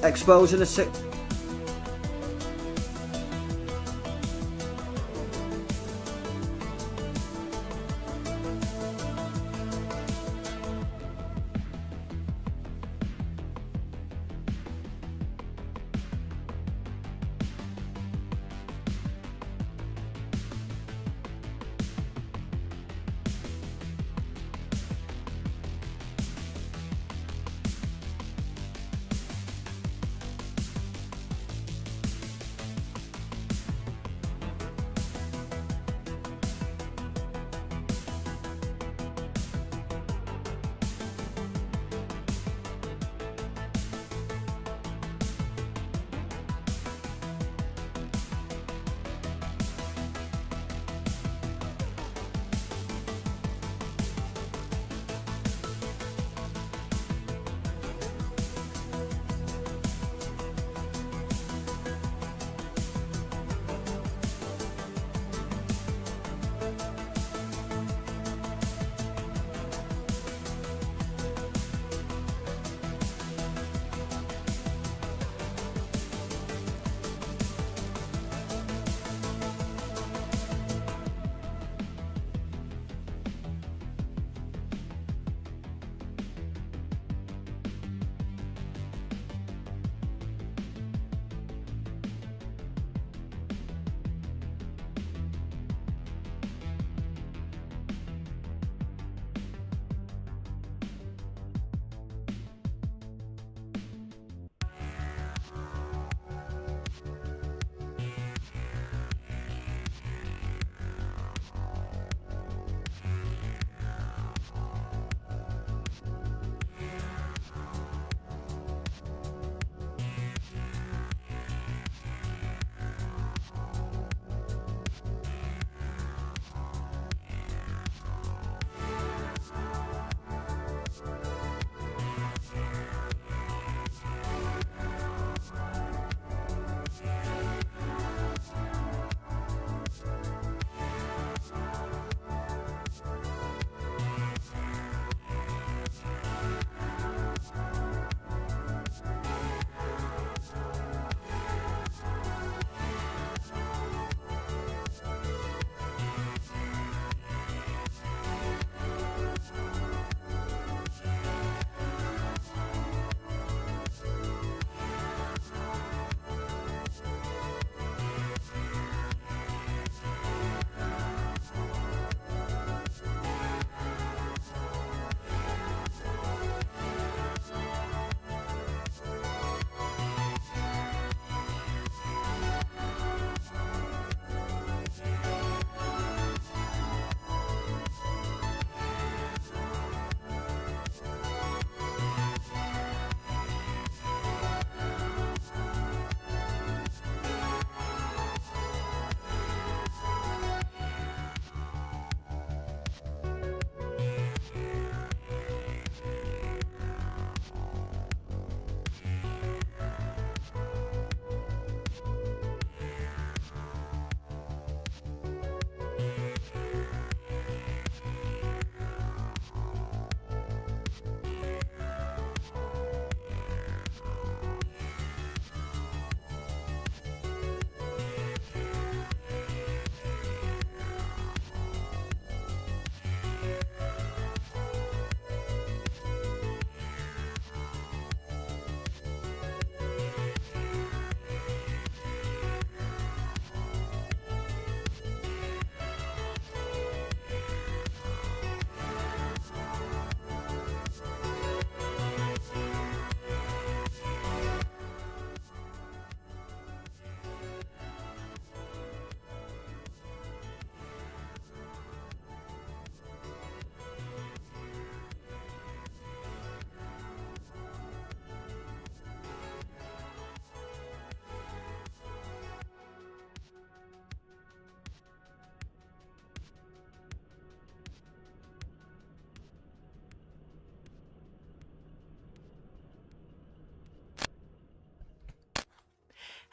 exposing a sick.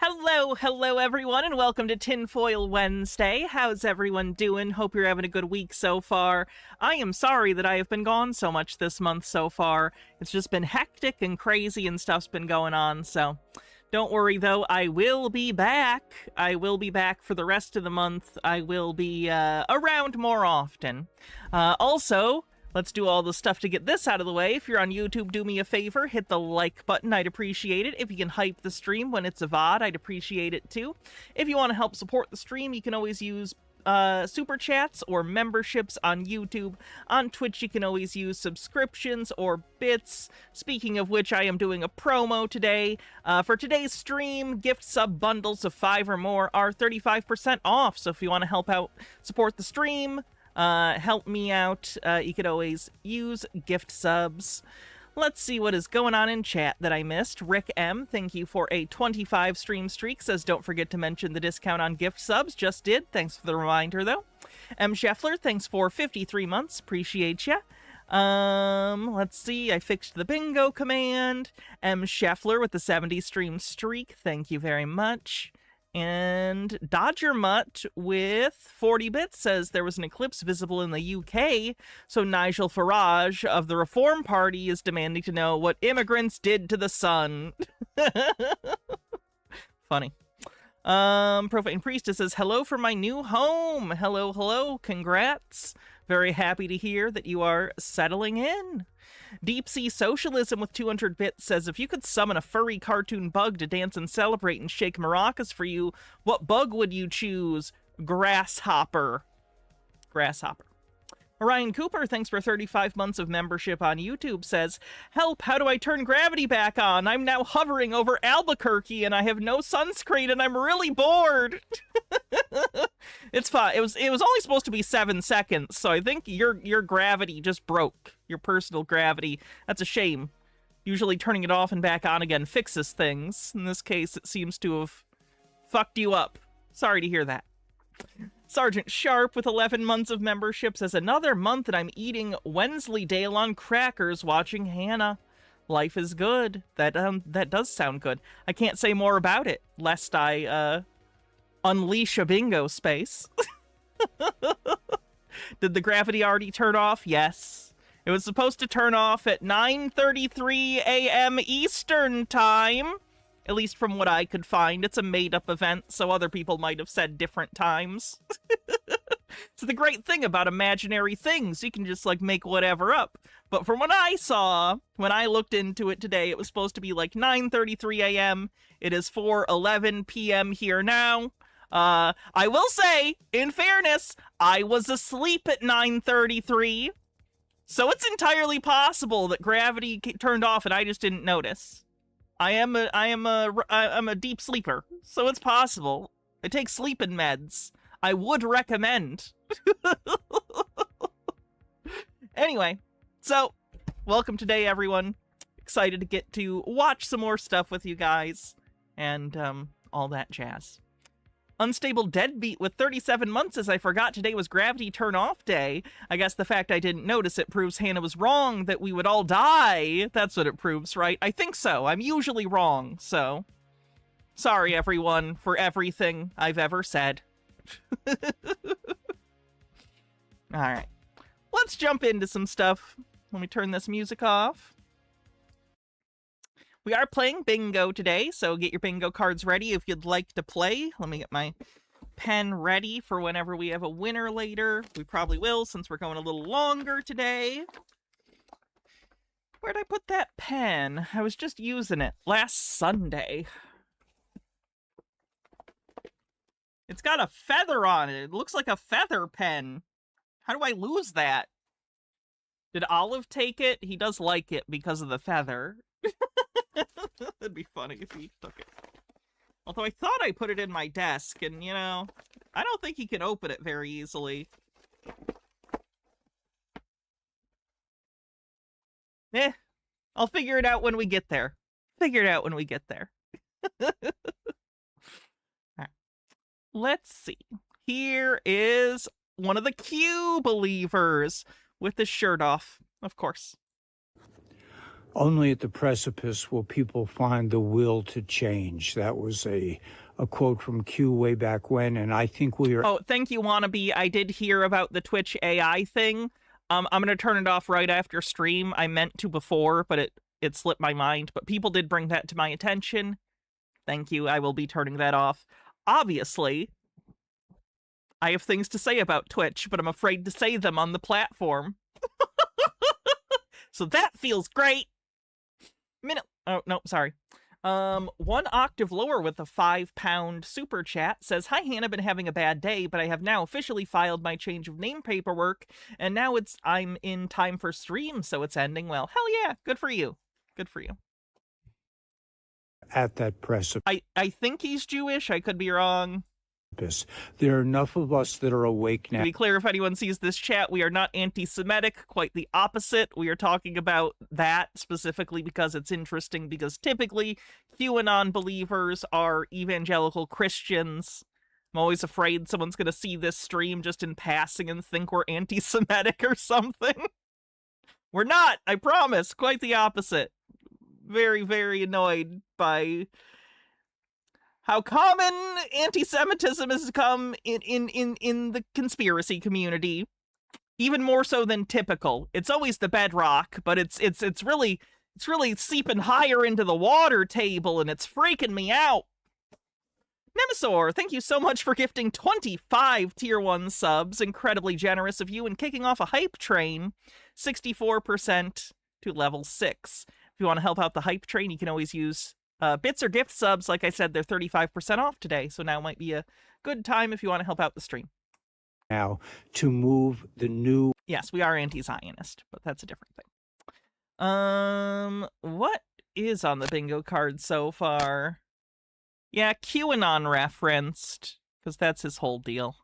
Hello everyone, and welcome to Tinfoil Wednesday. How's everyone doing? Hope you're having a good week so far. I am sorry that I have been gone so much this month so far. It's just been hectic and crazy and stuff's been going on, so don't worry though, I will be back. I will be back for the rest of the month. I will be around more often. Also, let's do all the stuff to get this out of the way. If you're on YouTube, do me a favor, hit the like button. I'd appreciate it. If you can hype the stream when it's a VOD, I'd appreciate it too. If you want to help support the stream, you can always use super chats or memberships on YouTube. On Twitch, you can always use subscriptions or bits. Speaking of which, I am doing a promo today. For today's stream, gift sub bundles of 5 or more are 35% off. So if you want to help out, support the stream, help me out, you could always use gift subs. Let's see what is going on in chat that I missed. Rick M, thank you for a 25 stream streak, says don't forget to mention the discount on gift subs. Just did. Thanks for the reminder, though. M. Scheffler, thanks for 53 months. Appreciate ya. Let's see. I fixed the bingo command. M. Scheffler with the 70 stream streak. Thank you very much. And Dodger Mutt with 40 bits says there was an eclipse visible in the UK, so Nigel Farage of the Reform Party is demanding to know what immigrants did to the sun. Funny. Profane Priestess says, hello from my new home. Hello, congrats. Very happy to hear that you are settling in. Deep Sea Socialism with 200 bits says, if you could summon a furry cartoon bug to dance and celebrate and shake maracas for you, what bug would you choose? Grasshopper. Grasshopper. Orion Cooper, thanks for 35 months of membership on YouTube, says, help, how do I turn gravity back on? I'm now hovering over Albuquerque and I have no sunscreen and I'm really bored. It's fine. It was only supposed to be 7 seconds, so I think your gravity just broke. Your personal gravity. That's a shame. Usually turning it off and back on again fixes things. In this case, it seems to have fucked you up. Sorry to hear that. Sergeant Sharp with 11 months of membership says, another month and I'm eating Wensleydale on crackers watching Hannah. Life is good. That does sound good. I can't say more about it, lest I, unleash a bingo space. Did the gravity already turn off? Yes. It was supposed to turn off at 9:33 a.m. Eastern Time. At least from what I could find. It's a made-up event, so other people might have said different times. So the great thing about imaginary things, you can just, like, make whatever up. But from what I saw, when I looked into it today, it was supposed to be, like, 9:33 a.m. It is 4:11 p.m. here now. I will say, in fairness, I was asleep at 9:33. So it's entirely possible that gravity turned off and I just didn't notice. I'm a deep sleeper, so it's possible. I take sleeping meds. I would recommend. Anyway, so welcome today, everyone. Excited to get to watch some more stuff with you guys and all that jazz. Unstable Deadbeat with 37 months says, I forgot today was gravity turn off day. I guess the fact I didn't notice it proves Hannah was wrong, that we would all die. That's what it proves, right? I think so. I'm usually wrong, so sorry everyone for everything I've ever said. Alright, let's jump into some stuff. Let me turn this music off. We are playing bingo today, so get your bingo cards ready if you'd like to play. Let me get my pen ready for whenever we have a winner later. We probably will, since we're going a little longer today. Where'd I put that pen? I was just using it last Sunday. It's got a feather on it. It looks like a feather pen. How do I lose that? Did Olive take it? He does like it because of the feather. That'd be funny if he took it. Although I thought I put it in my desk, and, you know, I don't think he can open it very easily. I'll figure it out when we get there. Right. Let's see. Here is one of the Q believers with his shirt off, of course. Only at the precipice will people find the will to change. That was a quote from Q way back when, and I think we are... Oh, thank you, Wannabe. I did hear about the Twitch AI thing. I'm going to turn it off right after stream. I meant to before, but it slipped my mind. But people did bring that to my attention. Thank you. I will be turning that off. Obviously, I have things to say about Twitch, but I'm afraid to say them on the platform. So that feels great. Oh, no, sorry. 1 octave lower with a £5 super chat says, "Hi Hannah, been having a bad day, but I have now officially filed my change of name paperwork, and now I'm in time for stream, so it's ending well." Hell yeah, good for you. Good for you. At that precipice. I think he's Jewish, I could be wrong. There are enough of us that are awake now. To be clear, if anyone sees this chat, we are not anti-Semitic, quite the opposite. We are talking about that specifically because it's interesting, because typically QAnon believers are evangelical Christians. I'm always afraid someone's going to see this stream just in passing and think we're anti-Semitic or something. We're not, I promise, quite the opposite. Very, very annoyed by how common anti-Semitism has become in the conspiracy community, even more so than typical. It's always the bedrock, but it's really seeping higher into the water table, and it's freaking me out. Nemesaur, thank you so much for gifting 25 Tier 1 subs. Incredibly generous of you, and kicking off a hype train, 64% to level 6. If you want to help out the hype train, you can always use bits or gift subs. Like I said, they're 35% off today, so now might be a good time if you want to help out the stream. Now, to move the new... Yes, we are anti-Zionist, but that's a different thing. What is on the bingo card so far? Yeah, QAnon referenced, because that's his whole deal.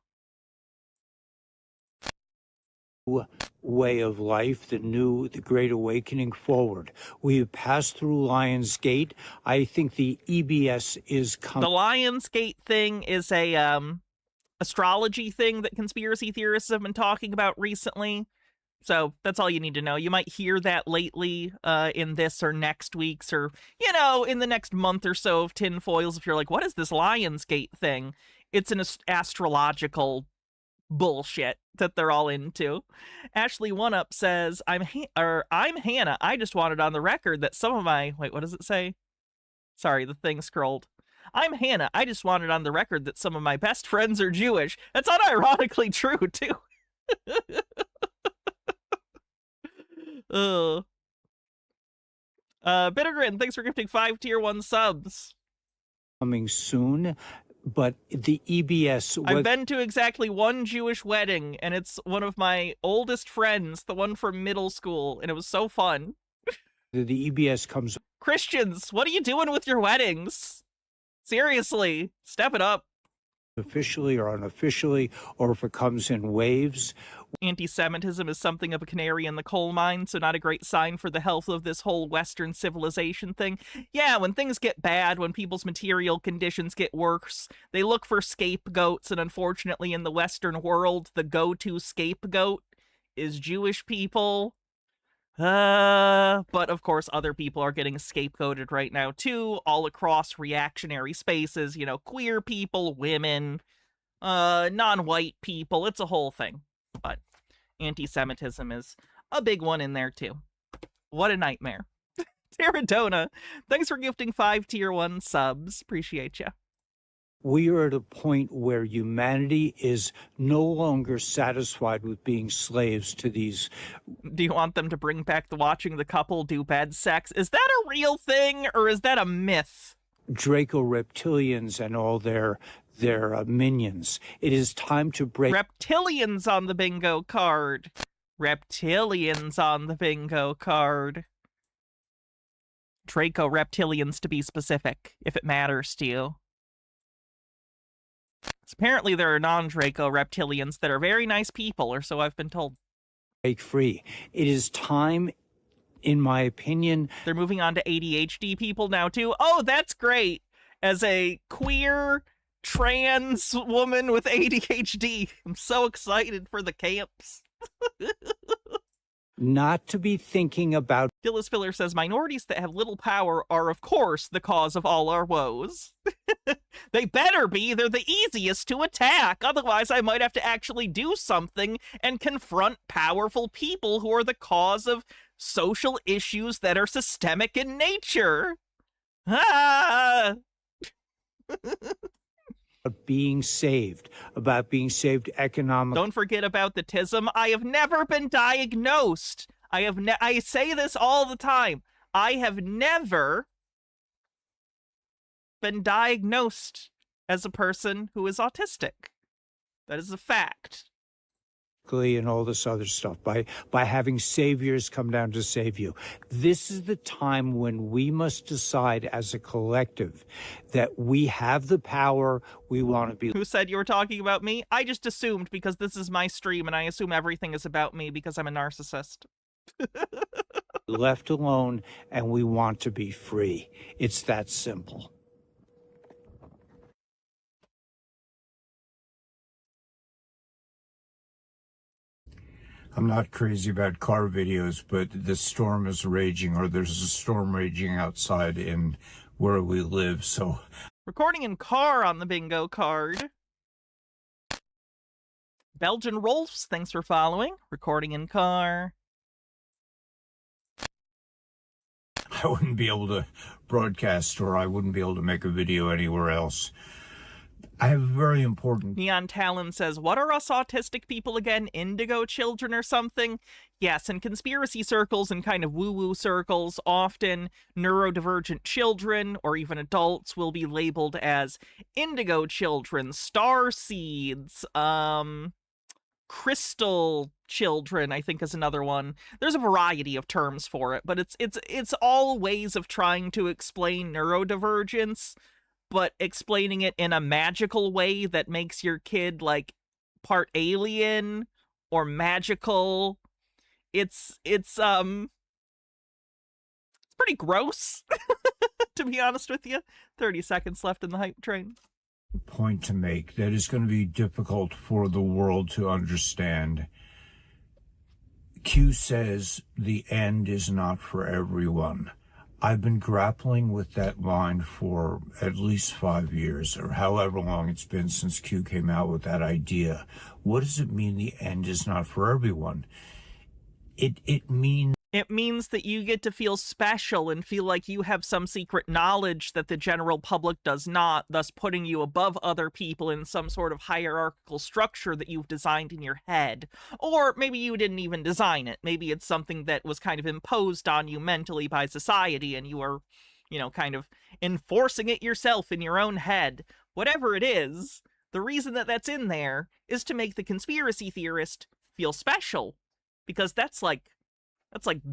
Way of life, the Great Awakening forward. We have passed through Lion's Gate. I think the EBS is coming. The Lion's Gate thing is a astrology thing that conspiracy theorists have been talking about recently. So that's all you need to know. You might hear that lately in this or next week's, or, you know, in the next month or so of Tinfoils. If you're like, what is this Lion's Gate thing? It's an astrological bullshit that they're all into. Ashley One Up says, I'm Hannah. I just wanted on the record that some of my... Wait, what does it say? Sorry, the thing scrolled. I'm Hannah. I just wanted on the record that some of my best friends are Jewish. That's unironically true, too. Bittergrin, thanks for gifting 5 Tier 1 subs. Coming soon. But the EBS... I've been to exactly one Jewish wedding, and it's one of my oldest friends, the one from middle school, and it was so fun. The EBS comes... Christians, what are you doing with your weddings? Seriously, step it up. Officially or unofficially, or if it comes in waves. Anti-Semitism is something of a canary in the coal mine, so not a great sign for the health of this whole Western civilization thing. Yeah, when things get bad, when people's material conditions get worse, they look for scapegoats, and unfortunately in the Western world, the go-to scapegoat is Jewish people. But of course other people are getting scapegoated right now too, all across reactionary spaces, you know, queer people, women, non-white people, it's a whole thing. But anti-Semitism is a big one in there too. What a nightmare. Terradona, thanks for gifting 5 Tier 1 subs, appreciate ya. We are at a point where humanity is no longer satisfied with being slaves to these... Do you want them to bring back the watching the couple do bad sex? Is that a real thing, or is that a myth? Draco reptilians and all their minions. It is time to break... Reptilians on the bingo card. Reptilians on the bingo card. Draco reptilians, to be specific, if it matters to you. Apparently there are non-Draco reptilians that are very nice people, or so I've been told. Break free. It is time, in my opinion... They're moving on to ADHD people now, too. Oh, that's great! As a queer, trans woman with ADHD, I'm so excited for the camps. not to be thinking about Dillis Filler says minorities that have little power are, of course, the cause of all our woes. They better be. They're the easiest to attack. Otherwise, I might have to actually do something and confront powerful people who are the cause of social issues that are systemic in nature. Ah! being saved, about being saved economically. Don't forget about the tism. I have never been diagnosed. I say this all the time. I have never been diagnosed as a person who is autistic. That is a fact. And all this other stuff by having saviors come down to save you. This is the time when we must decide as a collective that we have the power we want to be. Who said you were talking about me? I just assumed because this is my stream and I assume everything is about me because I'm a narcissist. Left alone, and we want to be free. It's that simple. I'm not crazy about car videos, but the storm is raging, or there's a storm raging outside in where we live, so... Recording in car on the bingo card. Belgian Rolfs, thanks for following. Recording in car. I wouldn't be able to broadcast, or I wouldn't be able to make a video anywhere else. I have a very important... Neon Talon says, what are us autistic people again? Indigo children or something? Yes, in conspiracy circles and kind of woo-woo circles, often neurodivergent children or even adults will be labeled as indigo children, star seeds, crystal children, I think is another one. There's a variety of terms for it, but it's all ways of trying to explain neurodivergence, but explaining it in a magical way that makes your kid, like, part alien or magical. It's pretty gross, to be honest with you. 30 seconds left in the hype train. Point to make that is going to be difficult for the world to understand. Q says the end is not for everyone. I've been grappling with that line for at least 5 years, or however long it's been since Q came out with that idea. What does it mean the end is not for everyone? It means that you get to feel special and feel like you have some secret knowledge that the general public does not, thus putting you above other people in some sort of hierarchical structure that you've designed in your head. Or maybe you didn't even design it. Maybe it's something that was kind of imposed on you mentally by society and you are, kind of enforcing it yourself in your own head. Whatever it is, the reason that that's in there is to make the conspiracy theorist feel special. Because that's like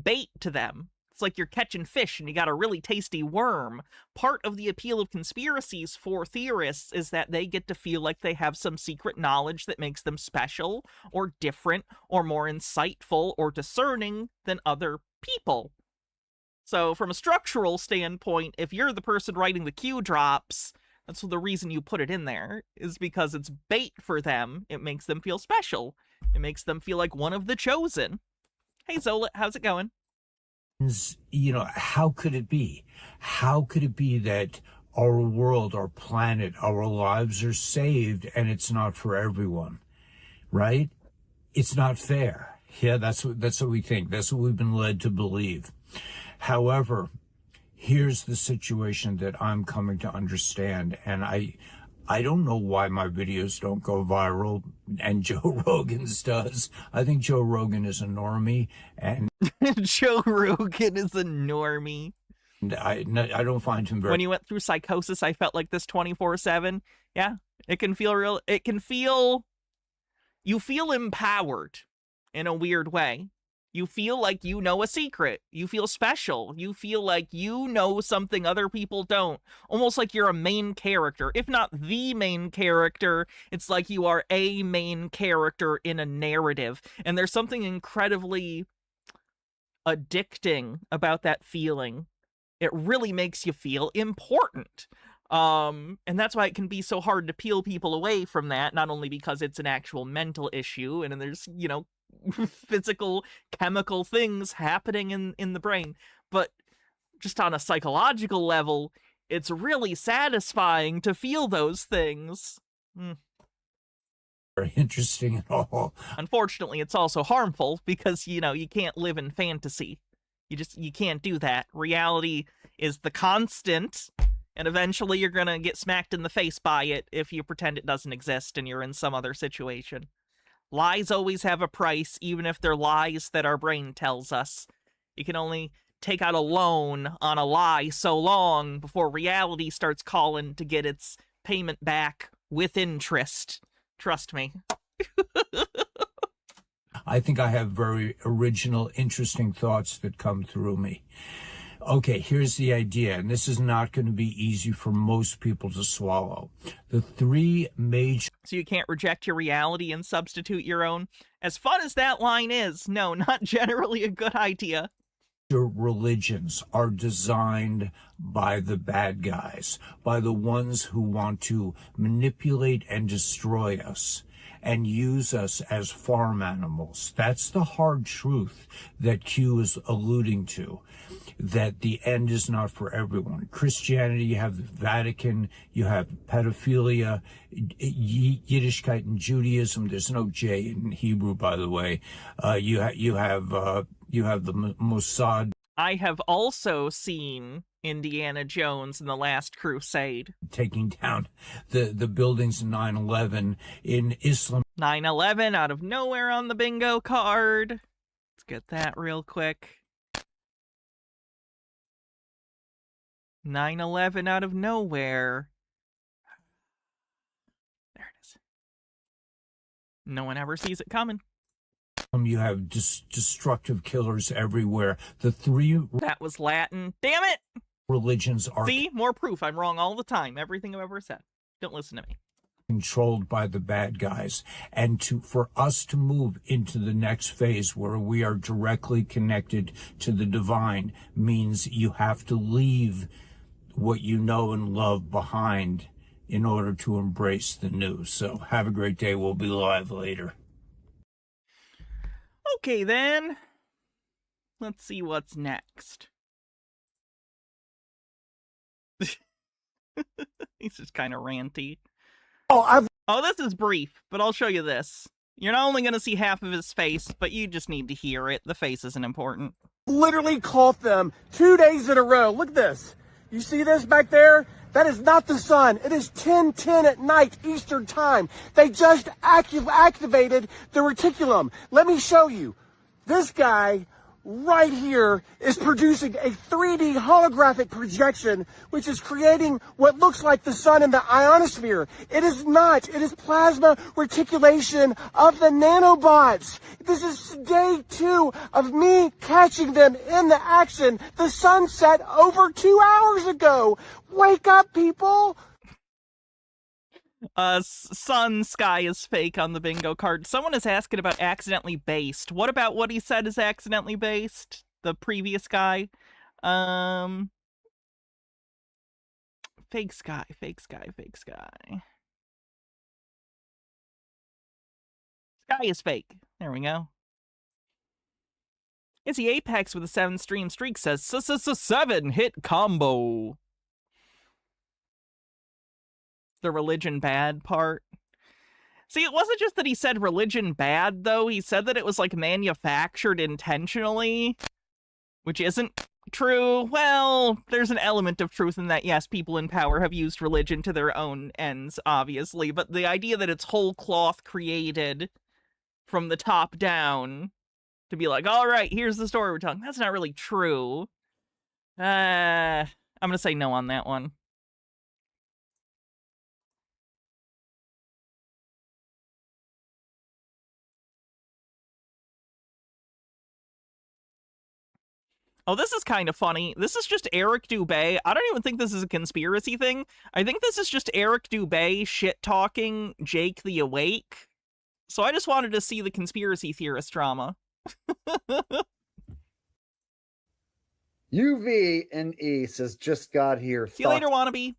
bait to them. It's like you're catching fish and you got a really tasty worm. Part of the appeal of conspiracies for theorists is that they get to feel like they have some secret knowledge that makes them special or different or more insightful or discerning than other people. So from a structural standpoint, if you're the person writing the Q drops, that's the reason you put it in there, is because it's bait for them. It makes them feel special. It makes them feel like one of the chosen. Hey, Zola, how's it going? How could it be? How could it be that our world, our planet, our lives are saved and it's not for everyone, right? It's not fair. Yeah, that's what we think. That's what we've been led to believe. However, here's the situation that I'm coming to understand, and I don't know why my videos don't go viral, and Joe Rogan's does. I think Joe Rogan is a normie, and Joe Rogan is a normie. I don't find him very... When you went through psychosis, I felt like this 24/7. Yeah, it can feel real. It can feel... You feel empowered in a weird way. You feel like you know a secret. You feel special. You feel like you know something other people don't. Almost like you're a main character. If not the main character, it's like you are a main character in a narrative. And there's something incredibly addicting about that feeling. It really makes you feel important. And that's why it can be so hard to peel people away from that, not only because it's an actual mental issue and there's, physical, chemical things happening in the brain. But just on a psychological level, it's really satisfying to feel those things. Very interesting at all. Unfortunately, it's also harmful because, you can't live in fantasy. You can't do that. Reality is the constant, and eventually you're gonna get smacked in the face by it if you pretend it doesn't exist and you're in some other situation. Lies always have a price, even if they're lies that our brain tells us. You can only take out a loan on a lie so long before reality starts calling to get its payment back with interest. Trust me. I think I have very original, interesting thoughts that come through me. Okay, here's the idea, and this is not going to be easy for most people to swallow. The three major... So you can't reject your reality and substitute your own? As fun as that line is, no, not generally a good idea. Religions are designed by the bad guys, by the ones who want to manipulate and destroy us and use us as farm animals. That's the hard truth that Q is alluding to, that the end is not for everyone. Christianity, you have the Vatican, you have pedophilia, Yiddishkeit and Judaism. There's no J in Hebrew, by the way. You have the Mossad. I have also seen Indiana Jones in The Last Crusade. Taking down the buildings in 9/11 in Islam. 9/11 out of nowhere on the bingo card. Let's get that real quick. 9/11 out of nowhere. There it is. No one ever sees it coming. You have destructive killers everywhere. The three... That was Latin. Damn it! Religions are... See? More proof. I'm wrong all the time. Everything I've ever said. Don't listen to me. Controlled by the bad guys. And for us to move into the next phase where we are directly connected to the divine means you have to leave what you know and love behind in order to embrace the new. So have a great day. We'll be live later. Okay, then. Let's see what's next. He's just kind of ranty. Oh, this is brief, but I'll show you this. You're not only going to see half of his face, but you just need to hear it. The face isn't important. Literally caught them 2 days in a row. Look at this. You see this back there? That is not the sun. It is 10:10 at night Eastern time. They just activated the reticulum. Let me show you. This guy right here is producing a 3D holographic projection, which is creating what looks like the sun in the ionosphere. It is not. It is plasma reticulation of the nanobots. This is day 2 of me catching them in the action. The sun set over 2 hours ago. Wake up, people. Sun sky is fake on the bingo card. Someone is asking about accidentally based. What about what he said is accidentally based? The previous guy? Fake sky, fake sky, fake sky. Sky is fake. There we go. Izzy Apex with a 7-stream streak says, 7-hit combo. The religion bad part. See, it wasn't just that he said religion bad, though. He said that it was, like, manufactured intentionally, which isn't true. Well, there's an element of truth in that. Yes, people in power have used religion to their own ends, obviously, but the idea that it's whole cloth created from the top down to be like, all right, here's the story we're telling, that's not really true. I'm gonna say no on that one. Oh, this is kind of funny. This is just Eric Dubay. I don't even think this is a conspiracy thing. I think this is just Eric Dubay shit-talking Jake the Awake. So I just wanted to see the conspiracy theorist drama. UV and E says, just got here. See you later, wannabe.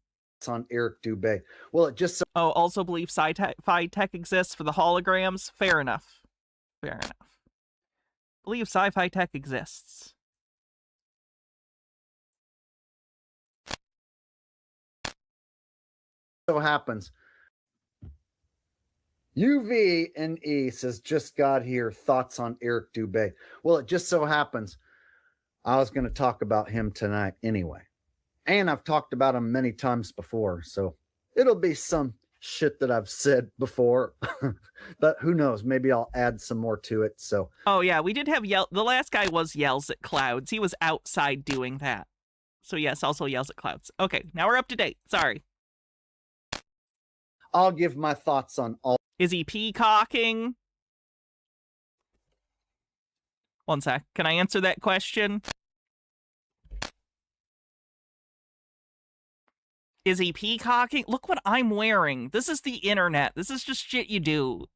On Eric Dubay. Well, it just... Oh, also believe Phi Tech exists for the holograms. Fair enough. Fair enough. believe sci-fi tech exists. So happens. UVNE says, just got here. Thoughts on Eric Dubé? Well, it just so happens I was going to talk about him tonight anyway. And I've talked about him many times before. So it'll be some shit that I've said before. But who knows? Maybe I'll add some more to it. So. Oh, yeah, we did have the last guy was Yells at Clouds. He was outside doing that. So, yes, also Yells at Clouds. Okay, now we're up to date. Sorry. I'll give my thoughts on all. Is he peacocking? One sec. Can I answer that question? Is he peacocking? Look what I'm wearing. This is the internet. This is just shit you do.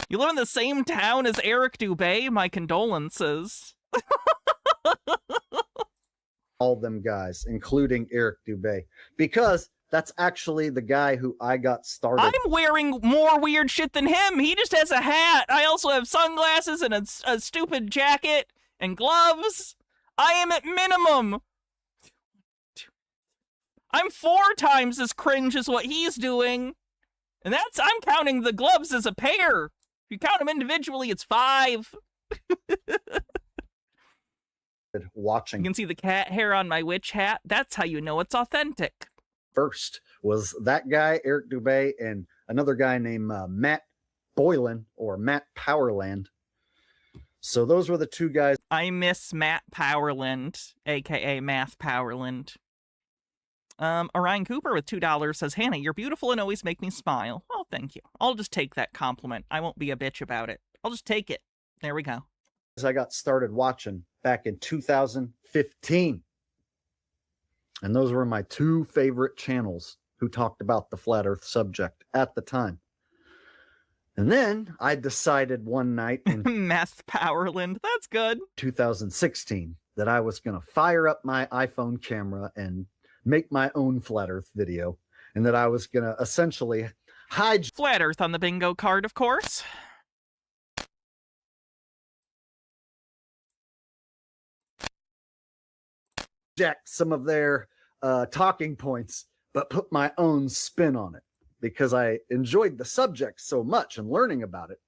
You live in the same town as Eric Dubé? My condolences. All them guys, including Eric Dubé, because that's actually the guy who I got started. I'm wearing more weird shit than him. He just has a hat. I also have sunglasses and a stupid jacket and gloves. I am at minimum. I'm 4 times as cringe as what he's doing. And I'm counting the gloves as a pair. If you count them individually, it's 5. Watching. You can see the cat hair on my witch hat. That's how you know it's authentic. First was that guy, Eric Dubé, and another guy named Matt Boylan or Matt Powerland. So those were the 2 guys. I miss Matt Powerland, aka Math Powerland. Orion Cooper with $2 says, Hannah, you're beautiful and always make me smile. Oh, thank you. I'll just take that compliment. I won't be a bitch about it. I'll just take it. There we go. I got started watching back in 2015. And those were my 2 favorite channels who talked about the flat earth subject at the time. And then I decided one night in Math Powerland, that's good. 2016 that I was going to fire up my iPhone camera and make my own flat earth video. And that I was going to essentially hijack Flat Earth on the bingo card, of course. some of their talking points, but put my own spin on it because I enjoyed the subject so much and learning about it.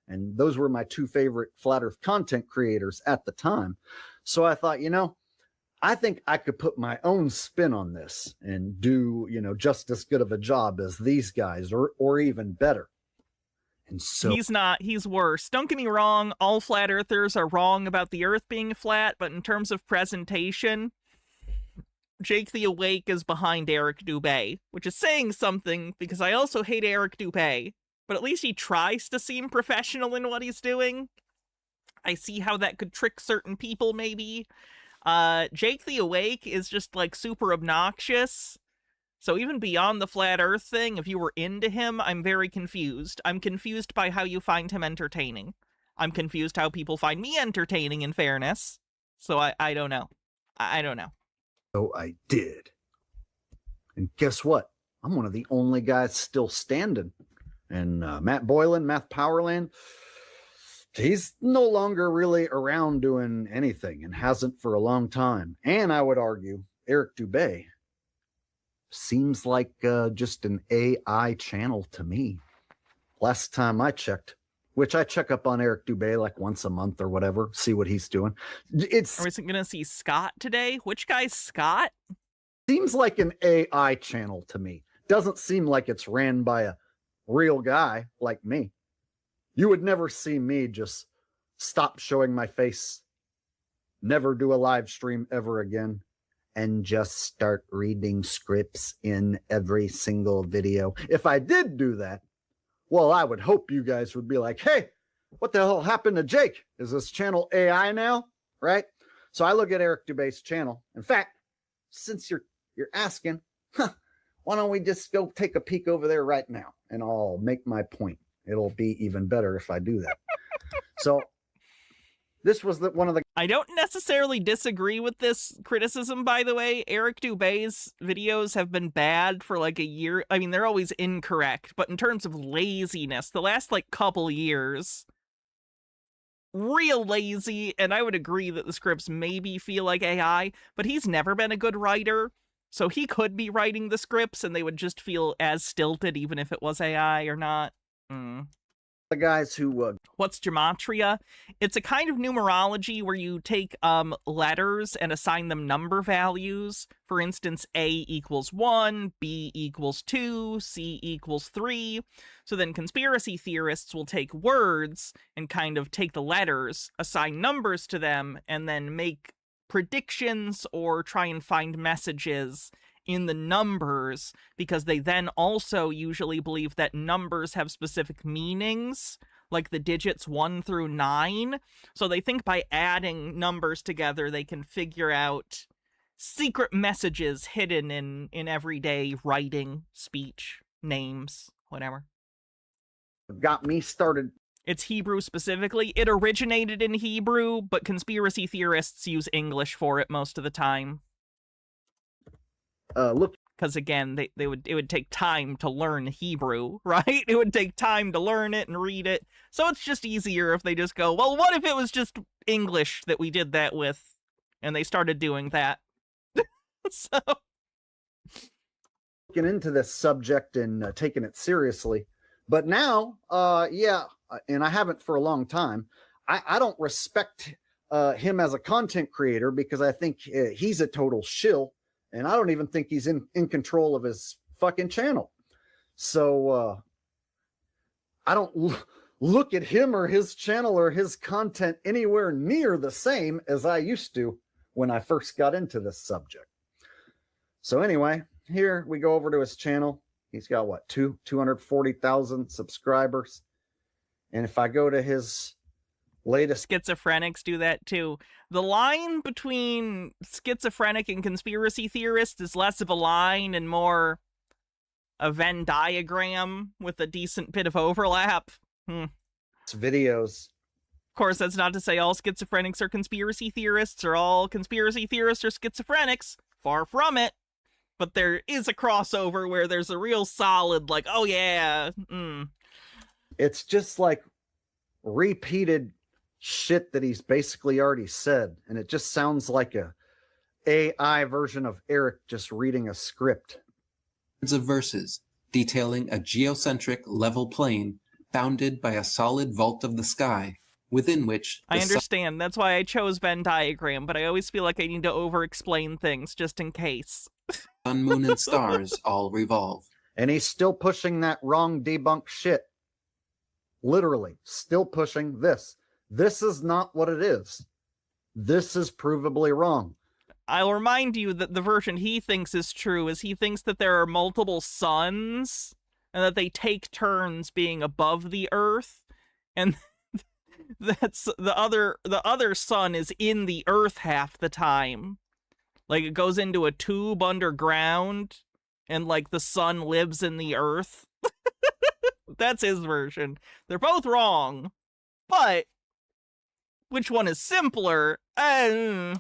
And those were my 2 favorite flat earth content creators at the time. So I thought, I think I could put my own spin on this and do, just as good of a job as these guys or even better. And so he's not, he's worse. Don't get me wrong, all flat earthers are wrong about the earth being flat, but in terms of presentation, Jake the Awake is behind Eric Dubé, which is saying something because I also hate Eric Dubé, but at least he tries to seem professional in what he's doing. I see how that could trick certain people, maybe. Jake the Awake is just, like, super obnoxious. So even beyond the flat earth thing, if you were into him, I'm very confused. I'm confused by how you find him entertaining. I'm confused how people find me entertaining, in fairness. So I don't know. I don't know. So I did. And guess what? I'm one of the only guys still standing. And Matt Boylan, Math Powerland, he's no longer really around doing anything and hasn't for a long time. And I would argue Eric Dubé seems like just an AI channel to me. Last time I checked, which I check up on Eric Dubé like once a month or whatever, see what he's doing. Are we going to see Scott today? Which guy's Scott? Seems like an AI channel to me. Doesn't seem like it's ran by a real guy like me. You would never see me just stop showing my face, never do a live stream ever again, and just start reading scripts in every single video. If I did do that, well, I would hope you guys would be like, hey, what the hell happened to Jake? Is this channel AI now? Right? So I look at Eric Dubé's channel. In fact, since you're asking, why don't we just go take a peek over there right now and I'll make my point. It'll be even better if I do that. So this was one of the... I don't necessarily disagree with this criticism, by the way. Eric Dubé's videos have been bad for like a year. I mean, they're always incorrect, but in terms of laziness, the last like couple years, real lazy, and I would agree that the scripts maybe feel like AI, but he's never been a good writer, so he could be writing the scripts and they would just feel as stilted even if it was AI or not. The guys who What's gematria? It's a kind of numerology where you take letters and assign them number values. For instance, A equals 1, B equals 2, C equals 3. So then conspiracy theorists will take words and kind of take the letters, assign numbers to them, and then make predictions or try and find messages in the numbers, because they then also usually believe that numbers have specific meanings, like the digits 1 through 9. So they think by adding numbers together, they can figure out secret messages hidden in everyday writing, speech, names, whatever. got me started. It's Hebrew specifically. It originated in Hebrew, but conspiracy theorists use English for it most of the time. Look, because again, it would take time to learn Hebrew, right? It would take time to learn it and read it. So it's just easier if they just go, well, what if it was just English that we did that with? And they started doing that. So looking into this subject and taking it seriously. But now, and I haven't for a long time, I don't respect him as a content creator because I think he's a total shill. And I don't even think he's in control of his fucking channel. So I don't look at him or his channel or his content anywhere near the same as I used to when I first got into this subject. So anyway, here we go over to his channel. He's got what, 240,000 subscribers. And if I go to his latest, schizophrenics do that too. The line between schizophrenic and conspiracy theorist is less of a line and more a Venn diagram with a decent bit of overlap. videos. Of course, that's not to say all schizophrenics are conspiracy theorists or all conspiracy theorists are schizophrenics. Far from it. But there is a crossover where there's a real solid, like, oh yeah. It's just like repeated shit that he's basically already said, and it just sounds like a AI version of Eric just reading a script. Of verses detailing a geocentric level plane bounded by a solid vault of the sky, within which I understand. That's why I chose Venn diagram, but I always feel like I need to over-explain things just in case. sun, moon, and stars all revolve. And he's still pushing that wrong debunk shit. Literally, still pushing this. This is not what it is. This is provably wrong. I'll remind you that the version he thinks is true is he thinks that there are multiple suns and that they take turns being above the Earth, and that's the other sun is in the Earth half the time. Like, it goes into a tube underground and like the sun lives in the Earth. That's his version. They're both wrong, but which one is simpler? I'll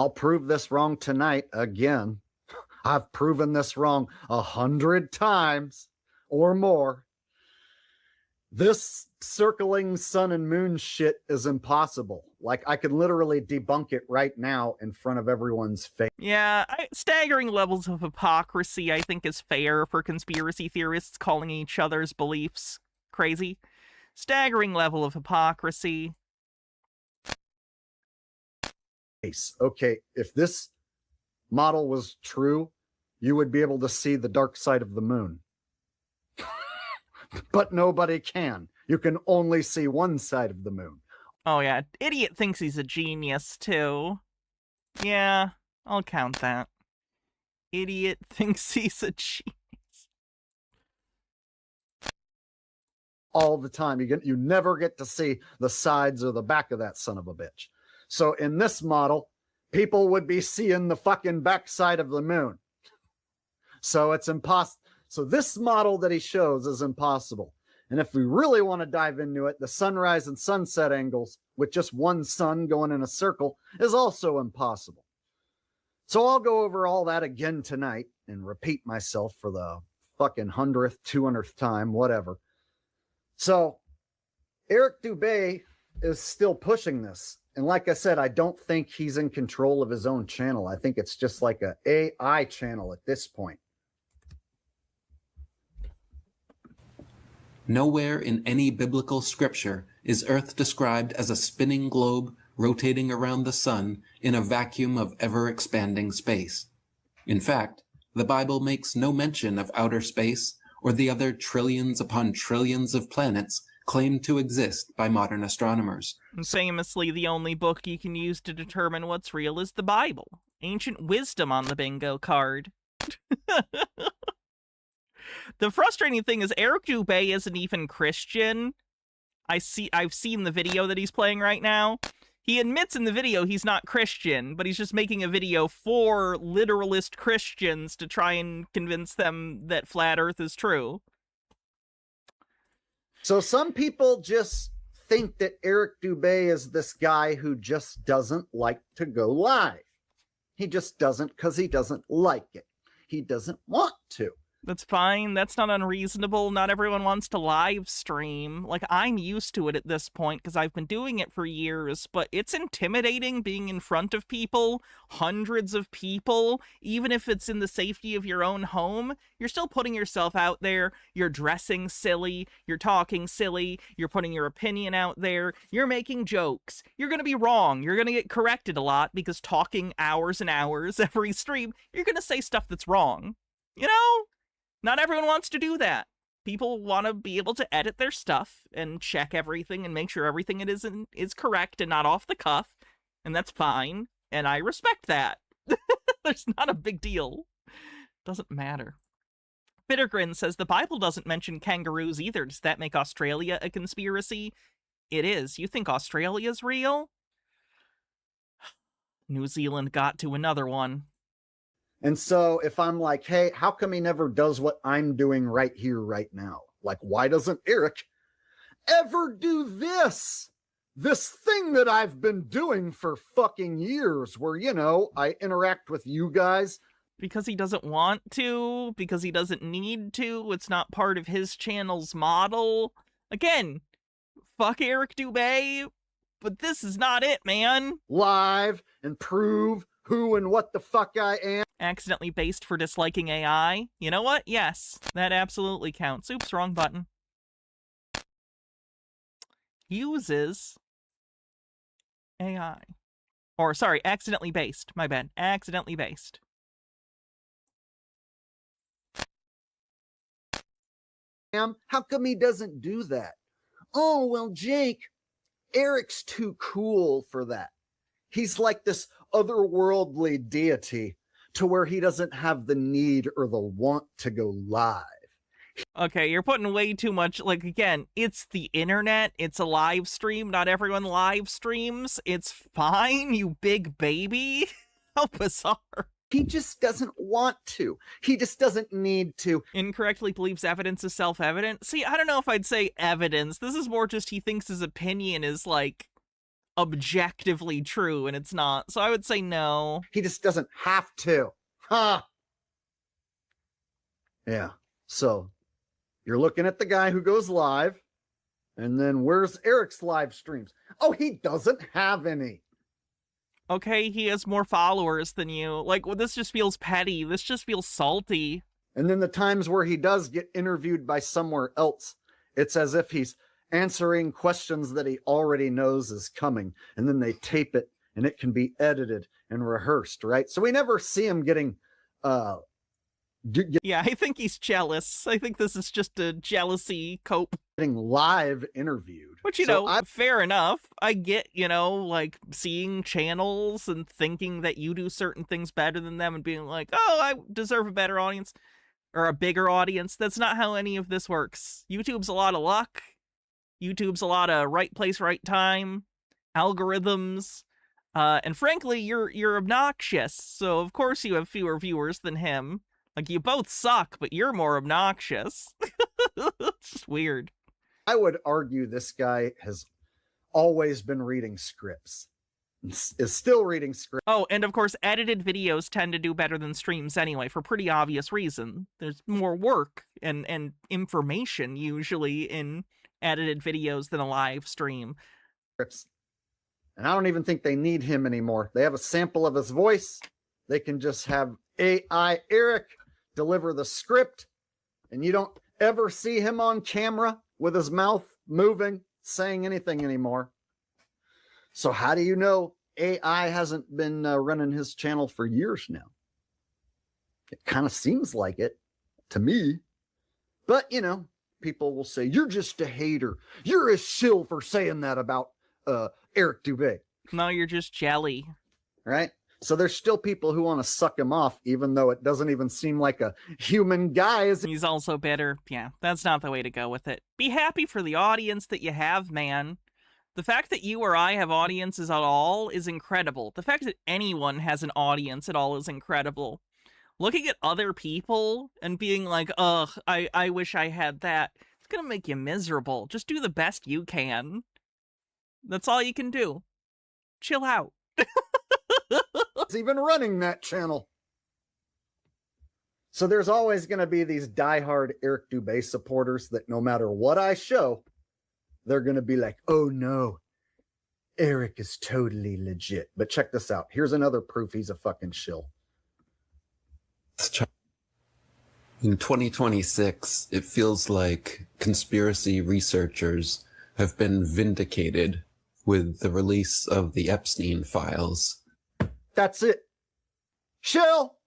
prove this wrong tonight again. I've proven this wrong 100 times or more. This circling sun and moon shit is impossible. Like, I could literally debunk it right now in front of everyone's face. Yeah, staggering levels of hypocrisy, I think, is fair for conspiracy theorists calling each other's beliefs crazy. Staggering level of hypocrisy. Okay, if this model was true, you would be able to see the dark side of the moon. But nobody can. You can only see one side of the moon. Oh yeah, idiot thinks he's a genius, too. Yeah, I'll count that. Idiot thinks he's a genius. All the time. You never get to see the sides or the back of that son of a bitch. So in this model, people would be seeing the fucking backside of the moon. So it's impossible. So this model that he shows is impossible. And if we really want to dive into it, the sunrise and sunset angles with just one sun going in a circle is also impossible. So I'll go over all that again tonight and repeat myself for the fucking 100th, 200th time, whatever. So Eric Dubé is still pushing this. And like I said, I don't think he's in control of his own channel. I think it's just like a AI channel at this point. Nowhere in any biblical scripture is Earth described as a spinning globe rotating around the sun in a vacuum of ever-expanding space. In fact, the Bible makes no mention of outer space or the other trillions upon trillions of planets claimed to exist by modern astronomers. And famously, the only book you can use to determine what's real is the Bible. Ancient wisdom on the bingo card. The frustrating thing is Eric Dubé isn't even Christian. I've seen the video that he's playing right now. He admits in the video he's not Christian, but he's just making a video for literalist Christians to try and convince them that flat Earth is true. So some people just think that Eric Dubé is this guy who just doesn't like to go live. He just doesn't because he doesn't like it. He doesn't want to. That's fine. That's not unreasonable. Not everyone wants to live stream. Like, I'm used to it at this point because I've been doing it for years, but it's intimidating being in front of people, hundreds of people, even if it's in the safety of your own home. You're still putting yourself out there. You're dressing silly. You're talking silly. You're putting your opinion out there. You're making jokes. You're going to be wrong. You're going to get corrected a lot because talking hours and hours every stream, you're going to say stuff that's wrong. You know? Not everyone wants to do that. People want to be able to edit their stuff and check everything and make sure everything is correct and not off the cuff, and that's fine, and I respect that. There's not a big deal. Doesn't matter. Bittergrin says the Bible doesn't mention kangaroos either. Does that make Australia a conspiracy? It is. You think Australia's real? New Zealand got to another one. And so if I'm like, hey, how come he never does what I'm doing right here, right now? Like, why doesn't Eric ever do this? This thing that I've been doing for fucking years where, you know, I interact with you guys. Because he doesn't want to, because he doesn't need to, it's not part of his channel's model. Again, fuck Eric Dubé, but this is not it, man. Live and prove who and what the fuck I am. Accidentally based for disliking AI. You know what? Yes, that absolutely counts. Oops, wrong button. Uses AI. Or, sorry, accidentally based. My bad. Accidentally based. How come he doesn't do that? Oh, well, Jake, Eric's too cool for that. He's like this otherworldly deity to where he doesn't have the need or the want to go live. Okay, you're putting way too much, like, again, it's the internet, it's a live stream, not everyone live streams, it's fine, you big baby. How bizarre. He just doesn't want to. He just doesn't need to. Incorrectly believes evidence is self-evident. See, I don't know if I'd say evidence. This is more just he thinks his opinion is, like, objectively true, and it's not. So I would say no. He just doesn't have to. Huh. Yeah. So you're looking at the guy who goes live, and then where's Eric's live streams? Oh, he doesn't have any. Okay, he has more followers than you. Like, well, this just feels petty. This just feels salty. And then the times where he does get interviewed by somewhere else, it's as if he's answering questions that he already knows is coming. And then they tape it, and it can be edited and rehearsed, right? So we never see him getting... Yeah, I think he's jealous. I think this is just a jealousy cope. Getting live interviewed. Which, you know, fair enough. I get, you know, like, seeing channels and thinking that you do certain things better than them and being like, oh, I deserve a better audience or a bigger audience. That's not how any of this works. YouTube's a lot of luck. YouTube's a lot of right place, right time, algorithms. And frankly, you're obnoxious. So, of course, you have fewer viewers than him. Like, you both suck, but you're more obnoxious. It's just weird. I would argue this guy has always been reading scripts. Is still reading scripts. Oh, and of course, edited videos tend to do better than streams anyway, for pretty obvious reason. There's more work and information, usually, in edited videos than a live stream. And I don't even think they need him anymore. They have a sample of his voice. They can just have AI Eric deliver the script, and you don't ever see him on camera with his mouth moving, saying anything anymore. So how do you know AI hasn't been running his channel for years now? It kind of seems like it to me. But, you know, people will say, you're just a hater. You're a shill for saying that about Eric Dubé. No, you're just jelly. Right? So there's still people who want to suck him off, even though it doesn't even seem like a human guy. He's also bitter. Yeah, that's not the way to go with it. Be happy for the audience that you have, man. The fact that you or I have audiences at all is incredible. The fact that anyone has an audience at all is incredible. Looking at other people and being like, ugh, I wish I had that, it's gonna make you miserable. Just do the best you can. That's all you can do. Chill out. It's even running that channel. So there's always going to be these diehard Eric Dubé supporters that no matter what I show, they're going to be like, oh no, Eric is totally legit. But check this out. Here's another proof he's a fucking shill. In 2026, it feels like conspiracy researchers have been vindicated with the release of the Epstein files. That's it. Shill!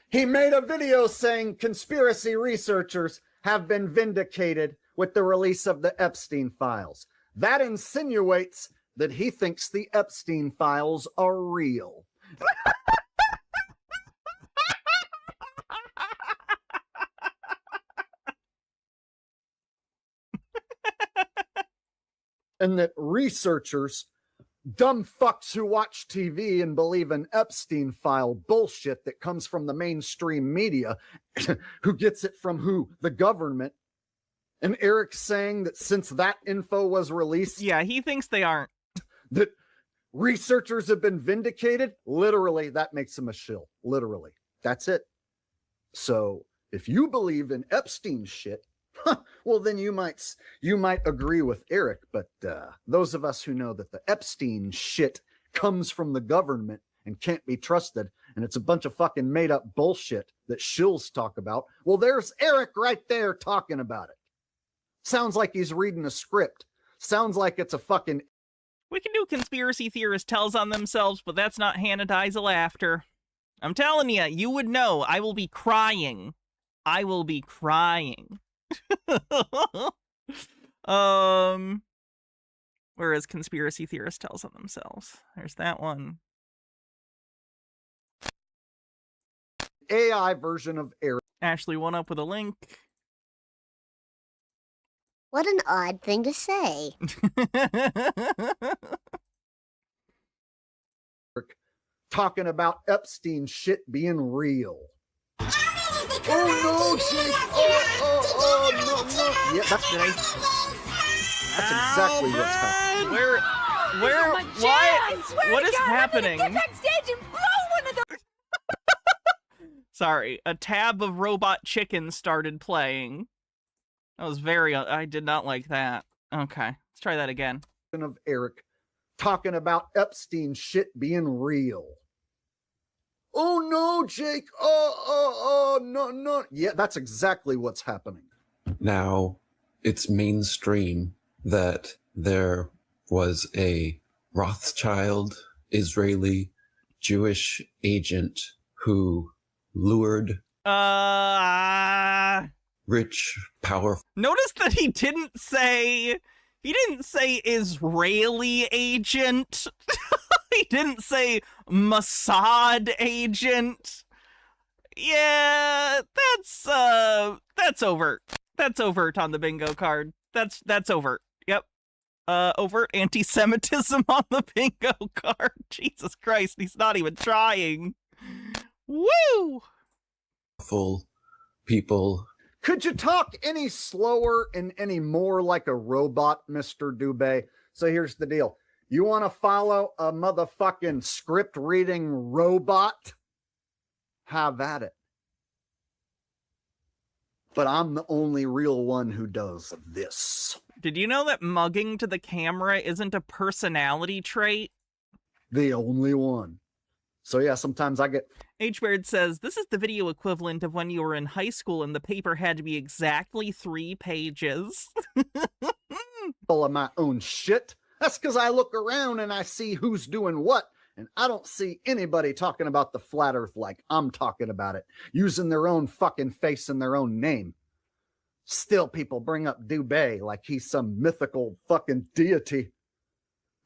He made a video saying conspiracy researchers have been vindicated with the release of the Epstein files. That insinuates that he thinks the Epstein files are real. And that researchers, dumb fucks who watch TV and believe in Epstein file bullshit that comes from the mainstream media, who gets it from who? The government. And Eric's saying that since that info was released... Yeah, he thinks they aren't. That researchers have been vindicated? Literally, that makes him a shill. Literally. That's it. So, if you believe in Epstein shit, well, then you might agree with Eric, but those of us who know that the Epstein shit comes from the government and can't be trusted, and it's a bunch of fucking made-up bullshit that shills talk about, well, there's Eric right there talking about it. Sounds like he's reading a script. Sounds like it's a fucking... We can do conspiracy theorist tells on themselves, but that's not Hannah Dies a Laughter. I'm telling you, you would know. I will be crying. I will be crying. Whereas conspiracy theorist tells on themselves. There's that one. AI version of Eric. Ashley one up with a link. What an odd thing to say. Talking about Epstein shit being real. Oh no, Jake! Oh, no. Yeah, that's exactly what's happening. Where, what is happening? Get backstage and blow one of those. Sorry, a tab of robot chickens started playing. That was I did not like that. Okay, let's try that again. Of Eric talking about Epstein shit being real. Oh no, Jake! No. Yeah, that's exactly what's happening. Now, it's mainstream that there was a Rothschild Israeli Jewish agent who lured rich, powerful... Notice that he didn't say Israeli agent. He didn't say Mossad agent. Yeah, that's overt. That's overt on the bingo card. That's overt. Yep. Overt anti-Semitism on the bingo card. Jesus Christ, he's not even trying. Woo! Full people. Could you talk any slower and any more like a robot, Mr. Dubé? So here's the deal. You want to follow a motherfucking script reading robot? Have at it. but I'm the only real one who does this. Did you know that mugging to the camera isn't a personality trait? The only one. So yeah, sometimes I get H-Bird says, this is the video equivalent of when you were in high school and the paper had to be exactly 3 pages. full of my own shit. That's because I look around and I see who's doing what, and I don't see anybody talking about the flat earth like I'm talking about it, using their own fucking face and their own name. Still, people bring up Dubé like he's some mythical fucking deity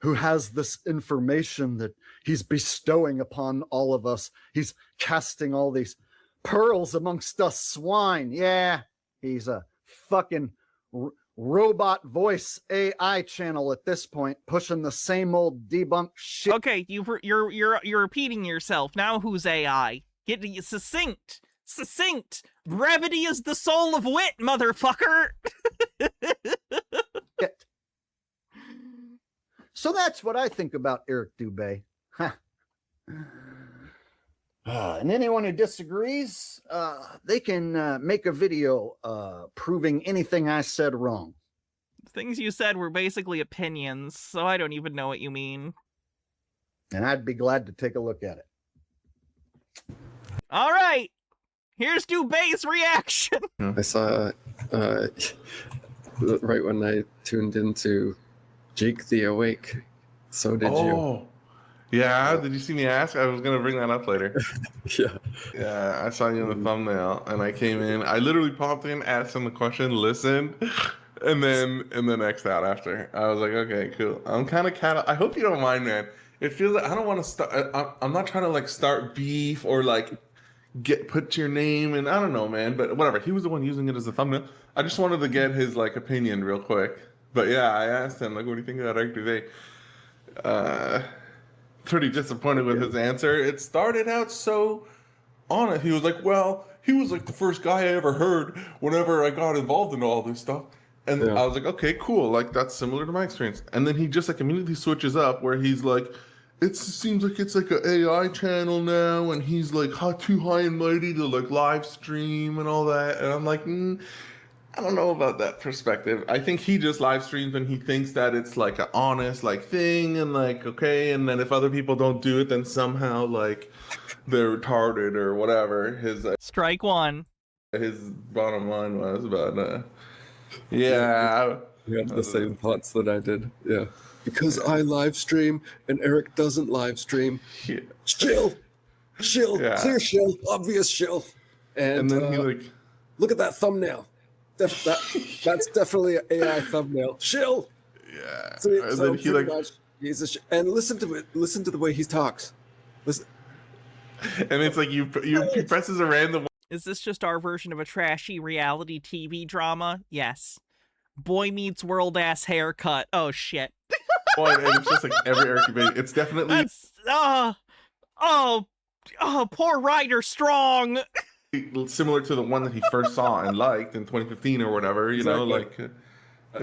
who has this information that he's bestowing upon all of us. He's casting all these pearls amongst us swine. Yeah, he's a fucking robot voice AI channel at this point, pushing the same old debunked shit. Okay, you're repeating yourself. Now who's AI? Get succinct. Succinct. Brevity is the soul of wit, motherfucker. So that's what I think about Eric Dubé. Huh. And anyone who disagrees, they can make a video proving anything I said wrong. The things you said were basically opinions, so I don't even know what you mean. And I'd be glad to take a look at it. All right. Here's Dubé's reaction. I saw right when I tuned into Jake the Awake. So did you. Yeah, did you see me ask? I was gonna bring that up later. Yeah. Yeah, I saw you in the thumbnail, and I came in. I literally popped in, asked him the question, listened, and then X'd out after. I was like, okay, cool. I'm kind of I hope you don't mind, man. It feels like I don't want to start. I'm not trying to like start beef or like put your name and I don't know, man. But whatever. He was the one using it as a thumbnail. I just wanted to get his like opinion real quick. But yeah, I asked him like, what do you think about Eric Dubé? Pretty disappointed with his answer. It started out so on it. He was like, well, he was like the first guy I ever heard whenever I got involved in all this stuff. And I was like, okay, cool. Like that's similar to my experience. And then he just like immediately switches up where he's like, it seems like it's like an AI channel now. And he's like too high and mighty to like live stream and all that. And I'm like, I don't know about that perspective. I think he just live streams and he thinks that it's like an honest like thing and like, okay. And then if other people don't do it, then somehow like they're retarded or whatever. His Strike one. His bottom line was, but yeah. You had the same thoughts that I did. Yeah. Because I live stream and Eric doesn't live stream. Yeah. Shill. Yeah. Clear shill. Obvious shill. And then he like, look at that thumbnail. That's definitely an AI thumbnail. Shill. Yeah. So then he like, he's and listen to it. Listen to the way he talks. Listen. And it's like he presses a random. Is this just our version of a trashy reality TV drama? Yes. Boy Meets World ass haircut. Oh shit. And it's just like every Eric Dubé. It's definitely. That's poor Ryder Strong. Similar to the one that he first saw and liked in 2015 or whatever, you know, like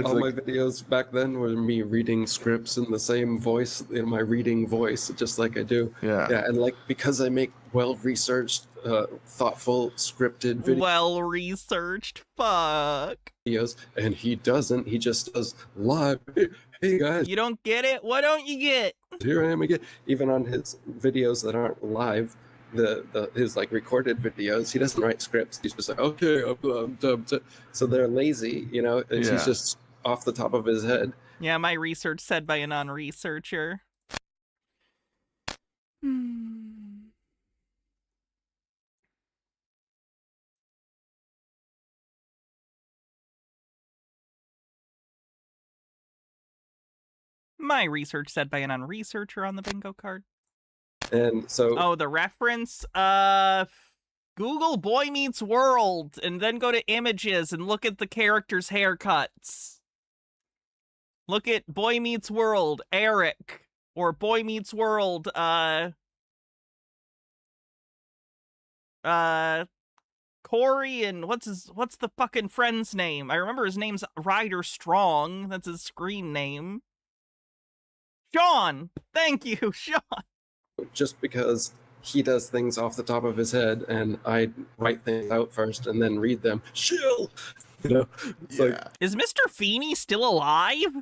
all my videos back then were me reading scripts in the same voice, in my reading voice, just like I do. Yeah, and like because I make well-researched, thoughtful, scripted videos. Well-researched, fuck. And he doesn't. He just does live. Hey guys, you don't get it? What don't you get? Here I am again. Even on his videos that aren't live. His like recorded videos, he doesn't write scripts. He's just like, okay, so they're lazy, you know. And he's just off the top of his head. Yeah, my research said by a non-researcher. My research said by a non-researcher on the bingo card. And so the reference Google Boy Meets World and then go to images and look at the characters' haircuts. Look at Boy Meets World Eric or Boy Meets World Corey and what's the fucking friend's name? I remember his name's Ryder Strong. That's his screen name. Sean. Thank you, Sean. Just because he does things off the top of his head, and I write things out first and then read them. Chill, you know. It's like, is Mr. Feeney still alive?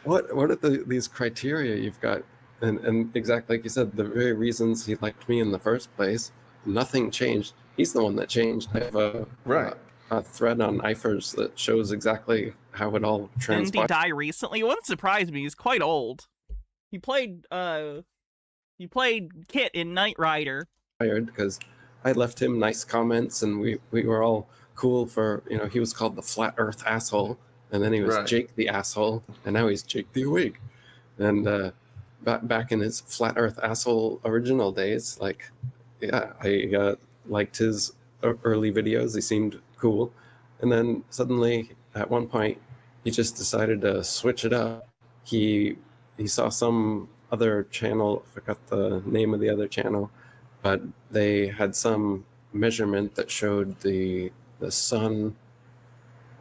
what are these criteria you've got? And exactly like you said, the very reasons he liked me in the first place, nothing changed. He's the one that changed. I have a thread on IFERS that shows exactly how it all transpired. Didn't he die recently? It wouldn't surprise me. He's quite old. He played Kit in Knight Rider. Because I left him nice comments, and we were all cool for, you know, he was called the Flat Earth Asshole, and then he was Jake the Asshole, and now he's Jake the Awake. And back in his Flat Earth Asshole original days, like, yeah, I liked his early videos. They seemed cool. And then suddenly, at one point, he just decided to switch it up. He saw some other channel, I forgot the name of the other channel, but they had some measurement that showed the sun,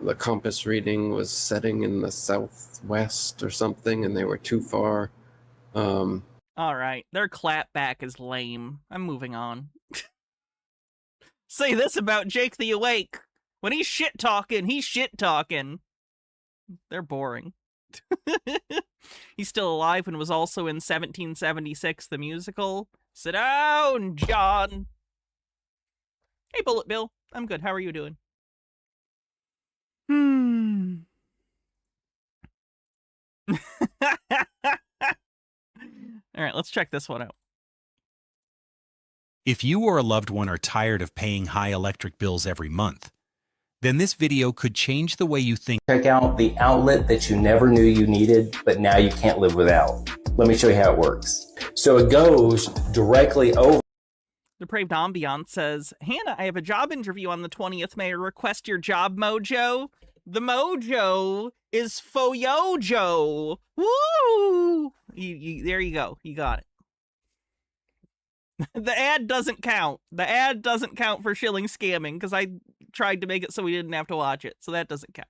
the compass reading was setting in the southwest or something, and they were too far. All right, their clapback is lame. I'm moving on. Say this about Jake the Awake. When he's shit-talking, he's shit-talking. They're boring. He's still alive and was also in 1776, the musical. Sit down, John. Hey, Bullet Bill. I'm good. How are you doing? All right, let's check this one out. If you or a loved one are tired of paying high electric bills every month, then this video could change the way you think. Check out the outlet that you never knew you needed, but now you can't live without. Let me show you how it works. So it goes directly over. Depraved Ambiance says, Hannah, I have a job interview on the 20th. May I request your job mojo? The mojo is Foyojo. Woo! There you go. You got it. The ad doesn't count. The ad doesn't count for shilling scamming, because I tried to make it so we didn't have to watch it. So that doesn't count.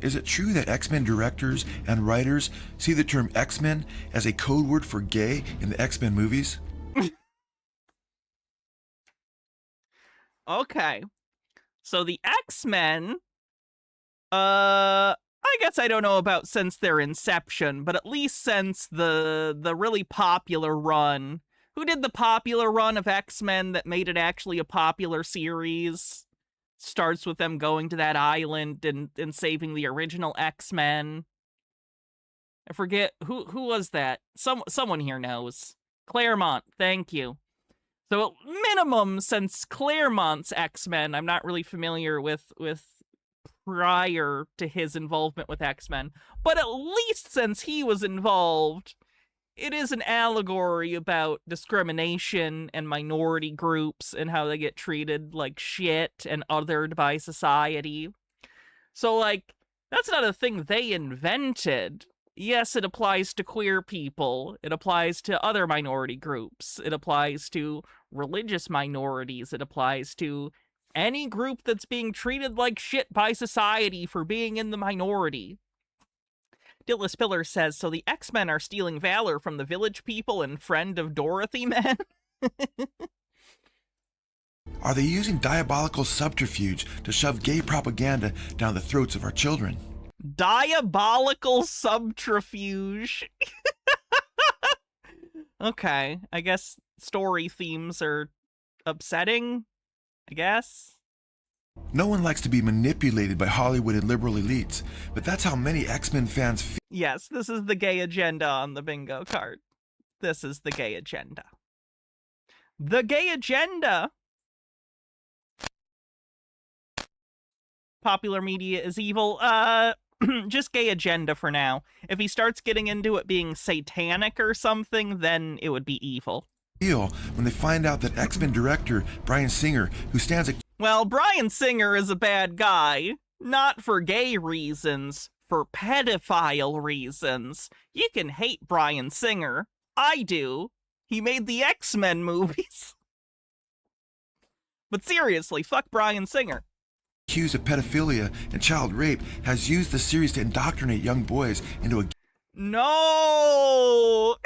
Is it true that X-Men directors and writers see the term X-Men as a code word for gay in the X-Men movies? Okay. So the X-Men, I guess I don't know about since their inception, but at least since the really popular run. Who did the popular run of X-Men that made it actually a popular series? Starts with them going to that island and saving the original X-Men. I forget who was that. Someone here knows. Claremont, thank you. So at minimum, since Claremont's X-Men, I'm not really familiar with prior to his involvement with X-Men, but at least since he was involved, it is an allegory about discrimination and minority groups and how they get treated like shit and othered by society. So, like, that's not a thing they invented. Yes, it applies to queer people. It applies to other minority groups. It applies to religious minorities. It applies to any group that's being treated like shit by society for being in the minority. Dilla Spiller says, so the X-Men are stealing valor from the village people and friend of Dorothy men? Are they using diabolical subterfuge to shove gay propaganda down the throats of our children? Diabolical subterfuge. Okay, I guess story themes are upsetting, I guess. No one likes to be manipulated by Hollywood and liberal elites, but that's how many X-Men fans feel. Yes, this is the gay agenda on the bingo card. This is the gay agenda. The gay agenda! Popular media is evil. Just gay agenda for now. If he starts getting into it being satanic or something, then it would be evil. When they find out that X-Men director Bryan Singer, who stands a... Well, Bryan Singer is a bad guy. Not for gay reasons, for pedophile reasons. You can hate Bryan Singer. I do. He made the X-Men movies. But seriously, fuck Bryan Singer. Accused of pedophilia and child rape has used the series to indoctrinate young boys into a No!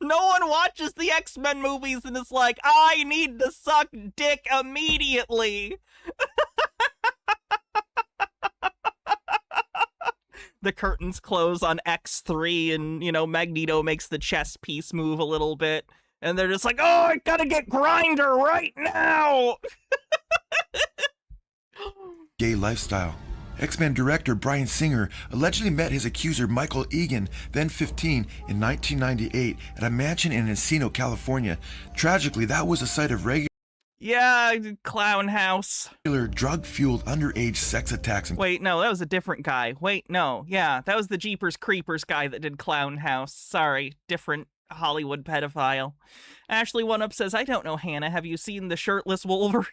No one watches the X-Men movies and is like, I need to suck dick immediately. The curtains close on X3 and, you know, Magneto makes the chess piece move a little bit. And they're just like, oh, I gotta get Grindr right now! gay lifestyle. X-Men director Bryan Singer allegedly met his accuser Michael Egan, then 15, in 1998 at a mansion in Encino, California. Tragically, that was a site of regular Yeah, Clown House. drug-fueled underage sex attacks. Wait, no, that was a different guy. Wait, no, yeah, that was the Jeepers Creepers guy that did Clown House. Sorry, different Hollywood pedophile. Ashley One Up says, I don't know, Hannah. Have you seen The Shirtless Wolverine?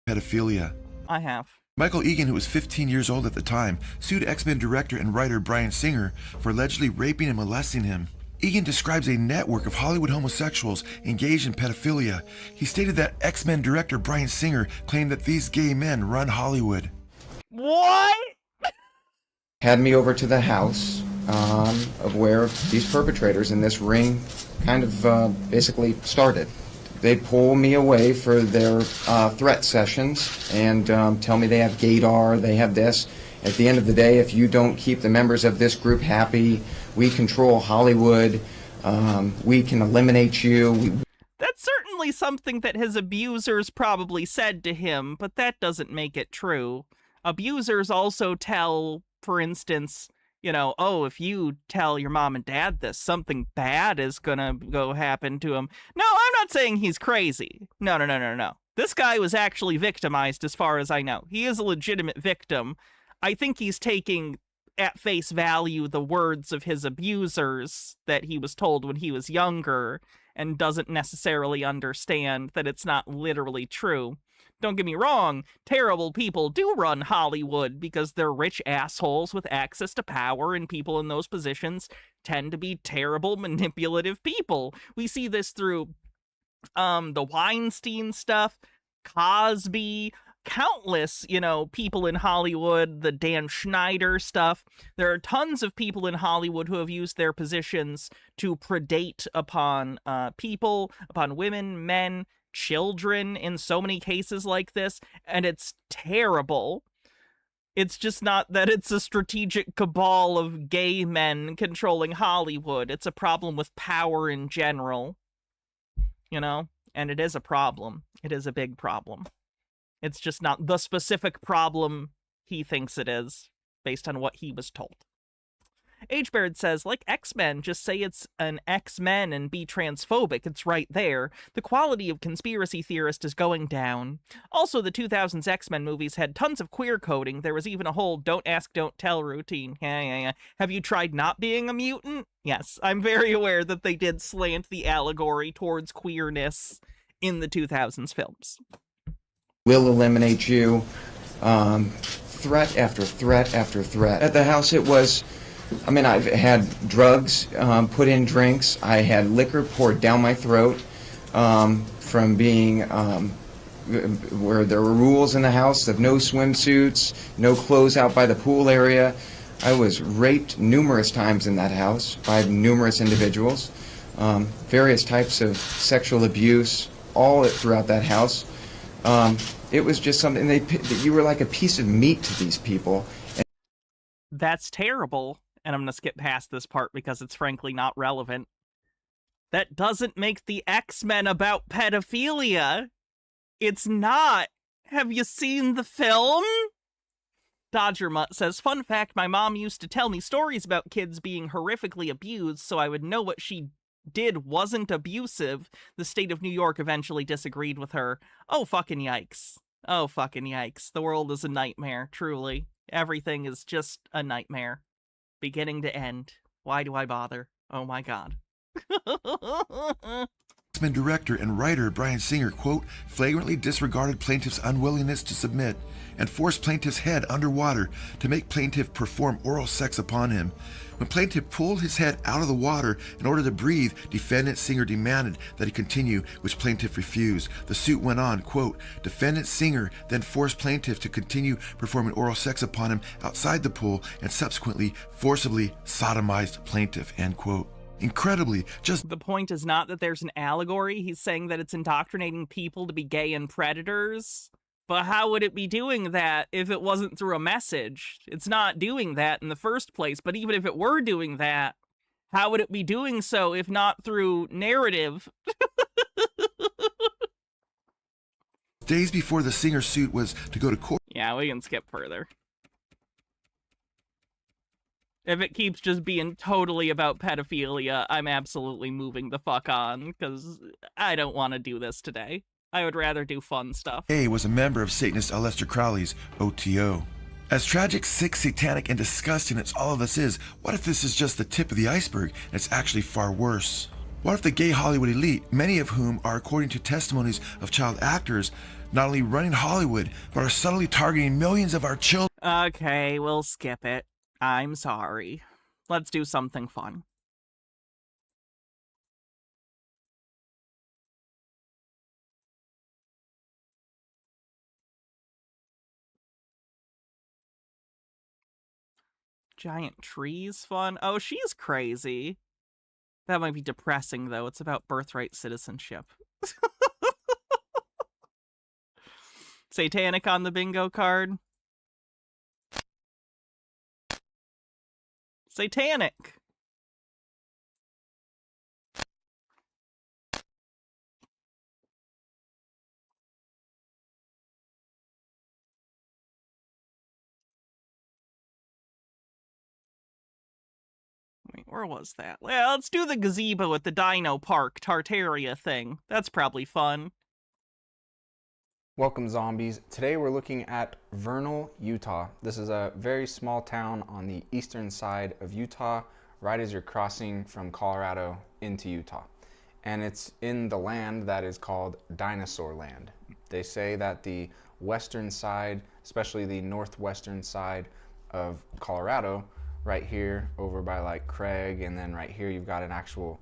Pedophilia. I have. Michael Egan, who was 15 years old at the time, sued X-Men director and writer Bryan Singer for allegedly raping and molesting him. Egan describes a network of Hollywood homosexuals engaged in pedophilia. He stated that X-Men director Bryan Singer claimed that these gay men run Hollywood. What? Had me over to the house of where these perpetrators in this ring kind of basically started. They pull me away for their threat sessions and tell me they have gaydar, they have this. At the end of the day, if you don't keep the members of this group happy, we control Hollywood, we can eliminate you. That's certainly something that his abusers probably said to him, but that doesn't make it true. Abusers also tell, for instance, you know, oh, if you tell your mom and dad this, something bad is gonna go happen to him. No, I'm not saying he's crazy. No. This guy was actually victimized as far as I know. He is a legitimate victim. I think he's taking at face value the words of his abusers that he was told when he was younger and doesn't necessarily understand that it's not literally true. Don't get me wrong, terrible people do run Hollywood because they're rich assholes with access to power, and people in those positions tend to be terrible, manipulative people. We see this through the Weinstein stuff, Cosby, countless, you know, people in Hollywood, the Dan Schneider stuff. There are tons of people in Hollywood who have used their positions to predate upon people, upon women, men, children in so many cases like this, and it's terrible. It's just not that it's a strategic cabal of gay men controlling Hollywood. It's a problem with power in general, you know, and it is a problem. It is a big problem. It's just not the specific problem he thinks it is, based on what he was told. H-Baird says, like X-Men, just say it's an X-Men and be transphobic. It's right there. The quality of conspiracy theorist is going down. Also, the 2000s X-Men movies had tons of queer coding. There was even a whole don't ask, don't tell routine. Yeah. Have you tried not being a mutant? Yes, I'm very aware that they did slant the allegory towards queerness in the 2000s films. We'll eliminate you. Threat after threat after threat. At the house, it was, I mean, I've had drugs put in drinks. I had liquor poured down my throat from being where there were rules in the house of no swimsuits, no clothes out by the pool area. I was raped numerous times in that house by numerous individuals. Various types of sexual abuse, all throughout that house. It was just something, you were like a piece of meat to these people. That's terrible. And I'm going to skip past this part because it's frankly not relevant. That doesn't make the X-Men about pedophilia. It's not. Have you seen the film? Dodger Mutt says, fun fact, my mom used to tell me stories about kids being horrifically abused so I would know what she did wasn't abusive. The state of New York eventually disagreed with her. Oh, fucking yikes. Oh, fucking yikes. The world is a nightmare, truly. Everything is just a nightmare. Beginning to end. Why do I bother? Oh my god. X-Men director and writer Bryan Singer, quote, flagrantly disregarded plaintiff's unwillingness to submit and forced plaintiff's head underwater to make plaintiff perform oral sex upon him. When plaintiff pulled his head out of the water in order to breathe, defendant Singer demanded that he continue, which plaintiff refused. The suit went on, quote, defendant Singer then forced plaintiff to continue performing oral sex upon him outside the pool and subsequently forcibly sodomized plaintiff, end quote. Incredibly, just The point is not that there's an allegory. He's saying that it's indoctrinating people to be gay and predators. But how would it be doing that if it wasn't through a message? It's not doing that in the first place. But even if it were doing that, how would it be doing so if not through narrative? days before the Singer suit was to go to court. Yeah, we can skip further. If it keeps just being totally about pedophilia, I'm absolutely moving the fuck on, because I don't want to do this today. I would rather do fun stuff. A was a member of Satanist Aleister Crowley's OTO. As tragic, sick, satanic, and disgusting as all of this is, what if this is just the tip of the iceberg and it's actually far worse? What if the gay Hollywood elite, many of whom are, according to testimonies of child actors, not only running Hollywood, but are subtly targeting millions of our children? Okay, we'll skip it. I'm sorry. Let's do something fun. Giant trees fun? Oh, she's crazy. That might be depressing, though. It's about birthright citizenship. Satanic on the bingo card. Satanic. Wait, where was that? Well, let's do the gazebo at the Dino Park Tartaria thing. That's probably fun. Welcome, zombies. Today we're looking at Vernal, Utah. This is a very small town on the eastern side of Utah, right as you're crossing from Colorado into Utah. And it's in the land that is called Dinosaur Land. They say that the western side, especially the northwestern side of Colorado, right here over by like Craig, and then right here you've got an actual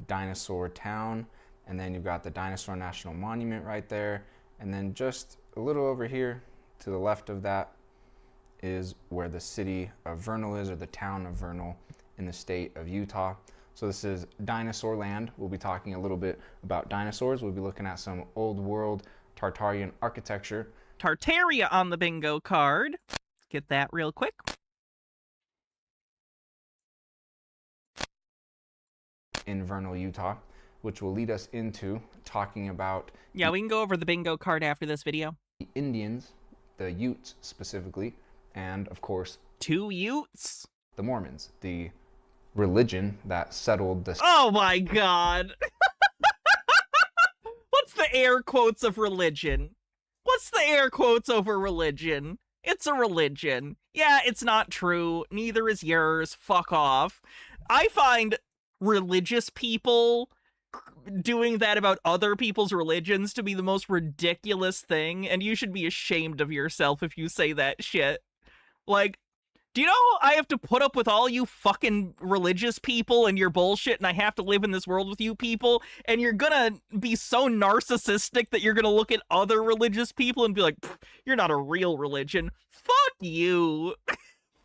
dinosaur town, and then you've got the Dinosaur National Monument right there. And then just a little over here to the left of that is where the city of Vernal is, or the town of Vernal in the state of Utah. So this is Dinosaur Land. We'll be talking a little bit about dinosaurs. We'll be looking at some old world Tartarian architecture. Tartaria on the bingo card. Get that real quick. In Vernal, Utah, which will lead us into talking about... Yeah, we can go over the bingo card after this video. The Indians, the Utes specifically, and of course... 2 Utes? The Mormons, the religion that settled the... Oh my god! What's the air quotes of religion? What's the air quotes over religion? It's a religion. Yeah, it's not true. Neither is yours. Fuck off. I find religious people doing that about other people's religions to be the most ridiculous thing, and you should be ashamed of yourself if you say that shit. Like, do you know I have to put up with all you fucking religious people and your bullshit, and I have to live in this world with you people, and you're gonna be so narcissistic that you're gonna look at other religious people and be like, you're not a real religion. Fuck you.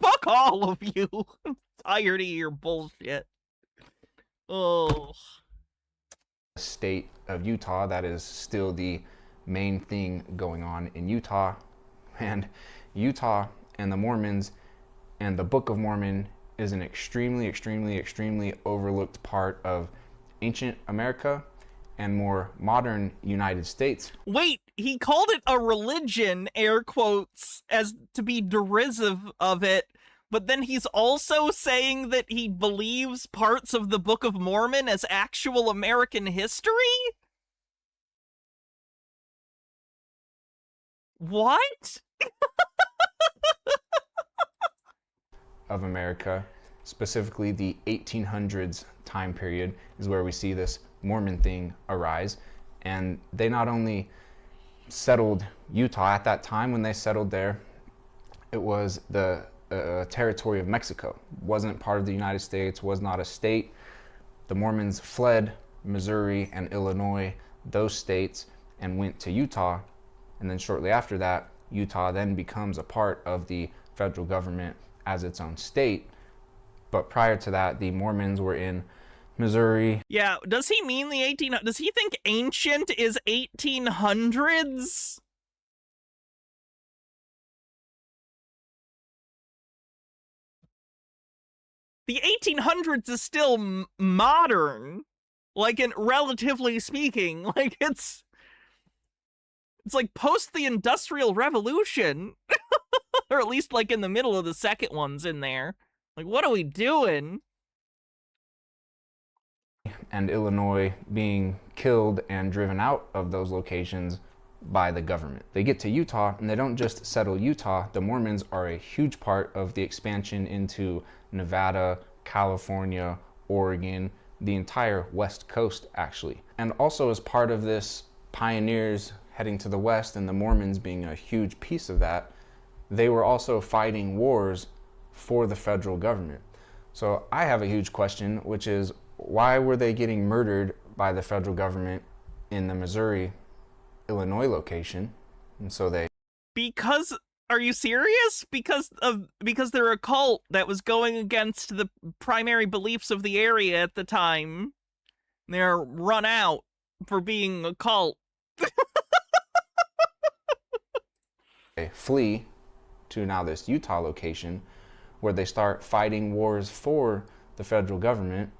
Fuck all of you. I'm tired of your bullshit. Oh. State of Utah, that is still the main thing going on in Utah. And Utah and the Mormons and the Book of Mormon is an extremely overlooked part of ancient America and more modern United States. Wait, he called it a religion, air quotes, as to be derisive of it. But then he's also saying that he believes parts of the Book of Mormon as actual American history? What? Of America, specifically the 1800s time period, is where we see this Mormon thing arise. And they not only settled Utah at that time. When they settled there, it was the territory of Mexico. Wasn't part of the United States, was not a state. The Mormons fled Missouri and Illinois, those states, and went to Utah. And then shortly after that, Utah then becomes a part of the federal government as its own state. But prior to that, the Mormons were in Missouri. Yeah, does he mean the 1800s? Does he think ancient is 1800s? The 1800s is still modern, like, in relatively speaking. Like, it's like post the Industrial Revolution, or at least like in the middle of the second one's in there. Like, what are we doing? And Illinois being killed and driven out of those locations by the government. They get to Utah and they don't just settle Utah. The Mormons are a huge part of the expansion into Nevada, California, Oregon, the entire West Coast actually. And also as part of this, pioneers heading to the West and the Mormons being a huge piece of that, they were also fighting wars for the federal government. So I have a huge question, which is, why were they getting murdered by the federal government in the Missouri, Illinois location? And so they... Because, are you serious? Because they're a cult that was going against the primary beliefs of the area at the time. They're run out for being a cult. They flee to now this Utah location where they start fighting wars for the federal government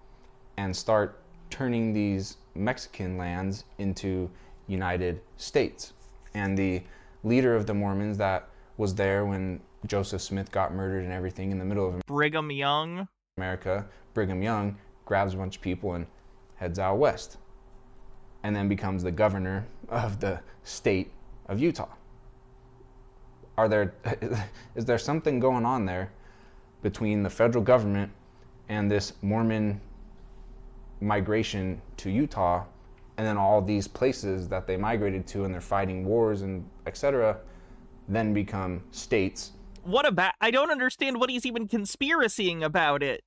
and start turning these Mexican lands into United States. And the leader of the Mormons that was there when Joseph Smith got murdered and everything in the middle of Brigham Young. America, Brigham Young, grabs a bunch of people and heads out west. And then becomes the governor of the state of Utah. Is there something going on there between the federal government and this Mormon migration to Utah, and then all these places that they migrated to and they're fighting wars and etc., then become states? What about, I don't understand what he's even conspiracying about it.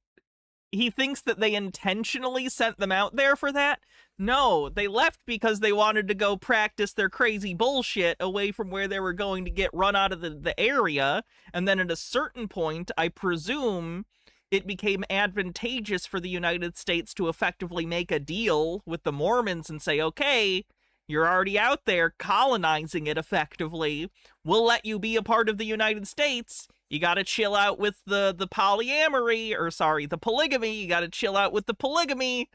He thinks that they intentionally sent them out there for that? No, they left because they wanted to go practice their crazy bullshit away from where they were going to get run out of the area, and then at a certain point, I presume, it became advantageous for the United States to effectively make a deal with the Mormons and say, okay, you're already out there colonizing it effectively. We'll let you be a part of the United States. You gotta chill out with the polyamory, or sorry, the polygamy. You gotta chill out with the polygamy,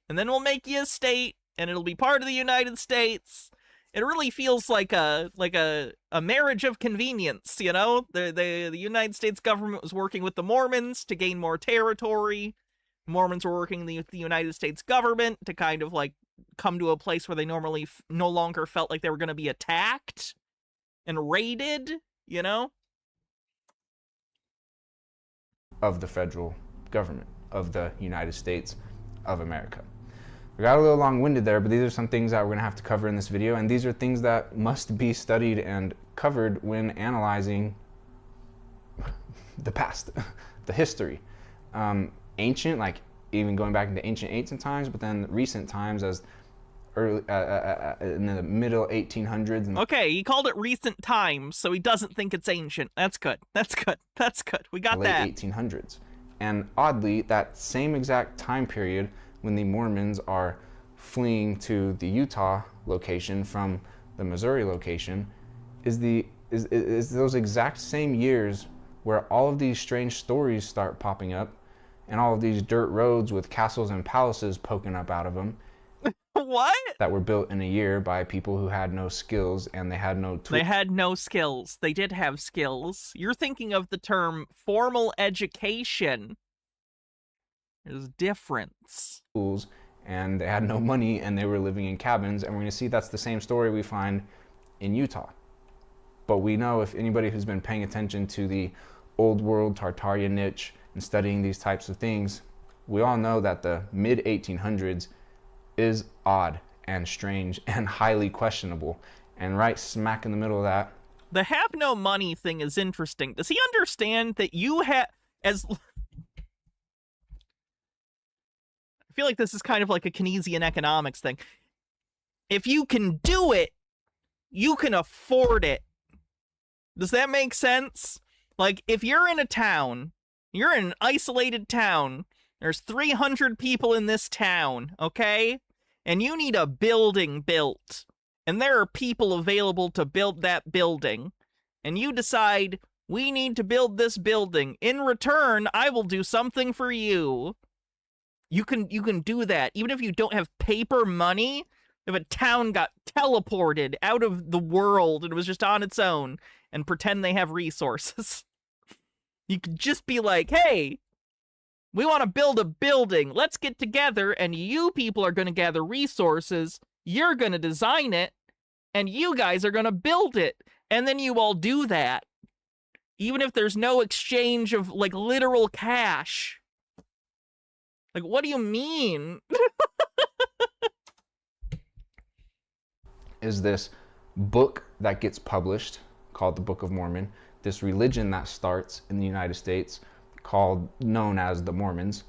and then we'll make you a state, and it'll be part of the United States. It really feels like a marriage of convenience, you know? The United States government was working with the Mormons to gain more territory. Mormons were working with the United States government to kind of like come to a place where they normally no longer felt like they were going to be attacked and raided, you know? Of the federal government of the United States of America. We got a little long-winded there, but these are some things that we're going to have to cover in this video, and these are things that must be studied and covered when analyzing the past, the history. Ancient, like even going back into ancient times, but then recent times as early, in the middle 1800s. And okay, he called it recent times, so he doesn't think it's ancient. That's good. That's good. That's good. We got that. Late 1800s. And oddly, that same exact time period when the Mormons are fleeing to the Utah location from the Missouri location is those exact same years where all of these strange stories start popping up and all of these dirt roads with castles and palaces poking up out of them. What? That were built in a year by people who had no skills and they had no tools. They had no skills. They did have skills. You're thinking of the term formal education. There's a difference. And they had no money and they were living in cabins, and we're going to see that's the same story we find in Utah. But we know, if anybody who's been paying attention to the old world Tartarian niche and studying these types of things, we all know that the mid 1800s is odd and strange and highly questionable. And right smack in the middle of that, the have no money thing is interesting. Does he understand that you have, as... I feel like this is kind of like a Keynesian economics thing. If you can do it, you can afford it. Does that make sense? Like, if you're in a town, you're in an isolated town, there's 300 people in this town, okay? And you need a building built. And there are people available to build that building. And you decide, we need to build this building. In return, I will do something for you. You can do that. Even if you don't have paper money, if a town got teleported out of the world and it was just on its own, and pretend they have resources. You could just be like, hey, we want to build a building. Let's get together, and you people are going to gather resources. You're going to design it, and you guys are going to build it. And then you all do that. Even if there's no exchange of, like, literal cash. Like, what do you mean? Is this book that gets published called the Book of Mormon, this religion that starts in the United States known as the Mormons,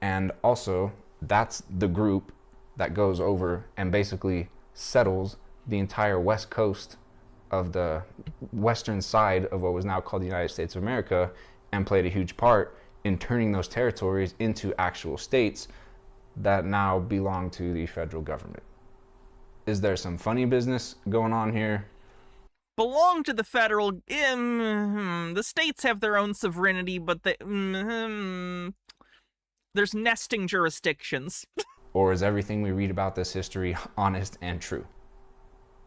and also that's the group that goes over and basically settles the entire west coast of the western side of what was now called the United States of America, and played a huge part in turning those territories into actual states that now belong to the federal government. Is there some funny business going on here? Belong to the federal... the states have their own sovereignty, but there's nesting jurisdictions. Or is everything we read about this history honest and true?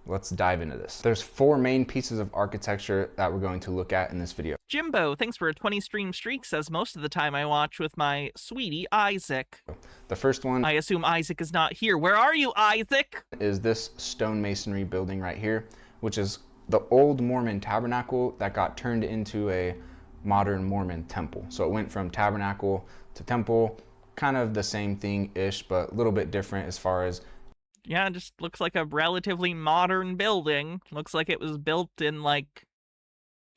Let's dive into this. There's 4 main pieces of architecture that we're going to look at in this video. Jimbo, thanks for a 20 stream streak, says most of the time I watch with my sweetie, Isaac. The first one... I assume Isaac is not here. Where are you, Isaac? ...is this stone masonry building right here, which is the old Mormon tabernacle that got turned into a modern Mormon temple. So it went from tabernacle to temple, kind of the same thing-ish, but a little bit different as far as... Yeah, it just looks like a relatively modern building. Looks like it was built in, like,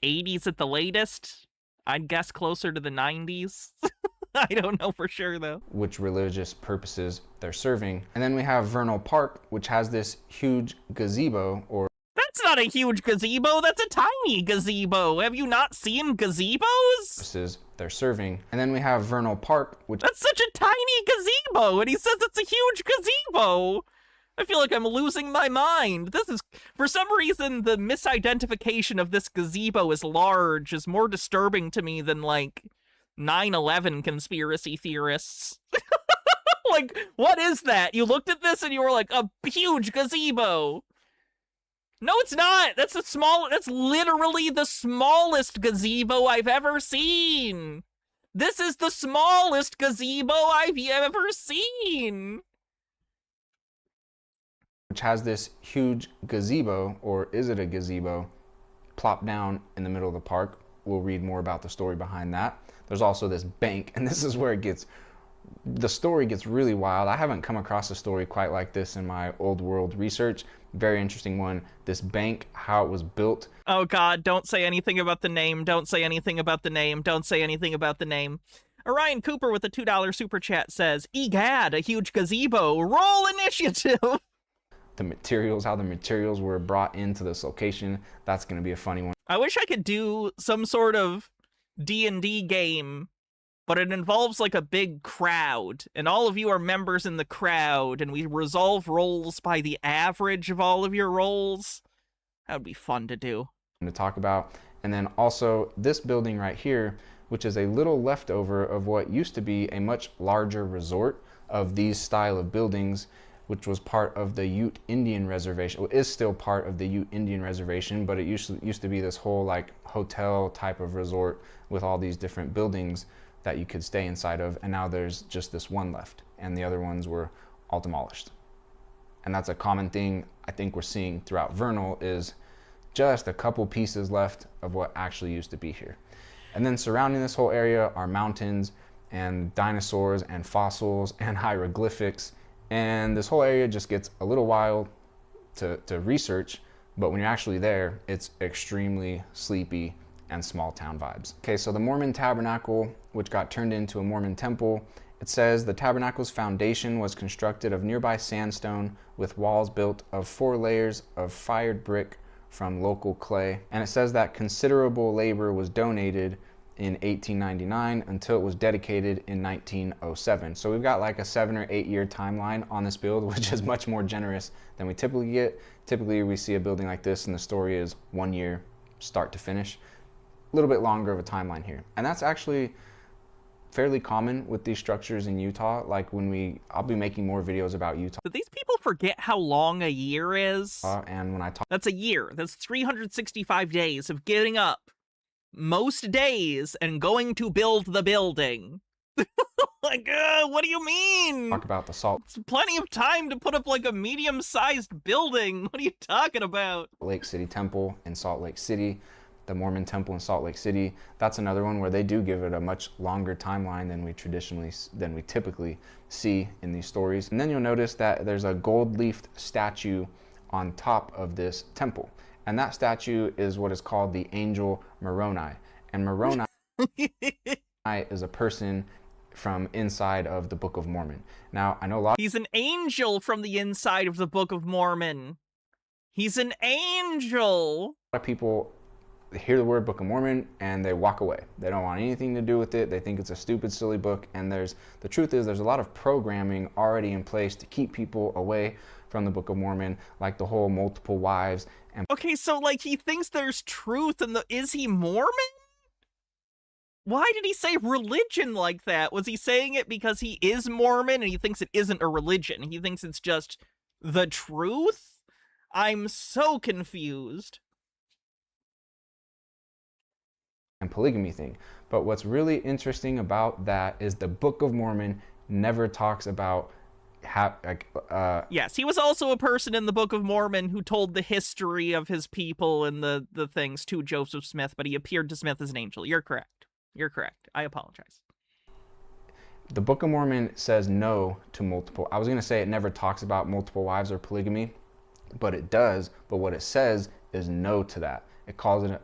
80s at the latest. I'd guess closer to the 90s. I don't know for sure, though. Which religious purposes they're serving. And then we have Vernal Park, which has this huge gazebo, or... That's not a huge gazebo, that's a tiny gazebo. Have you not seen gazebos? They're serving. And then we have Vernal Park, which... That's such a tiny gazebo, and he says it's a huge gazebo. I feel like I'm losing my mind. This is, for some reason, the misidentification of this gazebo as large is more disturbing to me than, like, 9/11 conspiracy theorists. Like, what is that? You looked at this and you were like, a huge gazebo. No, it's not. That's literally the smallest gazebo I've ever seen. This is the smallest gazebo I've ever seen. Which has this huge gazebo, or is it a gazebo, plopped down in the middle of the park. We'll read more about the story behind that. There's also this bank, and this is where the story gets really wild. I haven't come across a story quite like this in my old world research. Very interesting one. This bank, how it was built. Oh God, don't say anything about the name. Don't say anything about the name. Don't say anything about the name. Orion Cooper with a $2 super chat says, egad, a huge gazebo. Roll initiative. The materials, how the materials were brought into this location. That's going to be a funny one. I wish I could do some sort of D&D game, but it involves like a big crowd, and all of you are members in the crowd, and we resolve roles by the average of all of your roles. That would be fun to do. To talk about. And then also this building right here, which is a little leftover of what used to be a much larger resort of these style of buildings, which was part of the Ute Indian Reservation. Well, is still part of the Ute Indian Reservation, but it used to be this whole like hotel type of resort with all these different buildings that you could stay inside of, and now there's just this one left, and the other ones were all demolished. And that's a common thing I think we're seeing throughout Vernal, is just a couple pieces left of what actually used to be here. And then surrounding this whole area are mountains and dinosaurs and fossils and hieroglyphics And this whole area just gets a little wild to research, but when you're actually there, it's extremely sleepy and small town vibes. Okay, so the Mormon tabernacle, which got turned into a Mormon temple, it says the tabernacle's foundation was constructed of nearby sandstone with walls built of 4 layers of fired brick from local clay. And it says that considerable labor was donated in 1899 until it was dedicated in 1907. So we've got like a 7 or 8 year timeline on this build, which is much more generous than we typically get. Typically we see a building like this and the story is 1 year start to finish. A little bit longer of a timeline here. And that's actually fairly common with these structures in Utah. Like I'll be making more videos about Utah. Did these people forget how long a year is? And when I talk, that's a year. That's 365 days of getting up most days and going to build the building. Like, what do you mean? Talk about the Salt. It's plenty of time to put up like a medium-sized building. What are you talking about? Lake City Temple in Salt Lake City, the Mormon Temple in Salt Lake City. That's another one where they do give it a much longer timeline than we typically see in these stories. And then you'll notice that there's a gold-leafed statue on top of this temple. And that statue is what is called the Angel Moroni. And Moroni is a person from inside of the Book of Mormon. Now, I know a lot. He's an angel from the inside of the Book of Mormon. He's an angel. A lot of people hear the word Book of Mormon and they walk away. They don't want anything to do with it. They think it's a stupid, silly book. And the truth is there's a lot of programming already in place to keep people away from the Book of Mormon, like the whole multiple wives. And okay, so like he thinks there's truth is he Mormon? Why did he say religion like that? Was he saying it because he is Mormon and he thinks it isn't a religion? He thinks it's just the truth? I'm so confused. And polygamy thing. But what's really interesting about that is the Book of Mormon never talks about yes, he was also a person in the Book of Mormon who told the history of his people and the things to Joseph Smith, but he appeared to Smith as an angel. You're correct. You're correct. I apologize. The Book of Mormon says no to multiple. I was going to say it never talks about multiple wives or polygamy, but it does. But what it says is no to that. It calls it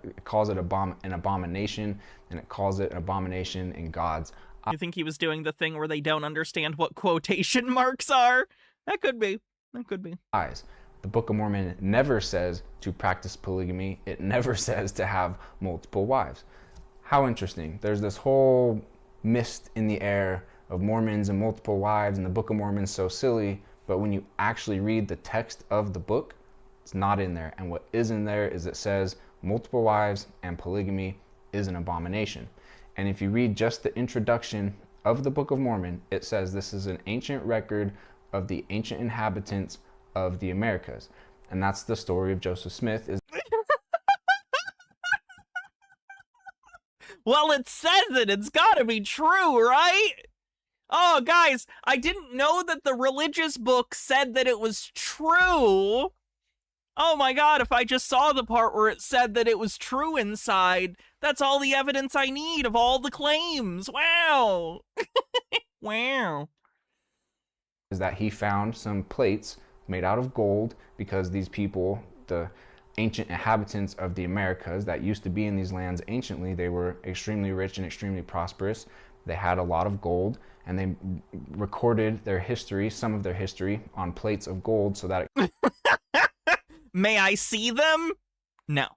an abomination, and it calls it an abomination in God's eyes. You think he was doing the thing where they don't understand what quotation marks are? That could be. That could be. The Book of Mormon never says to practice polygamy. It never says to have multiple wives. How interesting. There's this whole mist in the air of Mormons and multiple wives, and the Book of Mormon is so silly, but when you actually read the text of the book, it's not in there. And what is in there is it says multiple wives and polygamy is an abomination. And if you read just the introduction of the Book of Mormon, it says this is an ancient record of the ancient inhabitants of the Americas. And that's the story of Joseph Smith. Well, it says it. It's gotta be true, right? Oh, guys, I didn't know that the religious book said that it was true. Oh my god, if I just saw the part where it said that it was true inside, that's all the evidence I need of all the claims. Wow. Wow. Is that he found some plates made out of gold because these people, the ancient inhabitants of the Americas that used to be in these lands anciently, they were extremely rich and extremely prosperous. They had a lot of gold, and they recorded their history, some of their history, on plates of gold so that it May I see them? No.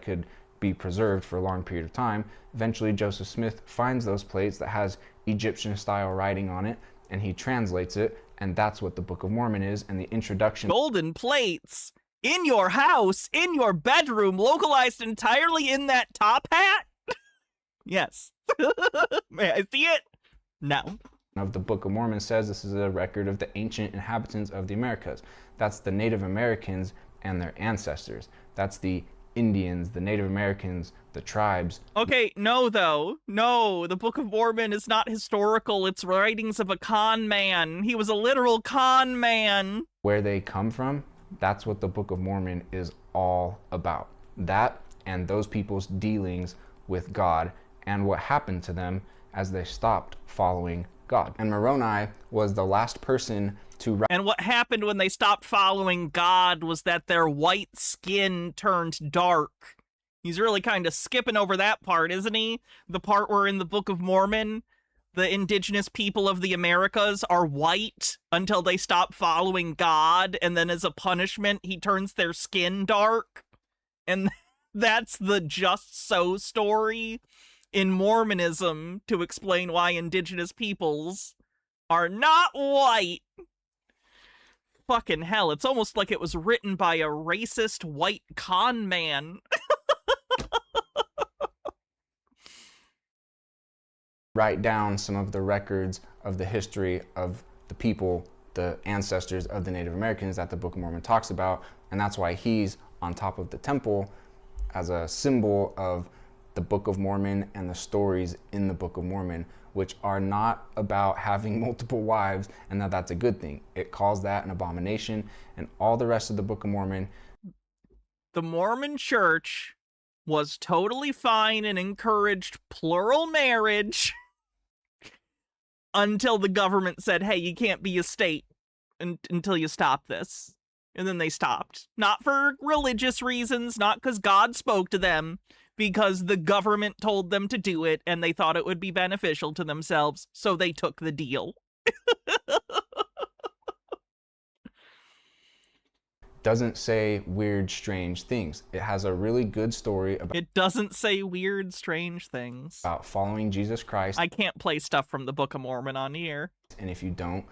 could be preserved for a long period of time. Eventually, Joseph Smith finds those plates that has Egyptian-style writing on it, and he translates it, and that's what the Book of Mormon is, and the introduction. Golden plates in your house, in your bedroom, localized entirely in that top hat? Yes. May I see it? No. Of the Book of Mormon says this is a record of the ancient inhabitants of the Americas. That's the Native Americans and their ancestors. That's the Indians, the Native Americans, the tribes. Okay, no though. No, the Book of Mormon is not historical. It's writings of a con man. He was a literal con man. Where they come from, that's what the Book of Mormon is all about. That and those people's dealings with God and what happened to them as they stopped following God. And Moroni was the last person to... And what happened when they stopped following God was that their white skin turned dark. He's really kind of skipping over that part, isn't he? The part where in the Book of Mormon, the indigenous people of the Americas are white until they stop following God, and then as a punishment, he turns their skin dark. And that's the just so story in Mormonism to explain why indigenous peoples are not white. Fucking hell, it's almost like it was written by a racist white con man. Write down some of the records of the history of the people, the ancestors of the Native Americans that the Book of Mormon talks about, and that's why he's on top of the temple as a symbol of the Book of Mormon and the stories in the Book of Mormon, which are not about having multiple wives, and that's a good thing. It calls that an abomination, and all the rest of the Book of Mormon. The Mormon Church was totally fine and encouraged plural marriage until the government said, hey, you can't be a state until you stop this. And then they stopped. Not for religious reasons, not because God spoke to them, because the government told them to do it and they thought it would be beneficial to themselves, so they took the deal. Doesn't say weird, strange things. It has a really good story about... It doesn't say weird, strange things. About following Jesus Christ. I can't play stuff from the Book of Mormon on here. And if you don't,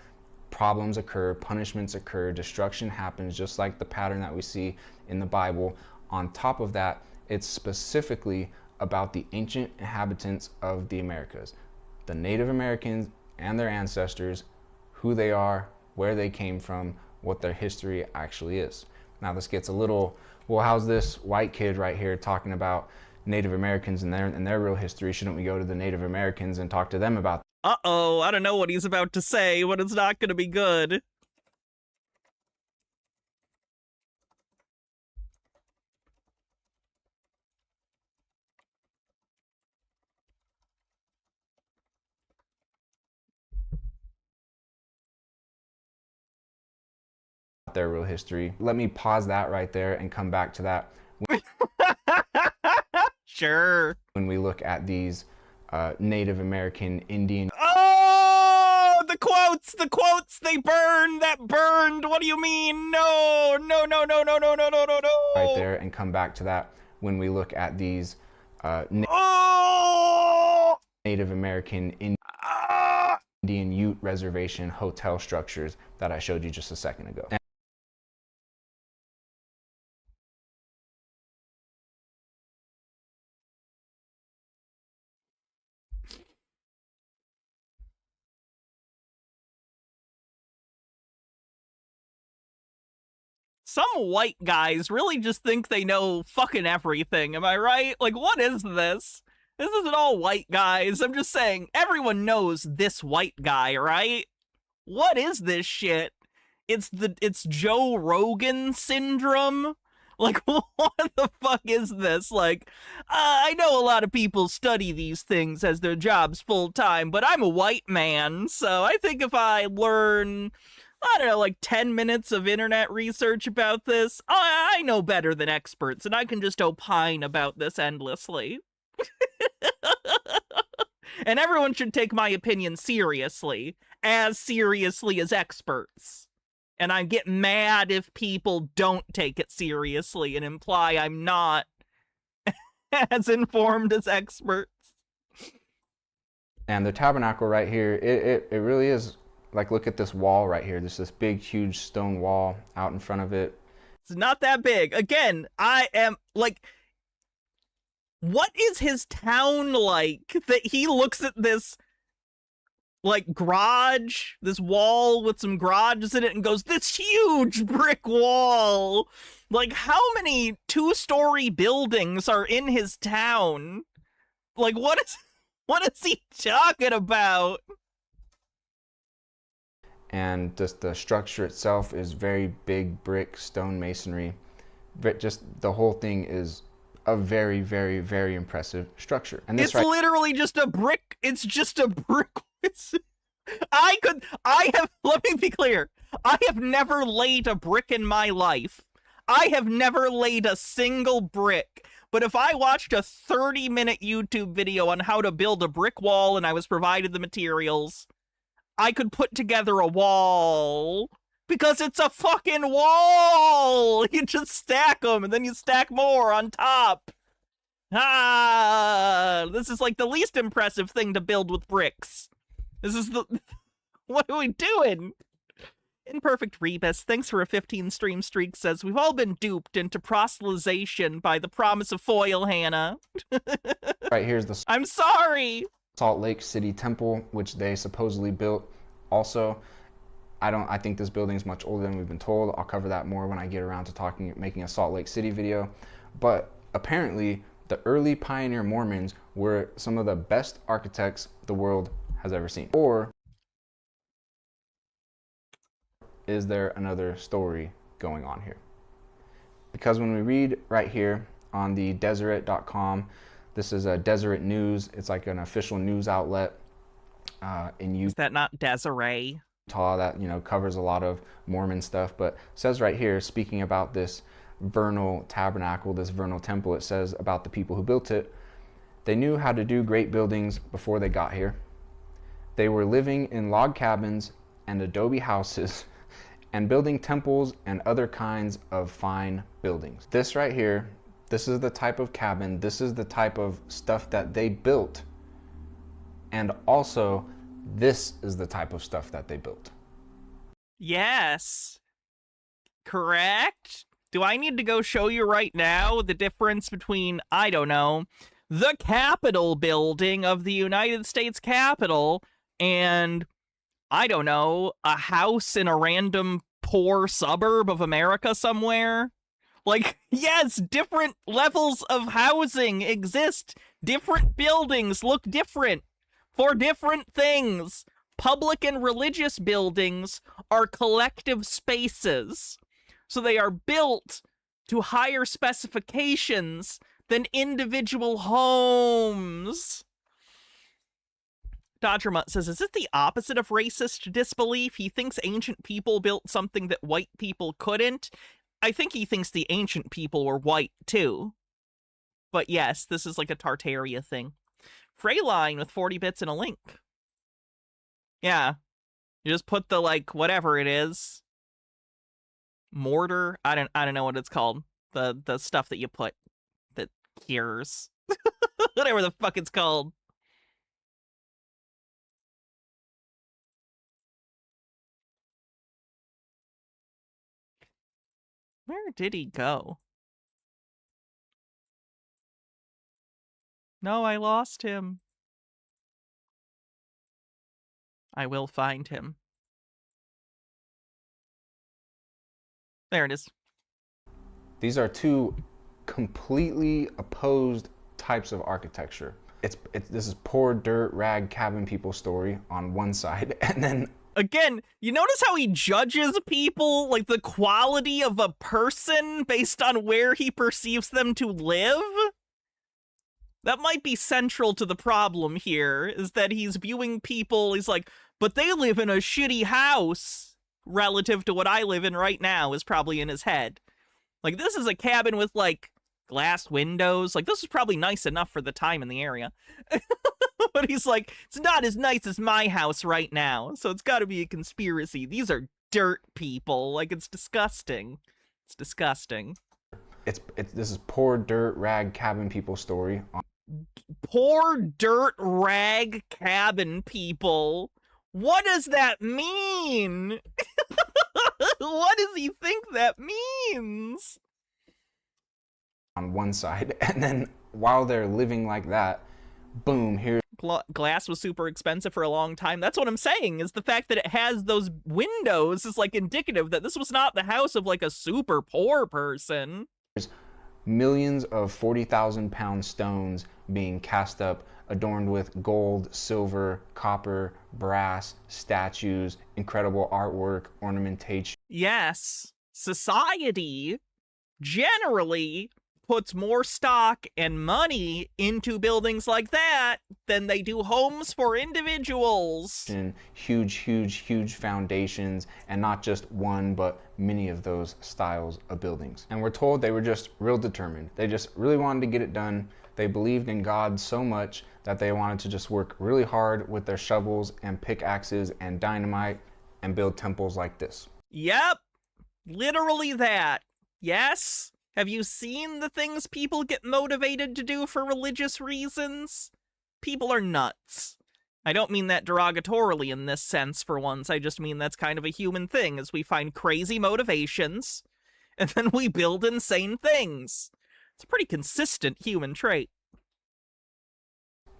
problems occur, punishments occur, destruction happens, just like the pattern that we see in the Bible. On top of that, it's specifically about the ancient inhabitants of the Americas, the Native Americans and their ancestors, who they are, where they came from, what their history actually is. Now this gets a little, well, how's this white kid right here talking about Native Americans and their real history? Shouldn't we go to the Native Americans and talk to them about? Uh-oh, I don't know what he's about to say, but it's not going to be good. Their real history. Let me pause that right there and come back to that. Sure. When we look at these Native American Indian... Oh, the quotes, they burned, that burned. What do you mean? No. Right there and come back to that. When we look at these Native American Indian Ute Reservation hotel structures that I showed you just a second ago. Some white guys really just think they know fucking everything, am I right? Like, what is this? This isn't all white guys. I'm just saying, everyone knows this white guy, right? What is this shit? It's Joe Rogan syndrome? Like, what the fuck is this? Like, I know a lot of people study these things as their jobs full time, but I'm a white man, so I think if I learn, I don't know, like 10 minutes of internet research about this, I know better than experts, and I can just opine about this endlessly. And everyone should take my opinion seriously as experts. And I get mad if people don't take it seriously and imply I'm not as informed as experts. And the tabernacle right here, it really is, like, look at this wall right here. There's this big, huge stone wall out in front of it. It's not that big. Again, I am, like, what is his town like that he looks at this, like, garage, this wall with some garages in it, and goes, this huge brick wall? Like, how many two-story buildings are in his town? Like, what is he talking about? And just the structure itself is very big brick stone masonry. But just the whole thing is a very, very, very impressive structure. And this it's literally just a brick. It's just a brick. let me be clear. I have never laid a brick in my life. I have never laid a single brick. But if I watched a 30-minute YouTube video on how to build a brick wall and I was provided the materials, I could put together a wall. Because it's a fucking wall! You just stack them and then you stack more on top. This is like the least impressive thing to build with bricks. This is the... What are we doing? Imperfect Rebus, thanks for a 15 stream streak, says, we've all been duped into proselytization by the promise of foil, Hannah. Right here's the I'm sorry! Salt Lake City Temple, which they supposedly built. Also, I think this building is much older than we've been told. I'll cover that more when I get around to making a Salt Lake City video. But apparently, the early pioneer Mormons were some of the best architects the world has ever seen. Or is there another story going on here? Because when we read right here on the Deseret.com, this is a Deseret News. It's like an official news outlet in Utah. Is that not Desiree? That, you know, covers a lot of Mormon stuff, but it says right here, speaking about this vernal tabernacle, this vernal temple, it says about the people who built it, they knew how to do great buildings before they got here. They were living in log cabins and adobe houses and building temples and other kinds of fine buildings. This right here, this is the type of cabin, this is the type of stuff that they built. And also, this is the type of stuff that they built. Yes. Correct? Do I need to go show you right now the difference between, I don't know, the Capitol building of the United States Capitol and, I don't know, a house in a random poor suburb of America somewhere? Like, yes, different levels of housing exist. Different buildings look different for different things. Public and religious buildings are collective spaces. So they are built to higher specifications than individual homes. Dodger Mutt says, is it the opposite of racist disbelief? He thinks ancient people built something that white people couldn't. I think he thinks the ancient people were white, too. But yes, this is like a Tartaria thing. Freyline with 40 bits and a link. Yeah. You just put the, like, whatever it is. Mortar? I don't know what it's called. The stuff that you put that cures. Whatever the fuck it's called. Where did he go? No, I lost him. I will find him. There it is. These are two completely opposed types of architecture. This is poor dirt rag cabin people story on one side, and then again, you notice how he judges people, like the quality of a person based on where he perceives them to live? That might be central to the problem here, is that he's viewing people, he's like, but they live in a shitty house relative to what I live in right now, is probably in his head. Like, this is a cabin with, like, glass windows. Like, this is probably nice enough for the time in the area. But he's like, it's not as nice as my house right now, so it's got to be a conspiracy. These are dirt people. Like, it's disgusting. It's disgusting. This is poor dirt rag cabin people story. Poor dirt rag cabin people. What does that mean? What does he think that means? On one side, and then while they're living like that, boom, here. Glass was super expensive for a long time. That's what I'm saying, is the fact that it has those windows is like indicative that this was not the house of like a super poor person. There's millions of 40,000-pound stones being cast up, adorned with gold, silver, copper, brass, statues, incredible artwork, ornamentation. Yes, society generally puts more stock and money into buildings like that than they do homes for individuals. And huge foundations, and not just one, but many of those styles of buildings. And we're told they were just real determined. They just really wanted to get it done. They believed in God so much that they wanted to just work really hard with their shovels and pickaxes and dynamite and build temples like this. Yep, literally that. Yes? Have you seen the things people get motivated to do for religious reasons? People are nuts. I don't mean that derogatorily in this sense for once, I just mean that's kind of a human thing, as we find crazy motivations, and then we build insane things. It's a pretty consistent human trait.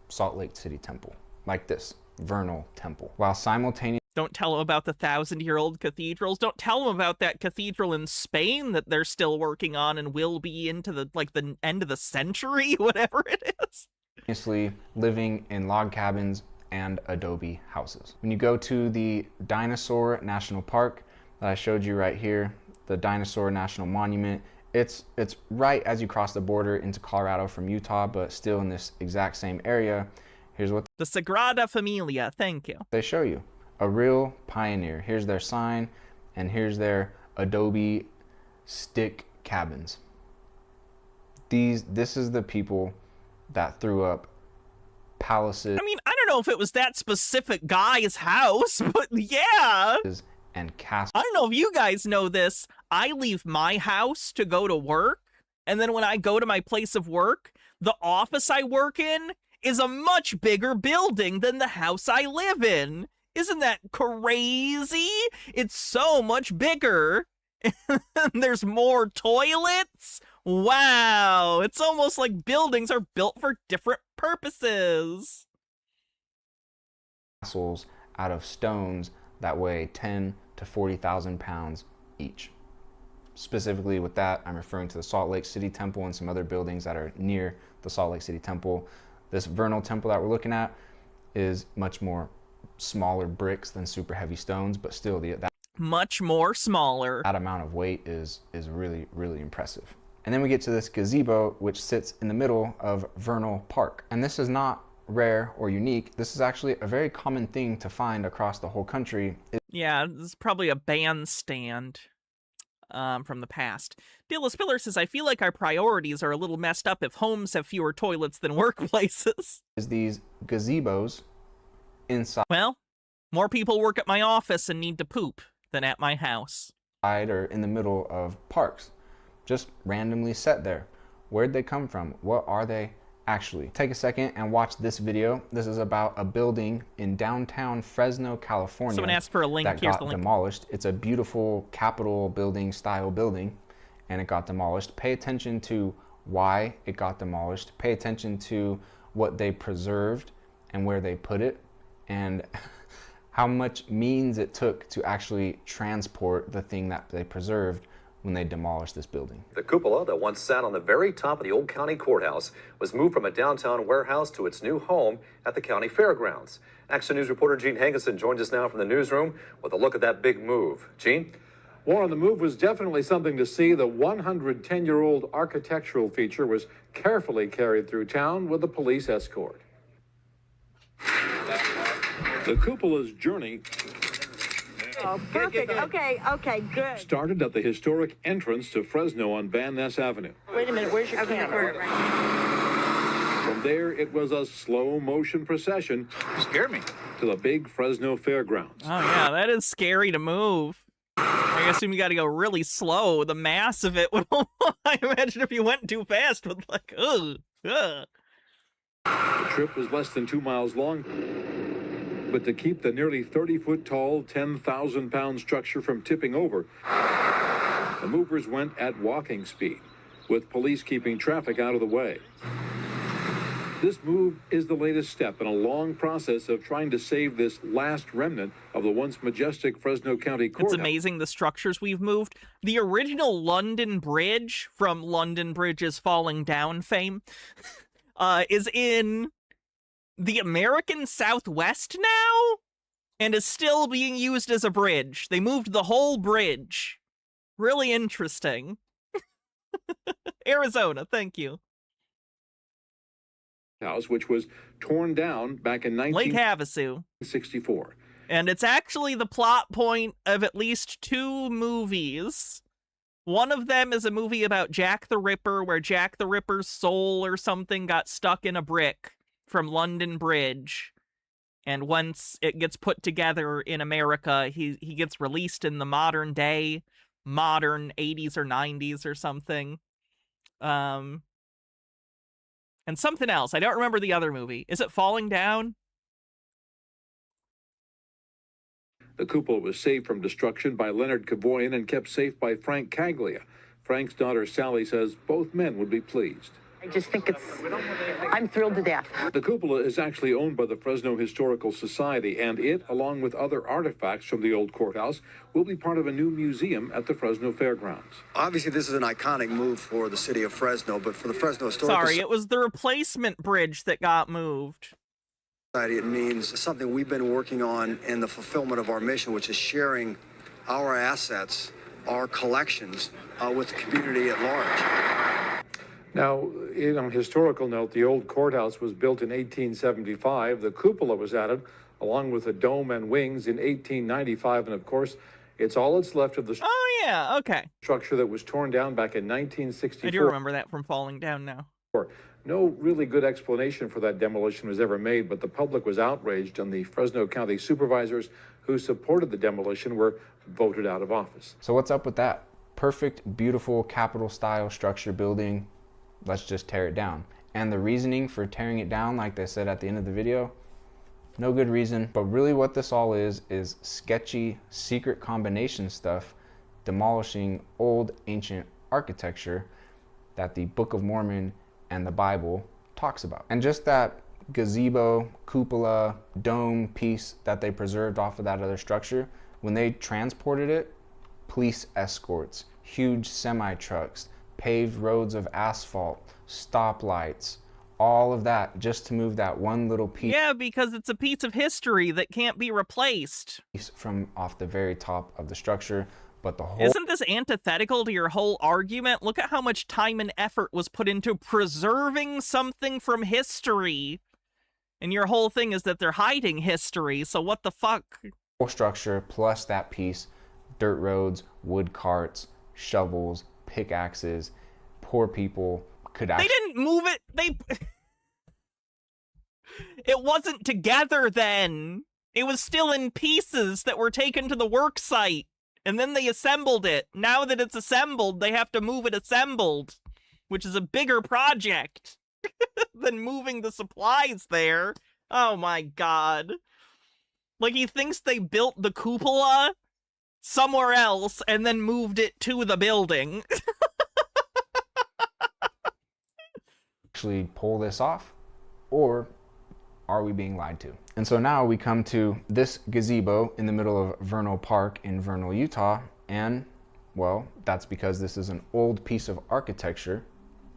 Salt Lake City Temple, like this, Vernal Temple, while simultaneously... Don't tell them about the 1,000-year-old cathedrals. Don't tell them about that cathedral in Spain that they're still working on and will be into the end of the century, whatever it is. Living in log cabins and adobe houses. When you go to the Dinosaur National Park that I showed you right here, the Dinosaur National Monument, it's right as you cross the border into Colorado from Utah, but still in this exact same area. Here's what the Sagrada Familia, thank you. They show you. A real pioneer. Here's their sign, and here's their adobe stick cabins. This is the people that threw up palaces. I mean, I don't know if it was that specific guy's house, but yeah. And castles. I don't know if you guys know this. I leave my house to go to work, and then when I go to my place of work, the office I work in is a much bigger building than the house I live in. Isn't that crazy? It's so much bigger. There's more toilets. Wow. It's almost like buildings are built for different purposes. Castles out of stones that weigh 10 to 40,000 pounds each. Specifically with that, I'm referring to the Salt Lake City Temple and some other buildings that are near the Salt Lake City Temple. This Vernal Temple that we're looking at is much more smaller bricks than super heavy stones, but still that much more smaller. That amount of weight is really impressive. And then we get to this gazebo, which sits in the middle of Vernal Park. And this is not rare or unique. This is actually a very common thing to find across the whole country. Yeah, this is probably a bandstand from the past. Dilla Spiller says, I feel like our priorities are a little messed up if homes have fewer toilets than workplaces. Is these gazebos inside. Well, more people work at my office and need to poop than at my house. Or in the middle of parks, just randomly set there. Where'd they come from? What are they actually? Take a second and watch this video. This is about a building in downtown Fresno, California. Someone asked for a link. That Here's got the link. Demolished. It's a beautiful Capitol building style building, and it got demolished. Pay attention to why it got demolished. Pay attention to what they preserved and where they put it, and how much means it took to actually transport the thing that they preserved when they demolished this building. The cupola that once sat on the very top of the old county courthouse was moved from a downtown warehouse to its new home at the county fairgrounds. Action News reporter Gene Hankinson joins us now from the newsroom with a look at that big move. Gene? Warren, the move was definitely something to see. The 110-year-old architectural feature was carefully carried through town with a police escort. The cupola's journey Oh, perfect. Okay, good. started at the historic entrance to Fresno on Van Ness Avenue. Wait a minute, where's your camera? From there, it was a slow-motion procession. Scared me. To the big Fresno Fairgrounds. Oh yeah, that is scary to move. I assume you got to go really slow. The mass of it would. I imagine if you went too fast, would like, ugh. The trip was less than 2 miles long. But to keep the nearly 30-foot-tall, 10,000-pound structure from tipping over, the movers went at walking speed, with police keeping traffic out of the way. This move is the latest step in a long process of trying to save this last remnant of the once majestic Fresno County courthouse. It's amazing the structures we've moved. The original London Bridge from London Bridge's Falling Down fame is in the American Southwest now and is still being used as a bridge. They moved the whole bridge. Really interesting. Arizona, thank you. House, which was torn down back in Lake Havasu. 1964. And it's actually the plot point of at least 2 movies. One of them is a movie about Jack the Ripper, where Jack the Ripper's soul or something got stuck in a brick from London Bridge. And once it gets put together in America, he gets released in the modern 80s or 90s or something. And something else. I don't remember the other movie. Is it Falling Down? The cupola was saved from destruction by Leonard Cavoyan and kept safe by Frank Caglia. Frank's daughter Sally says both men would be pleased. I just think I'm thrilled to death. The cupola is actually owned by the Fresno Historical Society, and it, along with other artifacts from the old courthouse, will be part of a new museum at the Fresno Fairgrounds. Obviously, this is an iconic move for the city of Fresno, but for the Fresno Historical Sorry, it was the replacement bridge that got moved. Society, it means something we've been working on in the fulfillment of our mission, which is sharing our assets, our collections, with the community at large. Now, in a historical note, the old courthouse was built in 1875. The cupola was added, along with a dome and wings, in 1895. And of course, it's all that's left of the structure that was torn down back in 1964. I do remember that from Falling Down now. No really good explanation for that demolition was ever made, but the public was outraged, and the Fresno County supervisors who supported the demolition were voted out of office. So what's up with that? Perfect, beautiful, Capitol-style structure building. Let's just tear it down. And the reasoning for tearing it down, like they said at the end of the video, no good reason. But really what this all is sketchy, secret combination stuff, demolishing old, ancient architecture that the Book of Mormon and the Bible talks about. And just that gazebo, cupola, dome piece that they preserved off of that other structure, when they transported it, police escorts, huge semi-trucks, paved roads of asphalt, stoplights, all of that just to move that one little piece. Yeah, because it's a piece of history that can't be replaced. From off the very top of the structure, but the whole... Isn't this antithetical to your whole argument? Look at how much time and effort was put into preserving something from history. And your whole thing is that they're hiding history, so what the fuck? Whole structure plus that piece, dirt roads, wood carts, shovels, pickaxes, poor people could actually... They didn't move it, It wasn't together then. It was still in pieces that were taken to the work site, and then they assembled it. Now that it's assembled, they have to move it assembled, which is a bigger project than moving the supplies there. Oh my god. Like, he thinks they built the cupola somewhere else and then moved it to the building. Actually pull this off, or are we being lied to? And so now we come to this gazebo in the middle of Vernal Park in Vernal, Utah, and well, that's because this is an old piece of architecture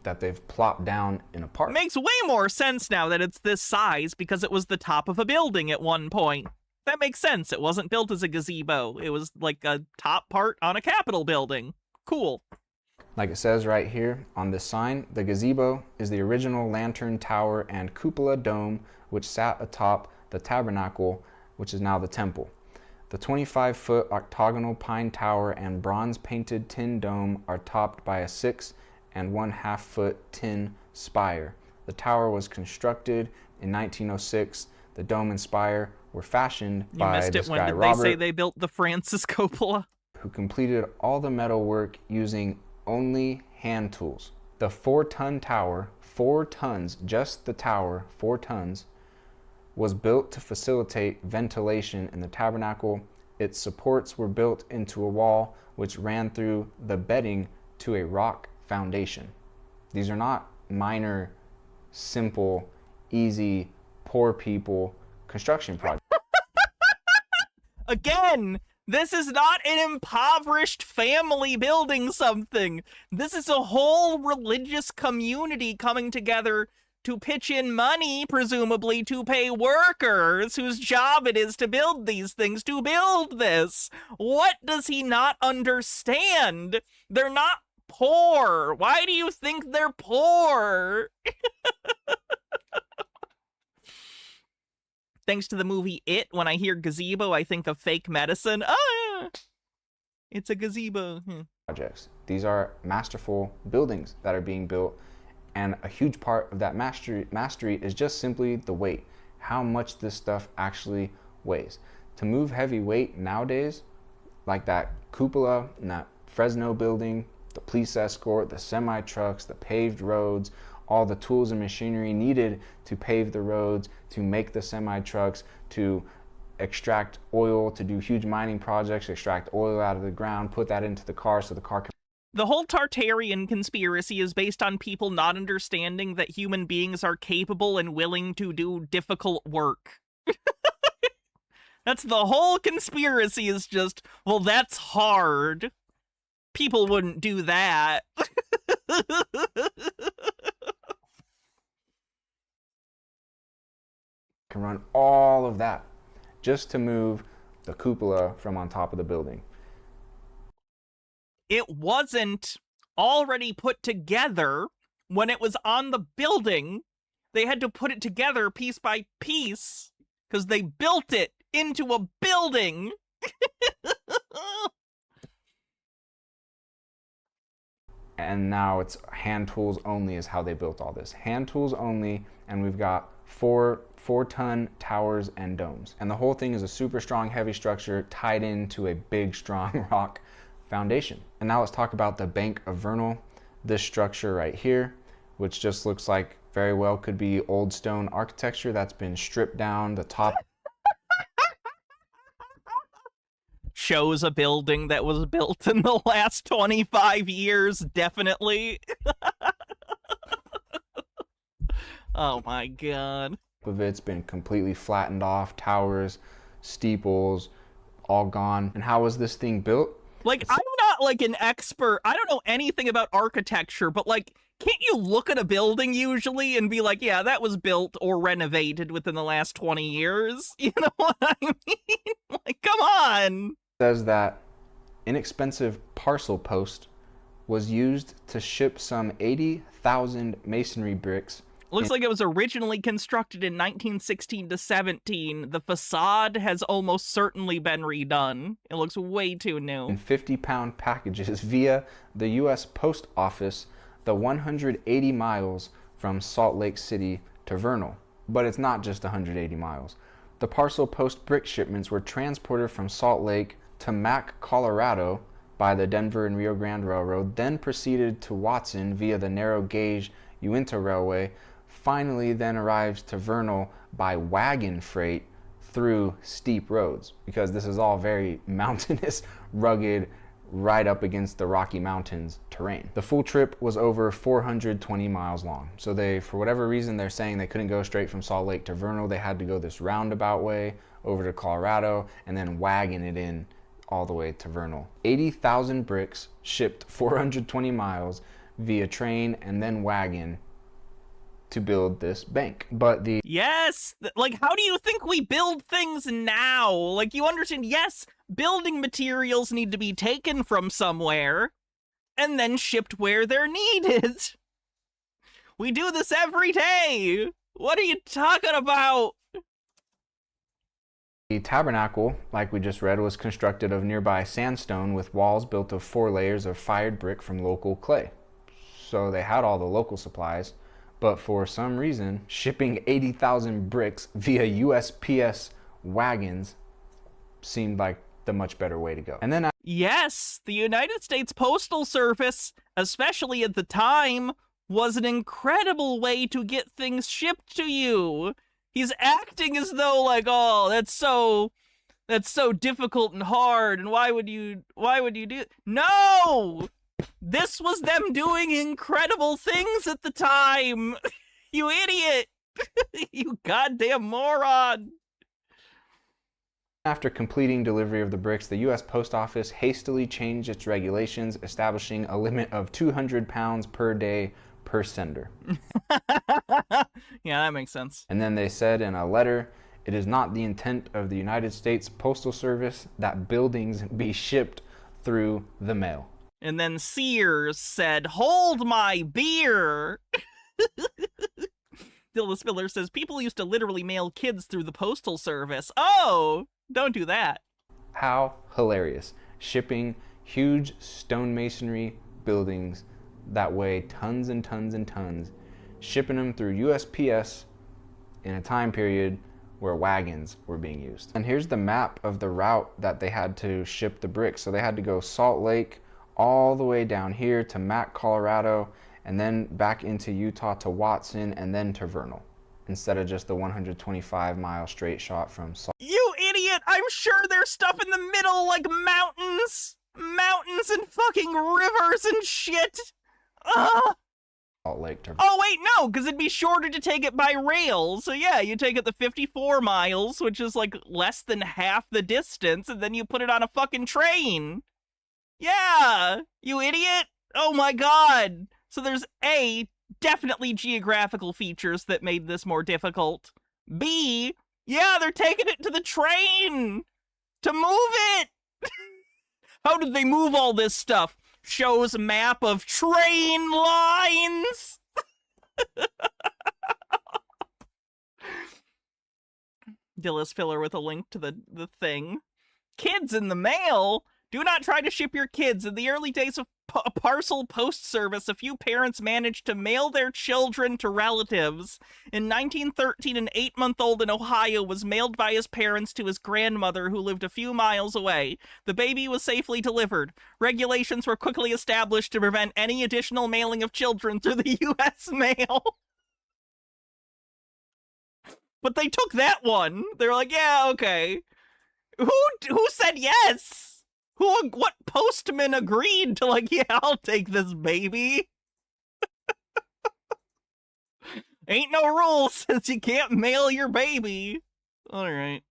that they've plopped down in a park. Makes way more sense now that it's this size because it was the top of a building at one point. That makes sense. It wasn't built as a gazebo. It was like a top part on a Capitol building. Cool. Like it says right here on this sign, the gazebo is the original lantern tower and cupola dome which sat atop the tabernacle, which is now the temple. The 25-foot octagonal pine tower and bronze-painted tin dome are topped by a 6 1/2 foot tin spire. The tower was constructed in 1906. The dome and spire were fashioned by this guy, Robert. They say they built the Francis Coppola, who completed all the metal work using only hand tools. The 4-ton tower, 4 tons, just the tower, 4 tons, was built to facilitate ventilation in the tabernacle. Its supports were built into a wall which ran through the bedding to a rock foundation. These are not minor, simple, easy, poor people construction projects. Again, this is not an impoverished family building something. This is a whole religious community coming together to pitch in money, presumably, to pay workers whose job it is to build these things, to build this. What does he not understand? They're not poor? Why do you think they're poor? Thanks to the movie It, when I hear gazebo, I think of fake medicine. Ah, it's a gazebo. Projects. These are masterful buildings that are being built, and a huge part of that mastery is just simply the weight. How much this stuff actually weighs. To move heavy weight nowadays, like that cupola and that Fresno building, the police escort, the semi-trucks, the paved roads, all the tools and machinery needed to pave the roads, to make the semi-trucks, to extract oil, to do huge mining projects, extract oil out of the ground, put that into the car so the car can... The whole Tartarian conspiracy is based on people not understanding that human beings are capable and willing to do difficult work. That's the whole conspiracy, is just, well, that's hard. People wouldn't do that. Can run all of that just to move the cupola from on top of the building. It wasn't already put together when it was on the building. They had to put it together piece by piece because they built it into a building. And now it's hand tools only is how they built all this. Hand tools only, and we've got four-ton towers and domes. And the whole thing is a super strong, heavy structure tied into a big, strong rock foundation. And now let's talk about the Bank of Vernal. This structure right here, which just looks like very well could be old stone architecture that's been stripped down. The top shows a building that was built in the last 25 years, definitely. Oh my god. Of it's been completely flattened off, towers, steeples, all gone. And how was this thing built? Like, I'm not like an expert. I don't know anything about architecture, but like, can't you look at a building usually and be like, yeah, that was built or renovated within the last 20 years? You know what I mean? Like, come on. Says that inexpensive parcel post was used to ship some 80,000 masonry bricks. Looks like it was originally constructed in 1916 to 17. The facade has almost certainly been redone. It looks way too new. In 50-pound packages via the U.S. Post Office, the 180 miles from Salt Lake City to Vernal. But it's not just 180 miles. The parcel post brick shipments were transported from Salt Lake to Mac, Colorado by the Denver and Rio Grande Railroad, then proceeded to Watson via the narrow gauge Uinta Railway, finally then arrives to Vernal by wagon freight through steep roads, because this is all very mountainous, rugged, right up against the Rocky Mountains terrain. The full trip was over 420 miles long. So they, for whatever reason, they're saying they couldn't go straight from Salt Lake to Vernal. They had to go this roundabout way over to Colorado and then wagon it in all the way to Vernal. 80,000 bricks shipped 420 miles via train and then wagon to build this bank. But the... Yes! Like, how do you think we build things now? Like, you understand, yes, building materials need to be taken from somewhere and then shipped where they're needed. We do this every day. What are you talking about? The tabernacle, like we just read, was constructed of nearby sandstone with walls built of 4 layers of fired brick from local clay. So they had all the local supplies, but for some reason, shipping 80,000 bricks via USPS wagons seemed like the much better way to go. And then yes, the United States Postal Service, especially at the time, was an incredible way to get things shipped to you. He's acting as though like, oh, that's so difficult and hard, and why would you do it? No! This was them doing incredible things at the time. You idiot. You goddamn moron. After completing delivery of the bricks, the U.S. Post Office hastily changed its regulations, establishing a limit of 200 pounds per day per sender. Yeah, that makes sense. And then they said in a letter, it is not the intent of the United States Postal Service that buildings be shipped through the mail. And then Sears said, "Hold my beer." Dilla Spiller says, "People used to literally mail kids through the postal service." Oh, don't do that. How hilarious. Shipping huge stonemasonry buildings that weigh tons and tons and tons, shipping them through USPS in a time period where wagons were being used. And here's the map of the route that they had to ship the bricks. So they had to go Salt Lake all the way down here to Mack, Colorado, and then back into Utah to Watson, and then to Vernal, instead of just the 125-mile straight shot from Salt. You idiot! I'm sure there's stuff in the middle, like mountains and fucking rivers and shit. Salt Lake to... Oh wait, no, because it'd be shorter to take it by rail. So yeah, you take it the 54 miles, which is like less than half the distance, and then you put it on a fucking train. Yeah, you idiot. Oh my god. So there's A, definitely geographical features that made this more difficult. B, yeah, they're taking it to the train to move it. How did they move all this stuff? Shows a map of train lines. Dillis Filler with a link to the thing. Kids in the mail? Do not try to ship your kids. In the early days of parcel post service, a few parents managed to mail their children to relatives. In 1913, an 8-month-old in Ohio was mailed by his parents to his grandmother, who lived a few miles away. The baby was safely delivered. Regulations were quickly established to prevent any additional mailing of children through the U.S. mail. But they took that one. They're like, yeah, okay. Who said yes? What postman agreed to, like, yeah, I'll take this baby? Ain't no rules since you can't mail your baby. All right.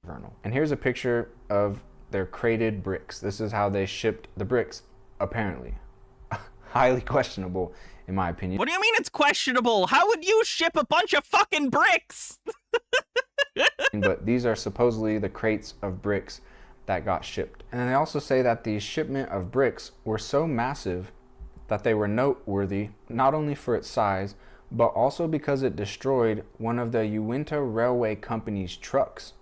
Vernal. And here's a picture of their crated bricks. This is how they shipped the bricks, apparently. Highly questionable, in my opinion. What do you mean it's questionable? How would you ship a bunch of fucking bricks? But these are supposedly the crates of bricks that got shipped. And then they also say that the shipment of bricks were so massive that they were noteworthy, not only for its size, but also because it destroyed one of the Uinta Railway Company's trucks.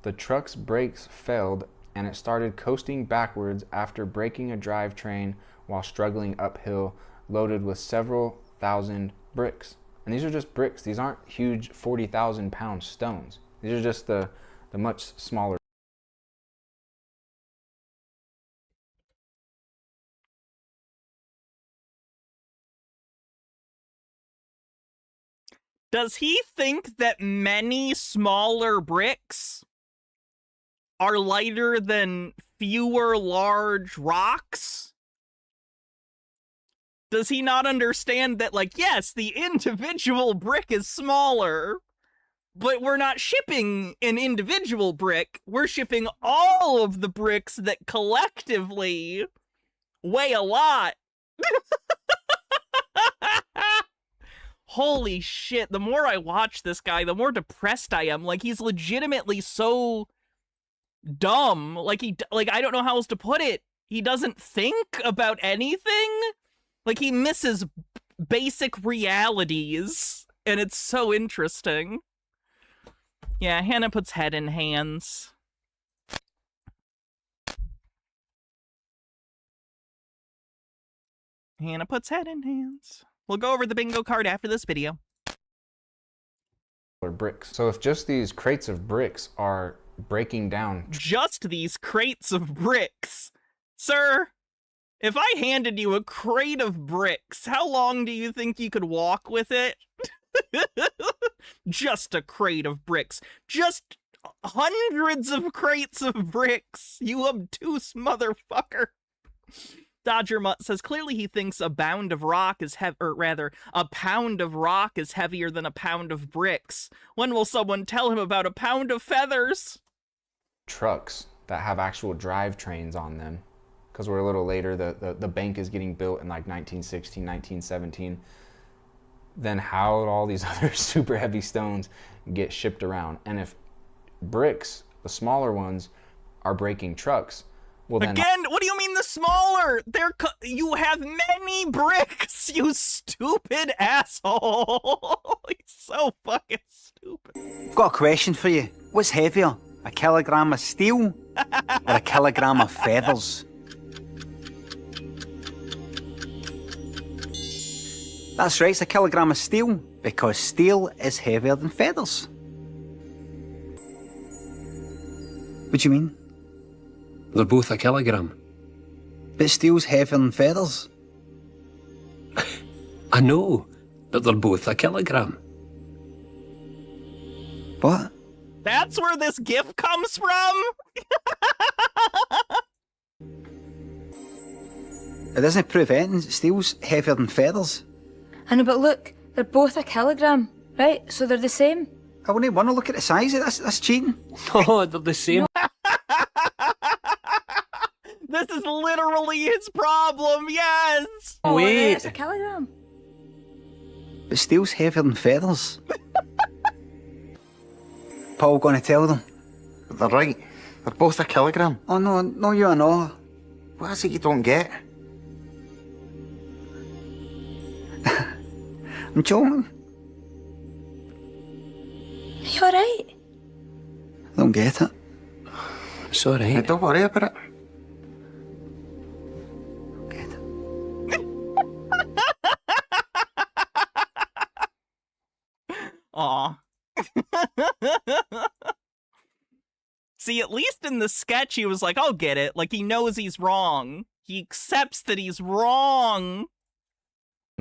The truck's brakes failed, and it started coasting backwards after breaking a drivetrain while struggling uphill, loaded with several thousand bricks. And these are just bricks. These aren't huge 40,000-pound stones. These are just the much smaller. Does he think that many smaller bricks are lighter than fewer large rocks? Does he not understand that, like, yes, the individual brick is smaller, but we're not shipping an individual brick. We're shipping all of the bricks that collectively weigh a lot. Holy shit, the more I watch this guy, the more depressed I am. Like, he's legitimately so dumb. Like, I don't know how else to put it. He doesn't think about anything. Like, he misses basic realities, and it's so interesting. Yeah, Hannah puts head in hands. Hannah puts head in hands. We'll go over the bingo card after this video. Or bricks. So if just these crates of bricks are breaking down... Just these crates of bricks? Sir, if I handed you a crate of bricks, how long do you think you could walk with it? Just a crate of bricks. Just hundreds of crates of bricks. You obtuse motherfucker. Dodger Mutt says, clearly he thinks a pound of rock is a pound of rock is heavier than a pound of bricks. When will someone tell him about a pound of feathers? Trucks that have actual drivetrains on them. Because we're a little later, the bank is getting built in like 1916, 1917. Then how would all these other super heavy stones get shipped around? And if bricks, the smaller ones, are breaking trucks, Well, then again, what do you mean the smaller? You have many bricks, you stupid asshole. He's so fucking stupid. I've got a question for you. What's heavier, a kilogram of steel or a kilogram of feathers? That's right, it's a kilogram of steel, because steel is heavier than feathers. What do you mean? They're both a kilogram. But steel's heavier than feathers. I know, but they're both a kilogram. What? That's where this gif comes from? It doesn't prove anything. Steel's heavier than feathers. I know, but look, they're both a kilogram, right? So they're the same. I wouldn't want to look at the size of this. That's cheating. No, they're the same. This is literally his problem, yes! Oh, wait. It's a kilogram. But steel's heavier than feathers. Paul gonna tell them? They're right. They're both a kilogram. Oh no, you are not. What is it you don't get? I'm joking. Are you alright? I don't get it. It's alright. Hey, don't worry about it. Aw. See, at least in the sketch, he was like, I'll get it. Like, he knows he's wrong. He accepts that he's wrong.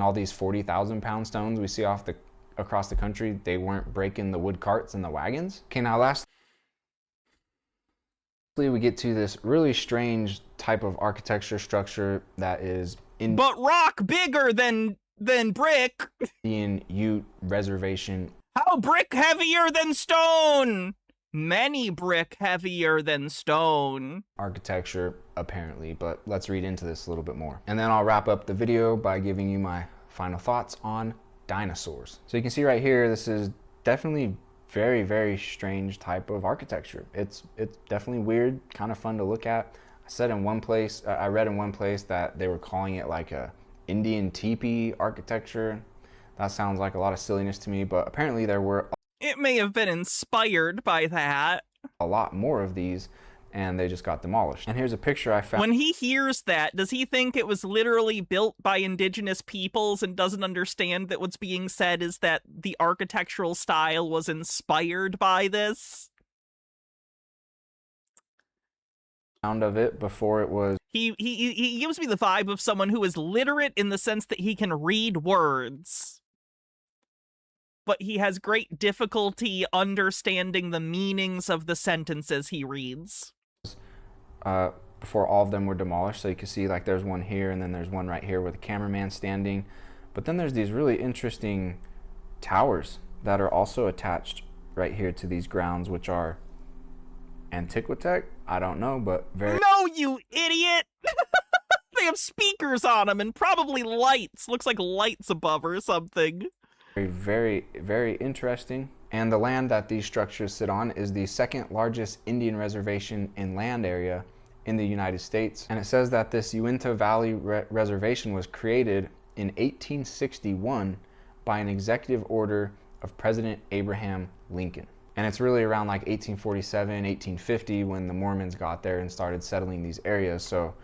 all these 40,000-pound stones we see across the country, they weren't breaking the wood carts and the wagons. Okay, now lastly, we get to this really strange type of architecture structure that is in But rock bigger than brick. Indian Ute Reservation. How brick heavier than stone? Many brick heavier than stone. Architecture, apparently, but let's read into this a little bit more. And then I'll wrap up the video by giving you my final thoughts on dinosaurs. So you can see right here, this is definitely very, very strange type of architecture. It's definitely weird, kind of fun to look at. I read in one place that they were calling it like a Indian teepee architecture. That sounds like a lot of silliness to me, but apparently there were It may have been inspired by that. a lot more of these, and they just got demolished. And here's a picture I found. When he hears that, does he think it was literally built by indigenous peoples and doesn't understand that what's being said is that the architectural style was inspired by this? Of it before it was. He gives me the vibe of someone who is literate in the sense that he can read words, but he has great difficulty understanding the meanings of the sentences he reads. Before all of them were demolished, so you can see like there's one here and then there's one right here with the cameraman standing. But then there's these really interesting towers that are also attached right here to these grounds, which are Antiquitech? I don't know, but very... No, you idiot! They have speakers on them and probably lights. Looks like lights above or something. Very, very interesting. And the land that these structures sit on is the second largest Indian reservation in land area in the United States. And it says that this Uinta Valley Reservation was created in 1861 by an executive order of President Abraham Lincoln. And it's really around like 1847, 1850 when the Mormons got there and started settling these areas. So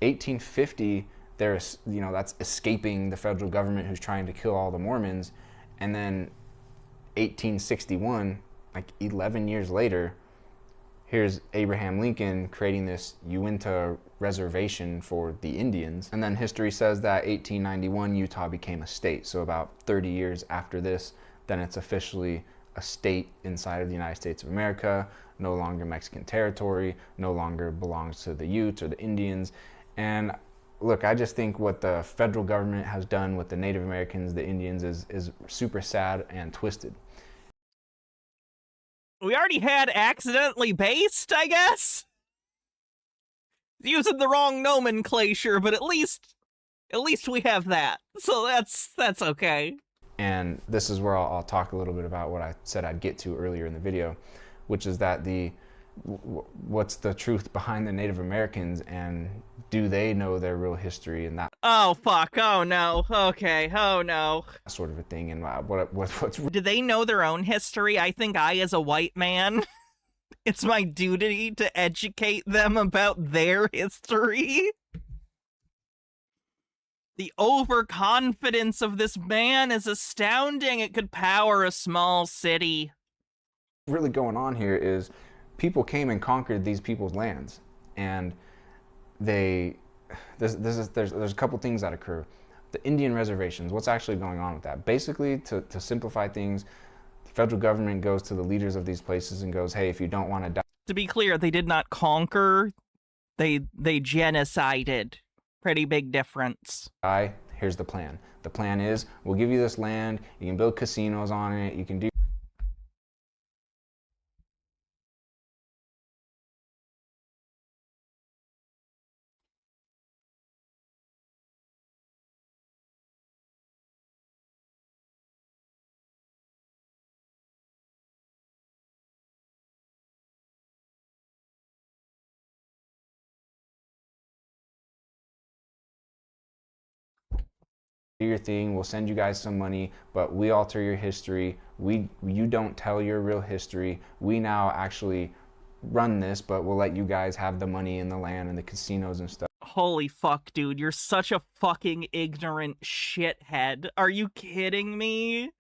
1850, there's, you know, that's escaping the federal government who's trying to kill all the Mormons. And then 1861, like 11 years later, here's Abraham Lincoln creating this Uinta reservation for the Indians. And then history says that 1891, Utah became a state. So about 30 years after this, then it's officially a state inside of the United States of America, no longer Mexican territory, no longer belongs to the Utes or the Indians. And look, I just think what the federal government has done with the Native Americans, the Indians, is super sad and twisted. We already had accidentally based, I guess? Using the wrong nomenclature, but at least we have that. So that's okay. And this is where I'll talk a little bit about what I said I'd get to earlier in the video, which is that the what's the truth behind the Native Americans, and do they know their real history, and that Oh, fuck. Oh, no. Okay. Oh, no. sort of a thing, and what's Do they know their own history? I think I, as a white man, it's my duty to educate them about their history. The overconfidence of this man is astounding. It could power a small city. really going on here is people came and conquered these people's lands, and there's a couple things that occur. The Indian reservations, what's actually going on with that? Basically, to simplify things, the federal government goes to the leaders of these places and goes, hey, if you don't want to die. To be clear, they did not conquer, they genocided. Pretty big difference. Here's the plan. The plan is, we'll give you this land, you can build casinos on it, you can do your thing, we'll send you guys some money, but we alter your history. You don't tell your real history. We now actually run this, but we'll let you guys have the money and the land and the casinos and stuff. Holy fuck, dude, you're such a fucking ignorant shithead. Are you kidding me?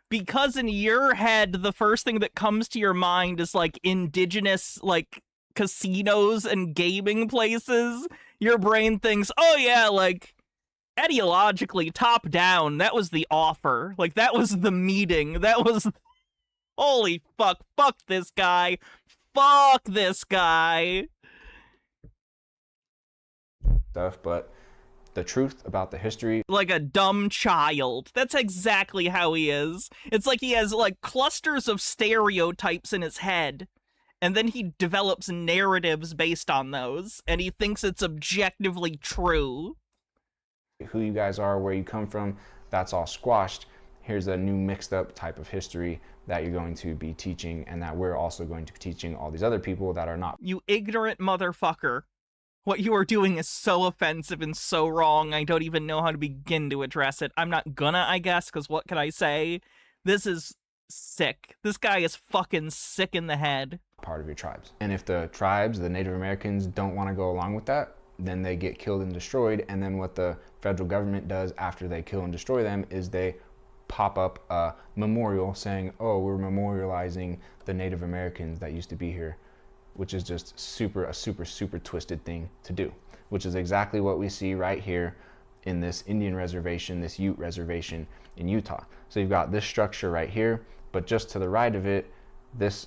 Because in your head, the first thing that comes to your mind is, like, indigenous, like, casinos and gaming places. Your brain thinks, oh yeah, like, ideologically, top down, that was the offer. Like, that was the meeting. That was... Holy fuck. Fuck this guy. Fuck this guy. Stuff, but the truth about the history... Like a dumb child. That's exactly how he is. It's like he has, like, clusters of stereotypes in his head, and then he develops narratives based on those, and he thinks it's objectively true. Who you guys are, where you come from, that's all squashed. Here's a new mixed up type of history that you're going to be teaching, and that we're also going to be teaching all these other people that are not. You ignorant motherfucker. What you are doing is so offensive and so wrong, I don't even know how to begin to address it. I'm not gonna, I guess, because what can I say? This is sick. This guy is fucking sick in the head. Part of your tribes. And if the tribes, the Native Americans, don't want to go along with that, then they get killed and destroyed. And then what the federal government does after they kill and destroy them is they pop up a memorial saying, oh, we're memorializing the Native Americans that used to be here, which is just a super twisted thing to do, which is exactly what we see right here in this Indian reservation, this Ute reservation in Utah. So you've got this structure right here, but just to the right of it, this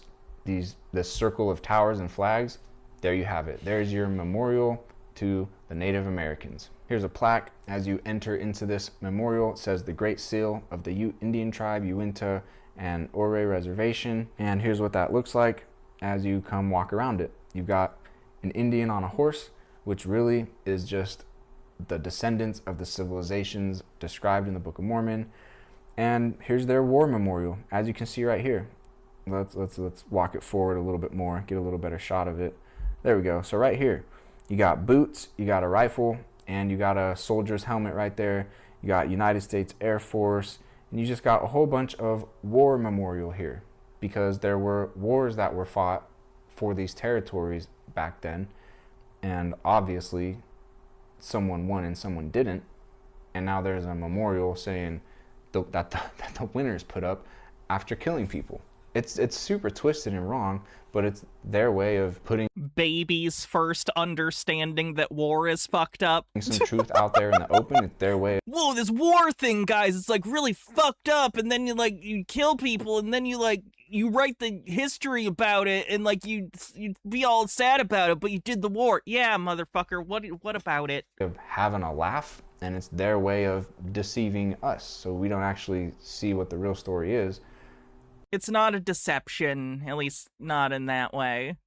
circle of towers and flags, there you have it. There's your memorial to the Native Americans. Here's a plaque. As you enter into this memorial, it says the Great Seal of the Ute Indian Tribe, Uinta and Ouray Reservation. And here's what that looks like as you come walk around it. You've got an Indian on a horse, which really is just the descendants of the civilizations described in the Book of Mormon. And here's their war memorial, as you can see right here. Let's walk it forward a little bit more, get a little better shot of it. There we go. So right here, you got boots, you got a rifle, and you got a soldier's helmet right there. You got United States Air Force, and you just got a whole bunch of war memorial here, because there were wars that were fought for these territories back then, and obviously someone won and someone didn't, and now there's a memorial saying that the winners put up after killing people. It's super twisted and wrong, but it's their way of putting babies first understanding that war is fucked up. Some truth out there in the open. It's their way. Whoa, this war thing, guys, it's like really fucked up, and then you kill people, and then you write the history about it, and you be all sad about it, but you did the war. Yeah, motherfucker, what about it? Of having a laugh, and it's their way of deceiving us, so we don't actually see what the real story is. It's not a deception, at least not in that way.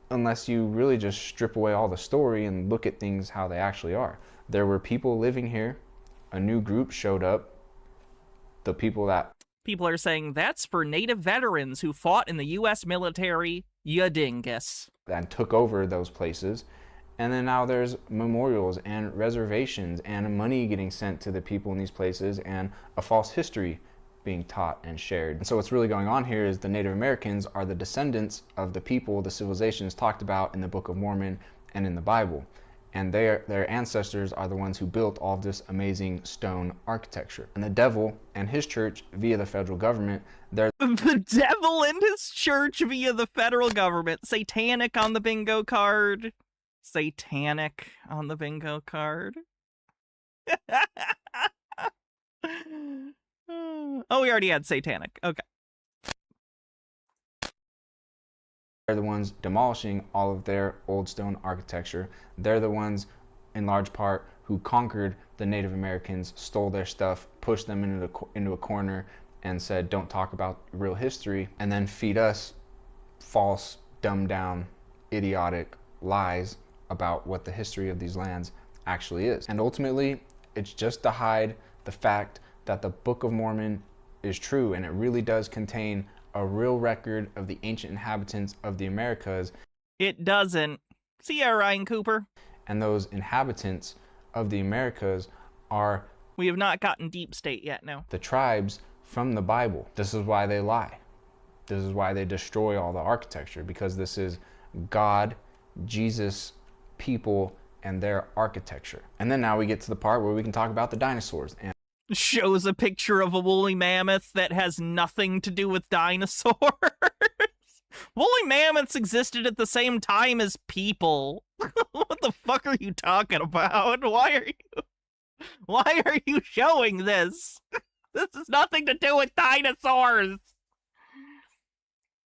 Unless you really just strip away all the story and look at things how they actually are. There were people living here, a new group showed up, the people that... People are saying that's for Native veterans who fought in the U.S. military, ya dingus. And took over those places. And then now there's memorials and reservations and money getting sent to the people in these places and a false history being taught and shared. And so what's really going on here is the Native Americans are the descendants of the people, the civilizations talked about in the Book of Mormon and in the Bible. And their ancestors are the ones who built all of this amazing stone architecture. And the devil and his church via the federal government, they're the devil and his church via the federal government. Satanic on the bingo card. Satanic on the bingo card. Oh, we already had satanic. Okay. They're the ones demolishing all of their old stone architecture. They're the ones, in large part, who conquered the Native Americans, stole their stuff, pushed them into a corner, and said, don't talk about real history, and then feed us false, dumbed down, idiotic lies about what the history of these lands actually is. And ultimately, it's just to hide the fact that the Book of Mormon is true, and it really does contain a real record of the ancient inhabitants of the Americas. It doesn't. See ya, Ryan Cooper. And those inhabitants of the Americas are... We have not gotten deep state yet, no. The tribes from the Bible. This is why they lie. This is why they destroy all the architecture, because this is God, Jesus, people, and their architecture. And then now we get to the part where we can talk about the dinosaurs. And shows a picture of a woolly mammoth that has nothing to do with dinosaurs. Woolly mammoths existed at the same time as people. What the fuck are you talking about? Why are you showing this? This has nothing to do with dinosaurs.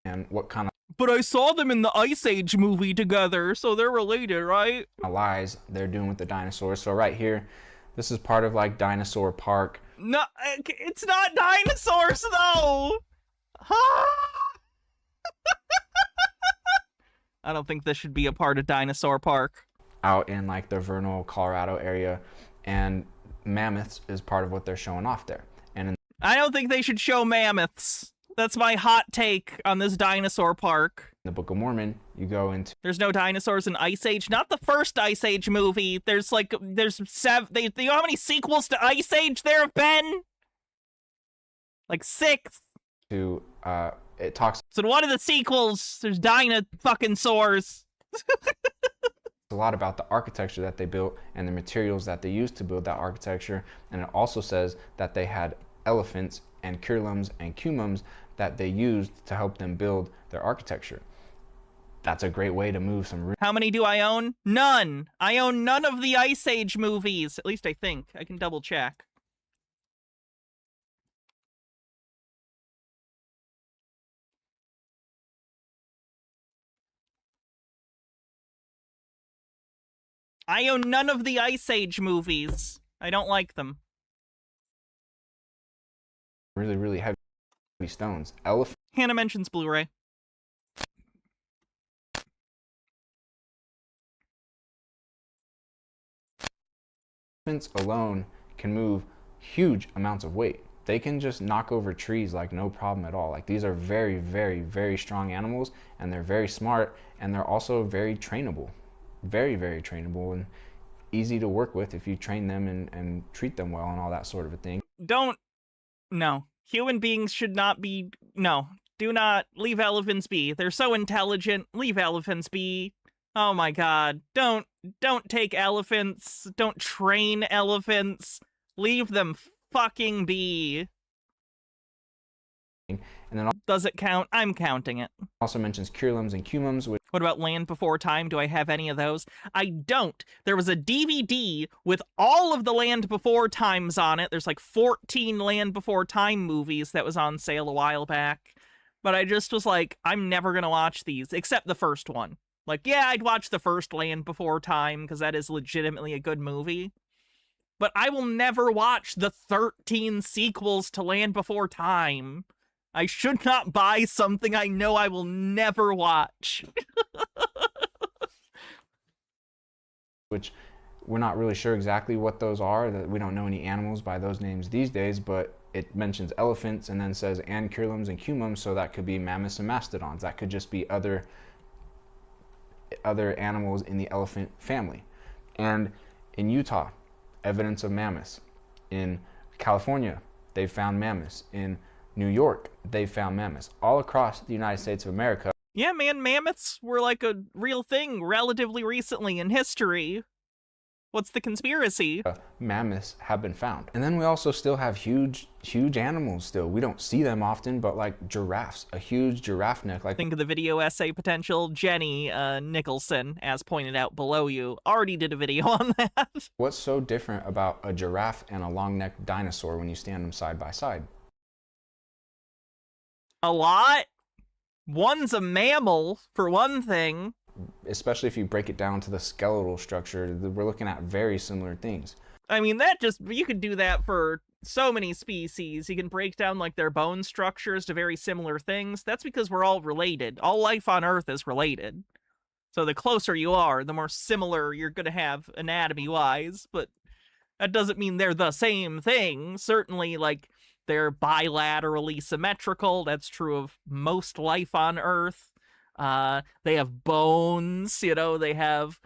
And what kind of... But I saw them in the Ice Age movie together, so they're related, right? Lies they're doing with the dinosaurs. So right here, this is part of like Dinosaur Park. No, it's not dinosaurs though. I don't think this should be a part of Dinosaur Park. Out in like the Vernal, Colorado area, and mammoths is part of what they're showing off there. And I don't think they should show mammoths. That's my hot take on this dinosaur park. In the Book of Mormon, you go into... There's no dinosaurs in Ice Age. Not the first Ice Age movie. There's seven... You know how many sequels to Ice Age there have been? Like 6. It talks... So in one of the sequels, there's dino-fucking-saurs. A lot about the architecture that they built and the materials that they used to build that architecture. And it also says that they had elephants and curlums and cumums that they used to help them build their architecture. That's a great way to move some... How many do I own? None. I own none of the Ice Age movies. At least I think. I can double check. I own none of the Ice Age movies. I don't like them. Really, really heavy stones. Elephants Hannah mentions Blu-ray. alone can move huge amounts of weight. They can just knock over trees like no problem at all. Like these are very, very, very strong animals, and they're very smart, and they're also very trainable. Very, very trainable and easy to work with if you train them and treat them well and all that sort of a thing. No. Human beings should not be, no. Do not, leave elephants be. They're so intelligent, leave elephants be. Oh my god. Don't take elephants. Don't train elephants. Leave them fucking be. And then does it count? I'm counting it. Also mentions curlums and cumums. What about Land Before Time? Do I have any of those? I don't. There was a DVD with all of the Land Before Times on it. There's like 14 Land Before Time movies that was on sale a while back. But I just was like, I'm never gonna watch these, except the first one. Like, yeah, I'd watch the first Land Before Time, because that is legitimately a good movie. But I will never watch the 13 sequels to Land Before Time. I should not buy something I know I will never watch. Which we're not really sure exactly what those are. That we don't know any animals by those names these days, but it mentions elephants and then says ancurlums and cumums, so that could be mammoths and mastodons. That could just be other animals in the elephant family. And in Utah, evidence of mammoths. In California, they found mammoths. In New York, they found mammoths. All across the United States of America. Yeah, man, mammoths were like a real thing relatively recently in history. What's the conspiracy? Mammoths have been found. And then we also still have huge animals still. We don't see them often, but like giraffes, a huge giraffe neck. Like, think of the video essay potential. Jenny Nicholson, as pointed out below you, already did a video on that. What's so different about a giraffe and a long-necked dinosaur when you stand them side by side? A lot. One's a mammal, for one thing. Especially if you break it down to the skeletal structure, we're looking at very similar things. I mean, you could do that for so many species. You can break down like their bone structures to very similar things. That's because we're all related. All life on Earth is related. So the closer you are, the more similar you're going to have anatomy-wise, but that doesn't mean they're the same thing. Certainly, like, they're bilaterally symmetrical. That's true of most life on Earth. They have bones, they have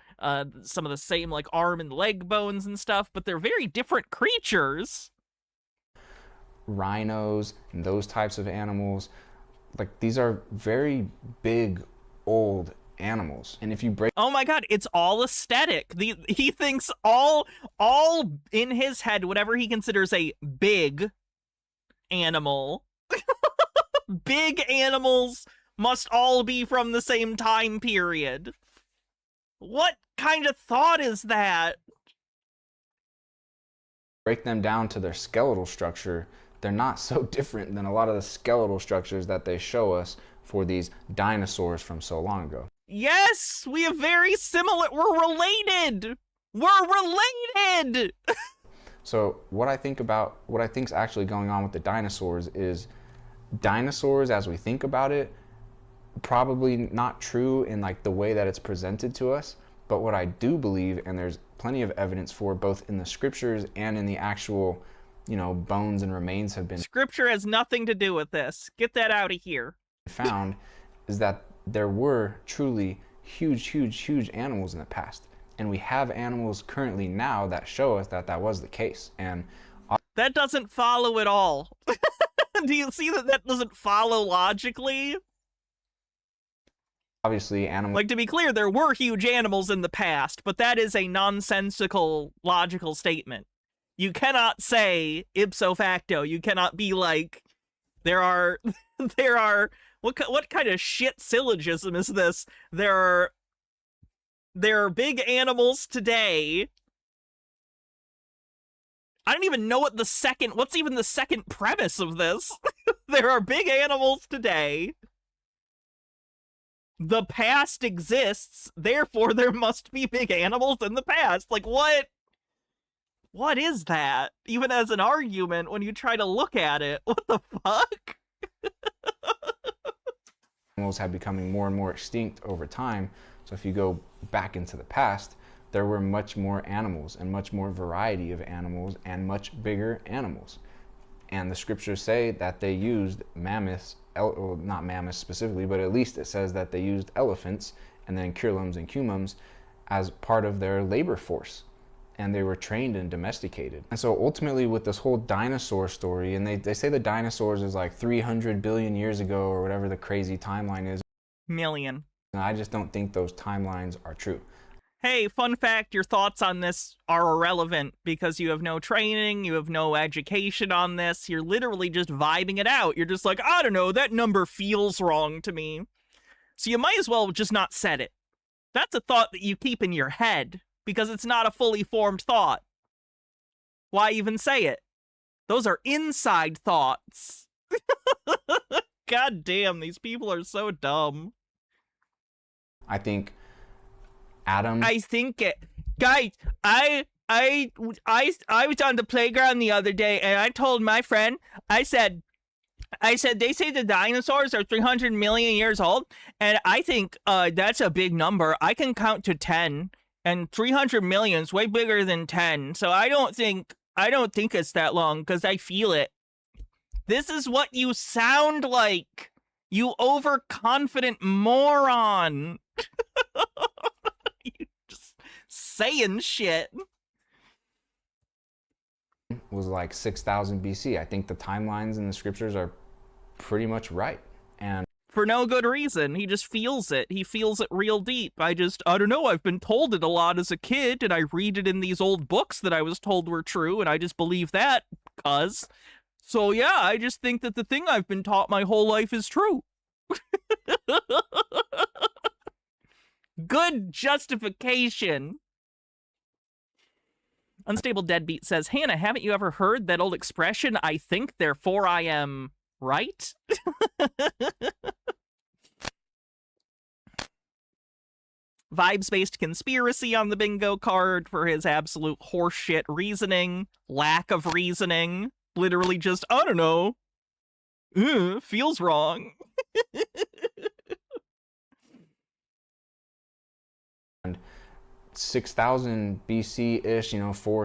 some of the same like arm and leg bones and stuff, but they're very different creatures. Rhinos and those types of animals, like these are very big, old animals. And if you break— oh my god, it's all aesthetic. He thinks all in his head, whatever he considers a big animal, big animals must all be from the same time period. What kind of thought is that? Break them down to their skeletal structure, they're not so different than a lot of the skeletal structures that they show us for these dinosaurs from so long ago. Yes, we have very similar— we're related! We're related! So what I think's actually going on with the dinosaurs is dinosaurs, as we think about it, probably not true in like the way that it's presented to us, but what I do believe, and there's plenty of evidence for both in the scriptures and in the actual, bones and remains have been— scripture has nothing to do with this. Get that out of here. Found is that there were truly huge animals in the past, and we have animals currently now that show us that that was the case. And that doesn't follow at all. Do you see that doesn't follow logically? Obviously, animals— like, to be clear, there were huge animals in the past, but that is a nonsensical, logical statement. You cannot say, ipso facto, you cannot be like, there are, what kind of shit syllogism is this? There are big animals today. I don't even know what's even the second premise of this? There are big animals today. The past exists, therefore there must be big animals in the past. Like, what is that? Even as an argument, when you try to look at it, what the fuck? Animals have becoming more and more extinct over time. So if you go back into the past, there were much more animals and much more variety of animals and much bigger animals. And the scriptures say that they used mammoths, well, not mammoths specifically, but at least it says that they used elephants and then curlums and cumums as part of their labor force. And they were trained and domesticated. And so ultimately with this whole dinosaur story, and they say the dinosaurs is like 300 billion years ago or whatever the crazy timeline is. Million. And I just don't think those timelines are true. Hey, fun fact, your thoughts on this are irrelevant because you have no training, you have no education on this, you're literally just vibing it out. You're just like, I don't know, that number feels wrong to me. So you might as well just not set it. That's a thought that you keep in your head because it's not a fully formed thought. Why even say it? Those are inside thoughts. God damn, these people are so dumb. I think Adam. I think it, guys. I was on the playground the other day, and I told my friend. I said they say the dinosaurs are 300 million years old, and I think that's a big number. I can count to 10, and 300 million is way bigger than 10. So I don't think it's that long because I feel it. This is what you sound like, you overconfident moron. You just saying shit. Was like 6,000 BC. I think the timelines in the scriptures are pretty much right. And for no good reason. He just feels it. He feels it real deep. I don't know, I've been told it a lot as a kid, and I read it in these old books that I was told were true, and I just believe that, cuz. So yeah, I just think that the thing I've been taught my whole life is true. Good justification. Unstable Deadbeat says, Hannah, haven't you ever heard that old expression, I think, therefore I am right? Vibes-based conspiracy on the bingo card for his absolute horseshit reasoning, lack of reasoning, literally just, I don't know, feels wrong. 6,000 BC-ish,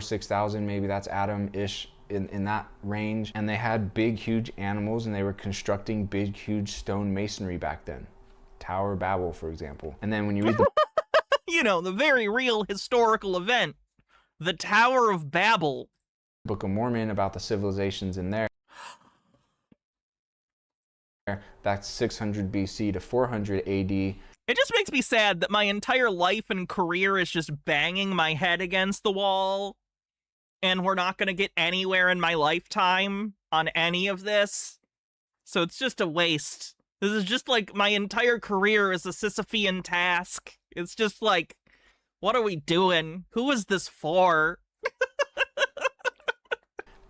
6,000, maybe that's Adam-ish in that range. And they had big, huge animals, and they were constructing big, huge stone masonry back then. Tower of Babel, for example. And then when you read the the very real historical event, the Tower of Babel. Book of Mormon about the civilizations in there, that's 600 BC to 400 AD. It just makes me sad that my entire life and career is just banging my head against the wall, and we're not going to get anywhere in my lifetime on any of this. So it's just a waste. This is just like my entire career is a Sisyphean task. It's just like, what are we doing? Who is this for?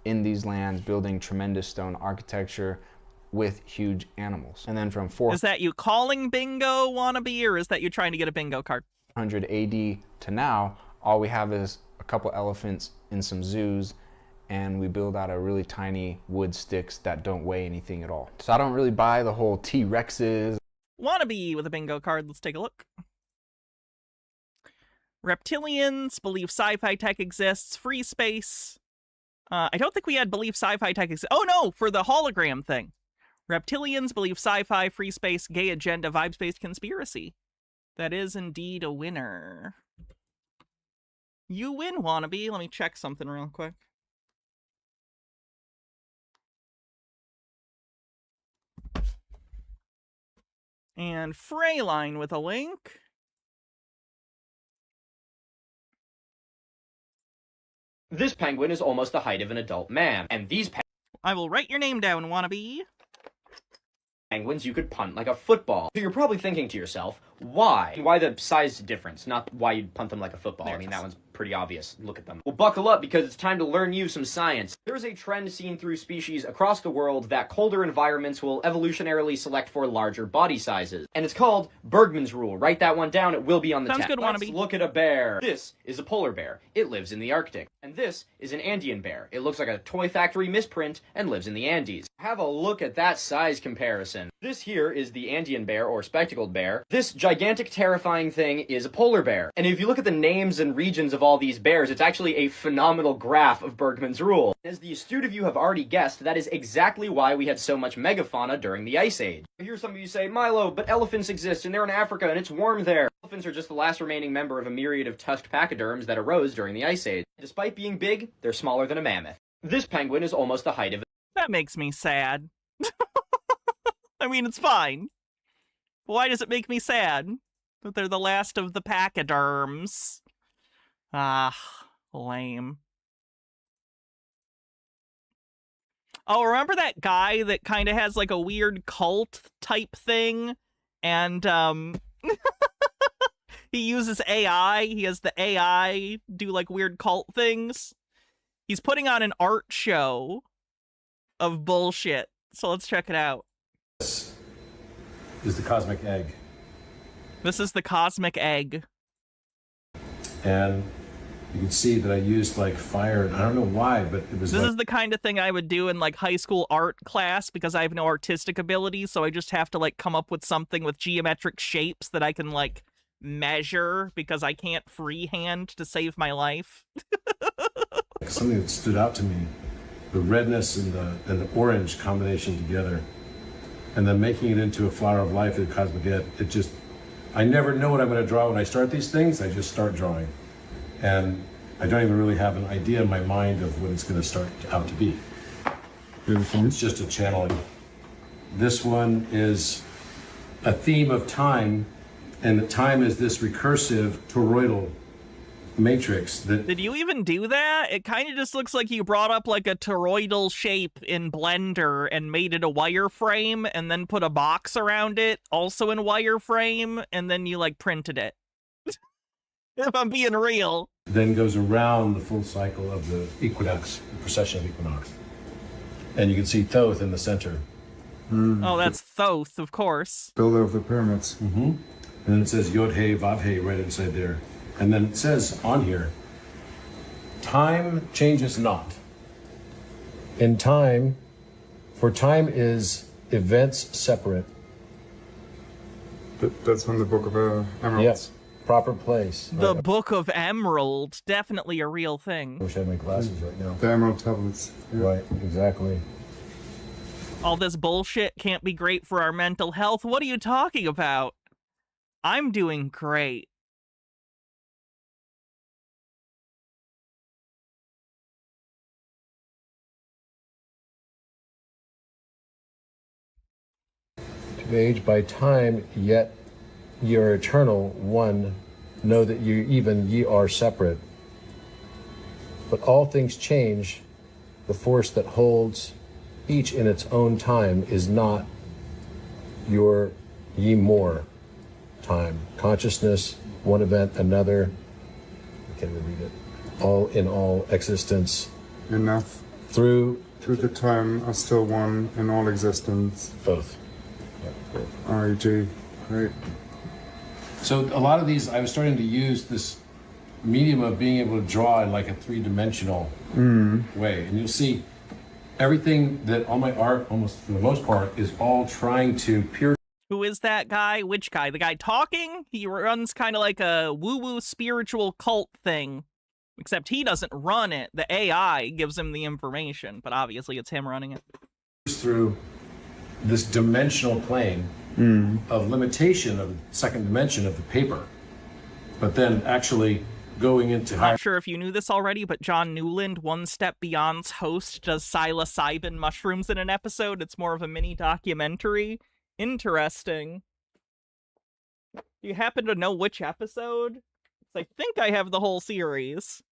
In these lands, building tremendous stone architecture with huge animals. And then from 400 Is that you calling bingo, wannabe, or is that you trying to get a bingo card? AD to now, all we have is a couple elephants in some zoos, and we build out of really tiny wood sticks that don't weigh anything at all. So I don't really buy the whole T-Rexes. Wannabe with a bingo card. Let's take a look. Reptilians believe sci-fi tech exists. Free space. I don't think we had believe sci-fi tech exists. Oh no, for the hologram thing. Reptilians believe sci-fi, free space, gay agenda, vibes-based conspiracy. That is indeed a winner. You win, wannabe. Let me check something real quick. And Freyline with a link. This penguin is almost the height of an adult man, and these I will write your name down, wannabe. Penguins you could punt like a football. So you're probably thinking to yourself, why? Why the size difference, not why you'd punt them like a football. I mean, that one's pretty obvious. Look at them. Well, buckle up because it's time to learn you some science. There's a trend seen through species across the world that colder environments will evolutionarily select for larger body sizes. And it's called Bergmann's rule. Write that one down. It will be on the Sounds test. good, Let's wannabe. look at a bear. This is a polar bear. It lives in the Arctic. And this is an Andean bear. It looks like a toy factory misprint and lives in the Andes. Have a look at that size comparison. This here is the Andean bear or spectacled bear. This gigantic terrifying thing is a polar bear. And if you look at the names and regions of all these bears, it's actually a phenomenal graph of Bergmann's rule. As the astute of you have already guessed, that is exactly why we had so much megafauna during the Ice Age. I hear some of you say, Milo, but elephants exist and they're in Africa and it's warm there. Elephants are just the last remaining member of a myriad of tusked pachyderms that arose during the Ice Age. Despite being big, they're smaller than a mammoth. This penguin is almost the height of That makes me sad. I mean, it's fine. But why does it make me sad that they're the last of the pachyderms? Ah, lame. Oh, remember that guy that kind of has like a weird cult type thing? And, he uses AI. He has the AI do like weird cult things. He's putting on an art show of bullshit. So let's check it out. This is the cosmic egg. This is the cosmic egg. And you can see that I used like fire. I don't know why, but it was This like, is the kind of thing I would do in like high school art class because I have no artistic ability, so I just have to like come up with something with geometric shapes that I can like measure because I can't freehand to save my life. something that stood out to me the redness and the orange combination together, and then making it into a flower of life at Cosmic Ed. It just, I never know what I'm going to draw when I start these things. I just start drawing, and I don't even really have an idea in my mind of what it's going to start out to be. Beautiful. It's just a channeling. This one is a theme of time, and the time is this recursive toroidal matrix that... Did you even do that? It kind of just looks like you brought up like a toroidal shape in Blender and made it a wireframe and then put a box around it, also in wireframe, and then you like printed it. If I'm being real. Then goes around the full cycle of the equinox, the precession of equinox. And you can see Thoth in the center. Oh, that's Thoth, of course. Builder of the pyramids. Mm-hmm. And then it says Yod-He, Vav-He right inside there. And then it says on here, time changes not. In time, for time is events separate. That's from the Book of Emeralds. Yes, proper place. The Book of Emerald, definitely a real thing. I wish I had my glasses right now. The Emerald Tablets. Yeah. Right, exactly. All this bullshit can't be great for our mental health. What are you talking about? I'm doing great. To be aged by time, yet ye are eternal, one, know that ye are separate. But all things change, the force that holds each in its own time is not your ye more time. Consciousness, one event, another. I can't even read it. All in all existence. Enough. Through the time are still one in all existence. Both. REG. Great. So a lot of these, I was starting to use this medium of being able to draw in like a three-dimensional way. And you'll see everything that all my art, almost for the most part, is all trying to pierce. Who is that guy? Which guy? The guy talking? He runs kind of like a woo-woo spiritual cult thing. Except he doesn't run it. The AI gives him the information, but obviously it's him running it. Through this dimensional plane of limitation of the second dimension of the paper, but then actually going into higher... Not sure if you knew this already, but John Newland, One Step Beyond's host, does psilocybin mushrooms in an episode. It's more of a mini documentary. Interesting. Do you happen to know which episode? 'Cause I think I have the whole series.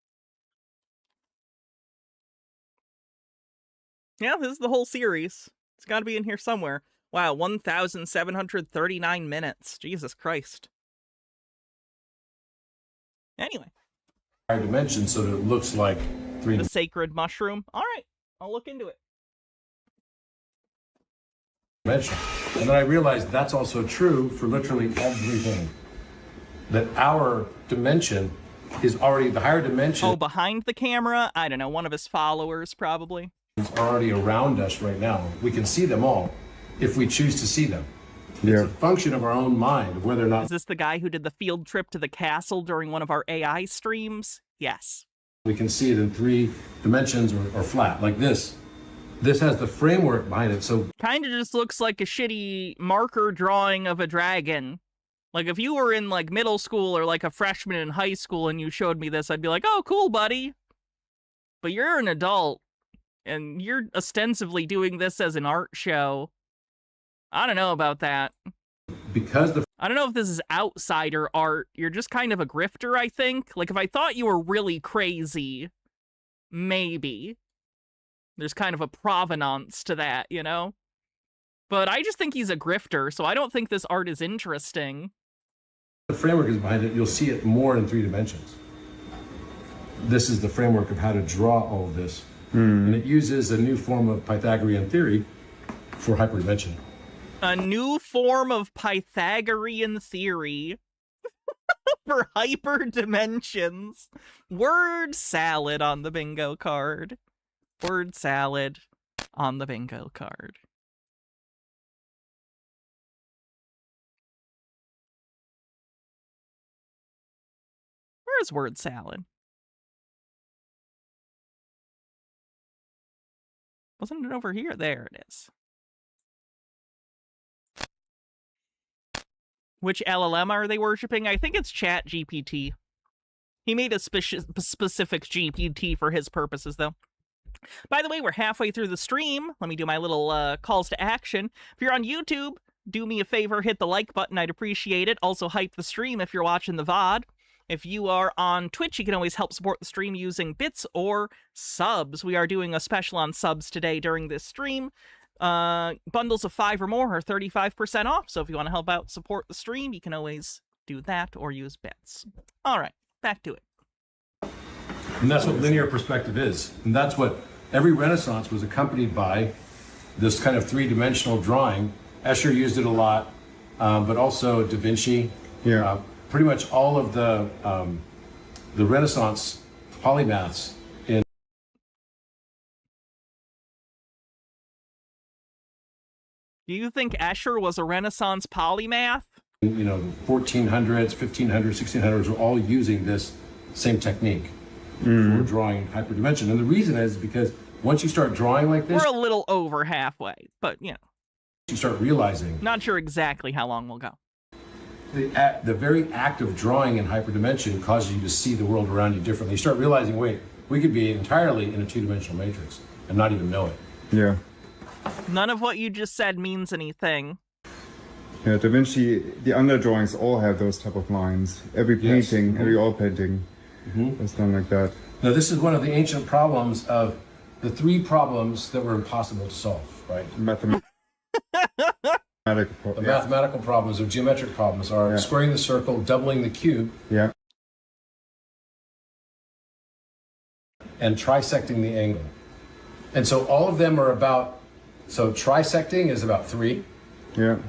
Yeah, this is the whole series. It's got to be in here somewhere. Wow, 1,739 minutes. Jesus Christ. Anyway. higher dimension so that it looks like three. The sacred mushroom. All right, I'll look into it. Dimension. And then I realized that's also true for literally everything. That our dimension is already the higher dimension. Oh, behind the camera? I don't know, one of his followers, probably. Are already around us right now. We can see them all if we choose to see them. It's a function of our own mind, of whether or not... Is this the guy who did the field trip to the castle during one of our AI streams? Yes. We can see it in three dimensions or flat, like this. This has the framework behind it, so... Kind of just looks like a shitty marker drawing of a dragon. Like, if you were in, like, middle school or, like, a freshman in high school and you showed me this, I'd be like, oh, cool, buddy. But you're an adult, and you're ostensibly doing this as an art show. I don't know about that. Because the... I don't know if this is outsider art. You're just kind of a grifter, I think. Like, if I thought you were really crazy, maybe. There's kind of a provenance to that, you know? But I just think he's a grifter, so I don't think this art is interesting. The framework is behind it. You'll see it more in three dimensions. This is the framework of how to draw all of this. And it uses a new form of Pythagorean theory for hyperdimension. A new form of Pythagorean theory for hyperdimensions. Word salad on the bingo card. Word salad on the bingo card. Where's word salad? Wasn't it over here? There it is. Which LLM are they worshipping? I think it's Chat GPT. He made a specific GPT for his purposes, though. By the way, we're halfway through the stream. Let me do my little calls to action. If you're on YouTube, do me a favor, hit the like button. I'd appreciate it. Also, hype the stream if you're watching the VOD. If you are on Twitch, you can always help support the stream using bits or subs. We are doing a special on subs today during this stream. Bundles of 5 or more are 35% off. So if you want to help out support the stream, you can always do that or use bits. All right, back to it. And that's what linear perspective is. And that's what every Renaissance was accompanied by, this kind of three-dimensional drawing. Escher used it a lot, but also Da Vinci. Yeah. Pretty much all of the Renaissance polymaths in. Do you think Escher was a Renaissance polymath? 1400s, 1500s, 1600s were all using this same technique for drawing hyperdimension. And the reason is because once you start drawing like this, we're a little over halfway, but you start realizing. Not sure exactly how long we'll go. The very act of drawing in hyperdimension causes you to see the world around you differently. You start realizing, wait, we could be entirely in a two-dimensional matrix and not even know it. Yeah. None of what you just said means anything. Yeah, Da Vinci, the underdrawings all have those type of lines. Every painting, every oil painting is done like that. Now, this is one of the ancient problems of the 3 problems that were impossible to solve, right? The mathematical problems or geometric problems are squaring the circle, doubling the cube, and trisecting the angle. And so all of them are about, so trisecting is about 3,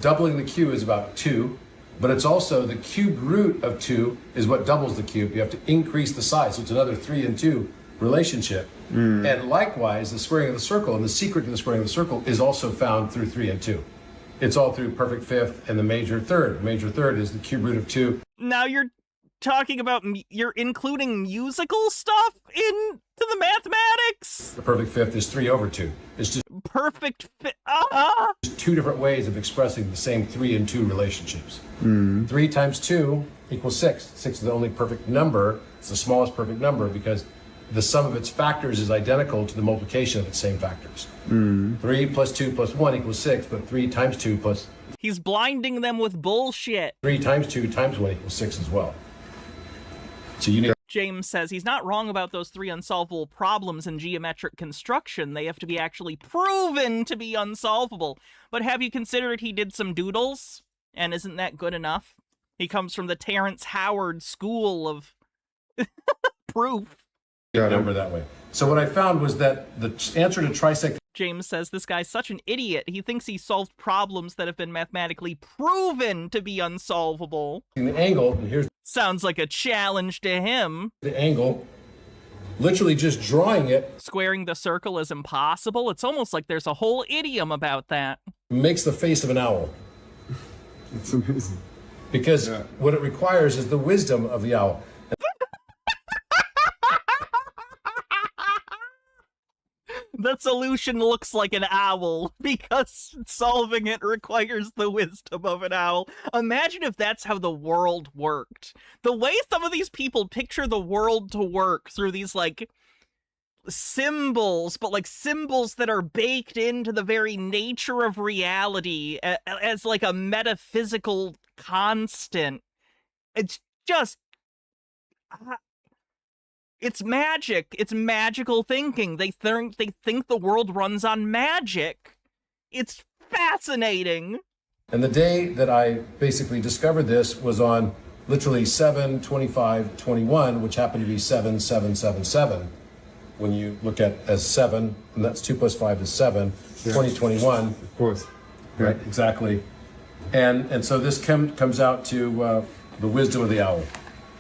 doubling the cube is about 2, but it's also the cube root of 2 is what doubles the cube. You have to increase the size, so it's another 3 and 2 relationship. And likewise, the squaring of the circle, and the secret to the squaring of the circle is also found through 3 and 2. It's all through perfect fifth and the major third. The major third is the cube root of 2. Now you're talking about, you're including musical stuff into the mathematics? The perfect fifth is 3 over 2. It's just perfect fifth. There's 2 different ways of expressing the same 3 and 2 relationships. 3 times 2 equals 6. 6 is the only perfect number. It's the smallest perfect number because the sum of its factors is identical to the multiplication of its same factors. 3 plus 2 plus 1 equals 6, but 3 times 2 plus... He's blinding them with bullshit. 3 times 2 times 1 equals 6 as well. So you need... James says he's not wrong about those 3 unsolvable problems in geometric construction. They have to be actually proven to be unsolvable. But have you considered he did some doodles? And isn't that good enough? He comes from the Terrence Howard school of proof. Number that way. So what I found was that the answer to trisect... James says this guy's such an idiot. He thinks he solved problems that have been mathematically proven to be unsolvable. The angle, and here's... Sounds like a challenge to him. The angle, literally just drawing it... Squaring the circle is impossible. It's almost like there's a whole idiom about that. Makes the face of an owl. It's amazing. Because what it requires is the wisdom of the owl. The solution looks like an owl because solving it requires the wisdom of an owl. Imagine if that's how the world worked. The way some of these people picture the world to work through these, like, symbols, but, like, symbols that are baked into the very nature of reality as, like, a metaphysical constant. It's just... It's magic. It's magical thinking. They think the world runs on magic. It's fascinating. And the day that I basically discovered this was on literally 7/25/21, which happened to be 7777. When you look at as 7, and that's 2 plus 5 is 7. 2021. Of course. Right, exactly. And so this comes out to the wisdom of the owl.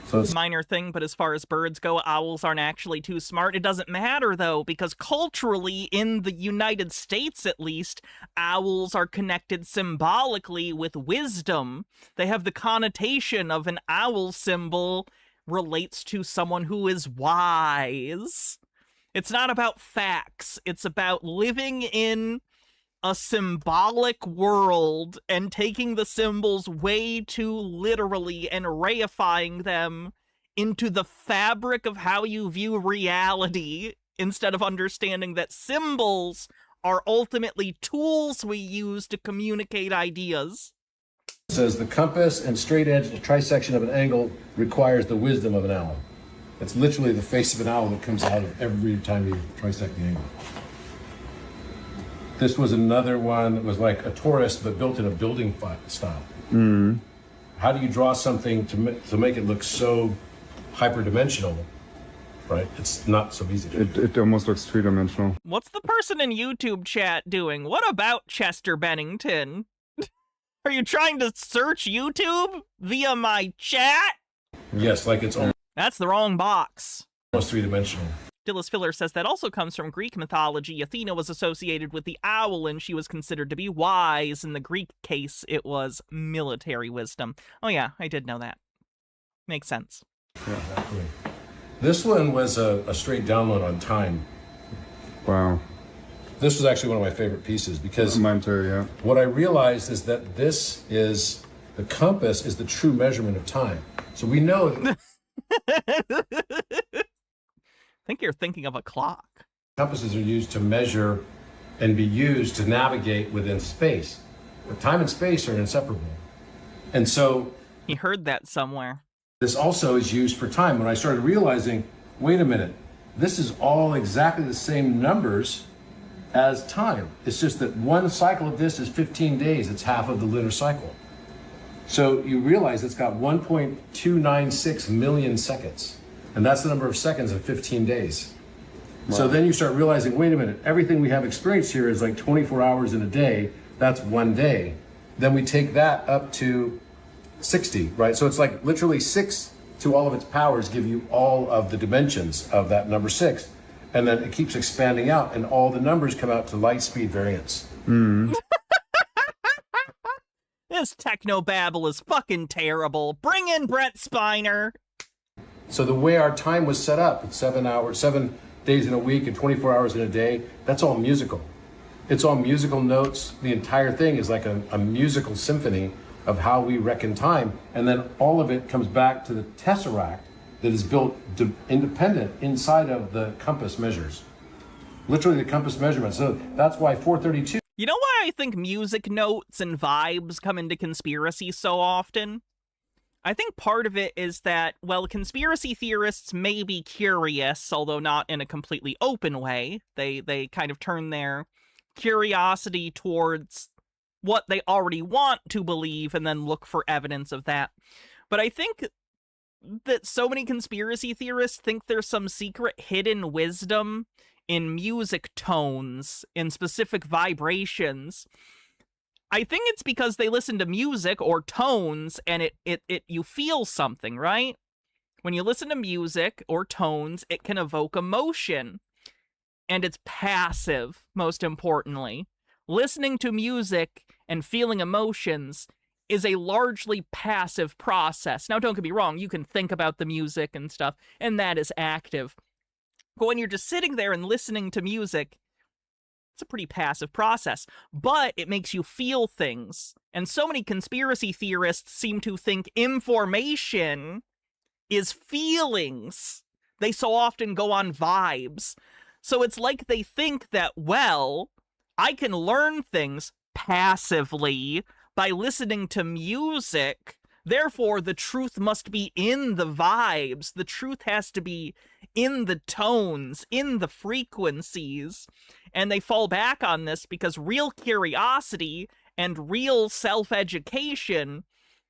So it's minor thing, but as far as birds go, owls aren't actually too smart. It doesn't matter, though, because culturally, in the United States at least, owls are connected symbolically with wisdom. They have the connotation of an owl symbol relates to someone who is wise. It's not about facts. It's about living in a symbolic world and taking the symbols way too literally and reifying them into the fabric of how you view reality instead of understanding that symbols are ultimately tools we use to communicate ideas. It says the compass and straight edge trisection of an angle requires the wisdom of an owl. It's literally the face of an owl that comes out of every time you trisect the angle. This was another one that was like a torus, but built in a building style. Mm. How do you draw something to make it look so hyperdimensional, right? It's not so easy. It almost looks three-dimensional. What's the person in YouTube chat doing? What about Chester Bennington? Are you trying to search YouTube via my chat? Yes, like it's almost That's the wrong box. three-dimensional. Dillis Filler says that also comes from Greek mythology. Athena was associated with the owl, and she was considered to be wise. In the Greek case, it was military wisdom. Oh yeah, I did know that. Makes sense. Yeah, exactly. This one was a straight download on time. Wow. This was actually one of my favorite pieces because mine too, yeah. What I realized is that the compass is the true measurement of time. So we know that I think you're thinking of a clock. compasses are used to measure and be used to navigate within space. But time and space are inseparable. And so He heard that somewhere. this also is used for time. When I started realizing, wait a minute, this is all exactly the same numbers as time. It's just that one cycle of this is 15 days. It's half of the lunar cycle. So you realize it's got 1.296 million seconds. And that's the number of seconds in 15 days. Wow. So then you start realizing, wait a minute, everything we have experienced here is like 24 hours in a day. That's one day. Then we take that up to 60, right? So it's like literally 6 to all of its powers give you all of the dimensions of that number 6. And then it keeps expanding out and all the numbers come out to light speed variance. Mm. This technobabble is fucking terrible. Bring in Brent Spiner. So the way our time was set up, it's 7 days in a week and 24 hours in a day, that's all musical. It's all musical notes. The entire thing is like a musical symphony of how we reckon time. And then all of it comes back to the tesseract that is built independent inside of the compass measures. Literally the compass measurement. So that's why 432. You know why I think music notes and vibes come into conspiracy so often? I think part of it is that, well, conspiracy theorists may be curious, although not in a completely open way. They kind of turn their curiosity towards what they already want to believe and then look for evidence of that. But I think that so many conspiracy theorists think there's some secret hidden wisdom in music tones, in specific vibrations. I think it's because they listen to music or tones and it you feel something, right? When you listen to music or tones, it can evoke emotion. And it's passive, most importantly. Listening to music and feeling emotions is a largely passive process. Now, don't get me wrong, you can think about the music and stuff, and that is active. But when you're just sitting there and listening to music, it's a pretty passive process, but it makes you feel things. And so many conspiracy theorists seem to think information is feelings. They so often go on vibes. So it's like they think that, well, I can learn things passively by listening to music. Therefore, the truth must be in the vibes. The truth has to be in the tones, in the frequencies. And they fall back on this because real curiosity and real self-education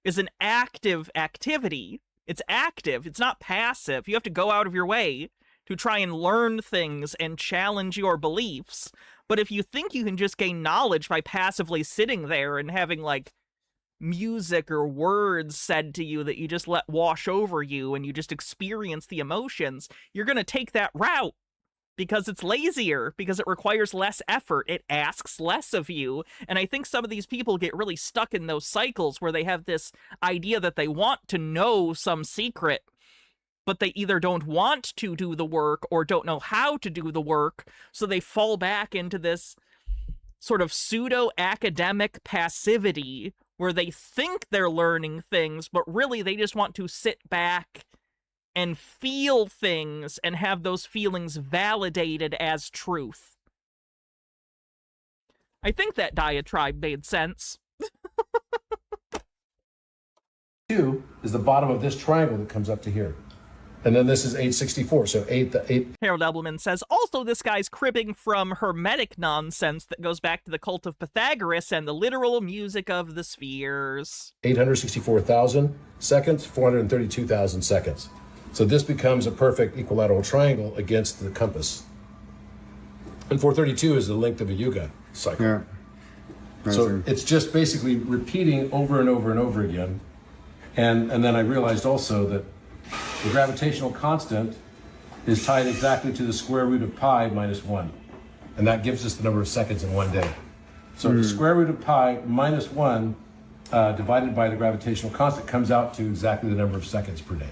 is an active activity. It's active. It's not passive. You have to go out of your way to try and learn things and challenge your beliefs. But if you think you can just gain knowledge by passively sitting there and having, like, music or words said to you that you just let wash over you and you just experience the emotions, you're going to take that route because it's lazier, because it requires less effort, it asks less of you. And I think some of these people get really stuck in those cycles where they have this idea that they want to know some secret, but they either don't want to do the work or don't know how to do the work, so they fall back into this sort of pseudo-academic passivity where they think they're learning things, but really they just want to sit back and feel things and have those feelings validated as truth. I think that diatribe made sense. 2 is the bottom of this triangle that comes up to here. And then this is 864, so 8. Harold Edelman says, also this guy's cribbing from Hermetic nonsense that goes back to the cult of Pythagoras and the literal music of the spheres. 864,000 seconds, 432,000 seconds. So this becomes a perfect equilateral triangle against the compass. And 432 is the length of a yuga cycle. Yeah. So it's just basically repeating over and over and over again. And then I realized also that the gravitational constant is tied exactly to the square root of pi minus 1. And that gives us the number of seconds in one day. So the square root of pi minus 1 divided by the gravitational constant comes out to exactly the number of seconds per day.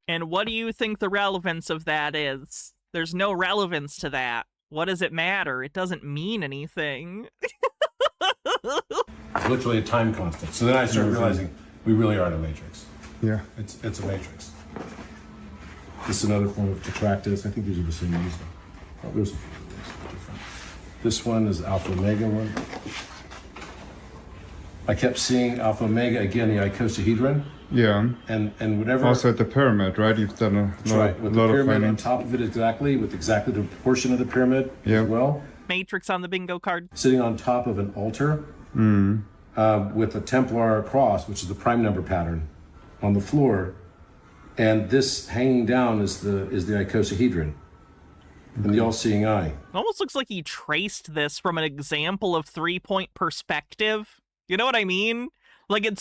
And what do you think the relevance of that is? There's no relevance to that. What does it matter? It doesn't mean anything. It's literally a time constant. So then I started realizing we really are in a matrix. Yeah. It's a matrix. This is another form of detractus. I think these are the same ones. Oh, there's a few different. This one is alpha omega one. I kept seeing alpha omega again, the icosahedron. Yeah. And whatever. Also at the pyramid, right? You've done a lot, With lot the of pyramid on findings. top of it exactly, with exactly the proportion of the pyramid as well. Matrix on the bingo card. Sitting on top of an altar with a Templar cross, which is the prime number pattern, on the floor. And this hanging down is the icosahedron and the all-seeing eye. It almost looks like he traced this from an example of three-point perspective. You know what I mean? Like, it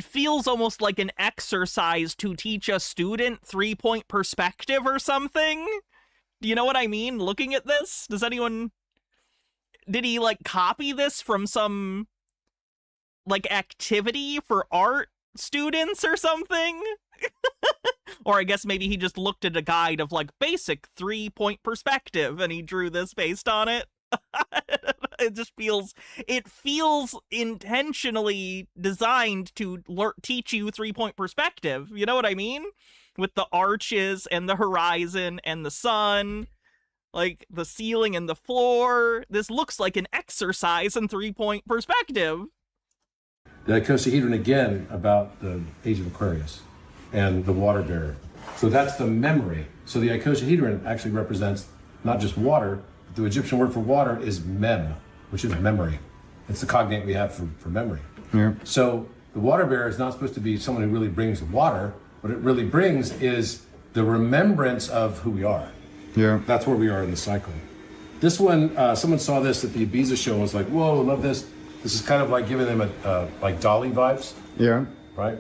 feels almost like an exercise to teach a student three-point perspective or something. Do you know what I mean? Looking at this? Did he, like, copy this from some, like, activity for art students or something? Or I guess maybe he just looked at a guide of, like, basic three-point perspective and he drew this based on it. It feels intentionally designed to teach you three-point perspective. You know what I mean? With the arches and the horizon and the sun, like the ceiling and the floor. This looks like an exercise in three-point perspective. The icosahedron again about the age of Aquarius and the water bearer. So that's the memory. So the icosahedron actually represents not just water. The Egyptian word for water is mem, which is memory. It's the cognate we have for memory. Yeah. So the water bearer is not supposed to be someone who really brings the water. What it really brings is the remembrance of who we are. Yeah. That's where we are in the cycle. This one, someone saw this at the Ibiza show and was like, whoa, love this. This is kind of like giving them like Dali vibes. Yeah. Right?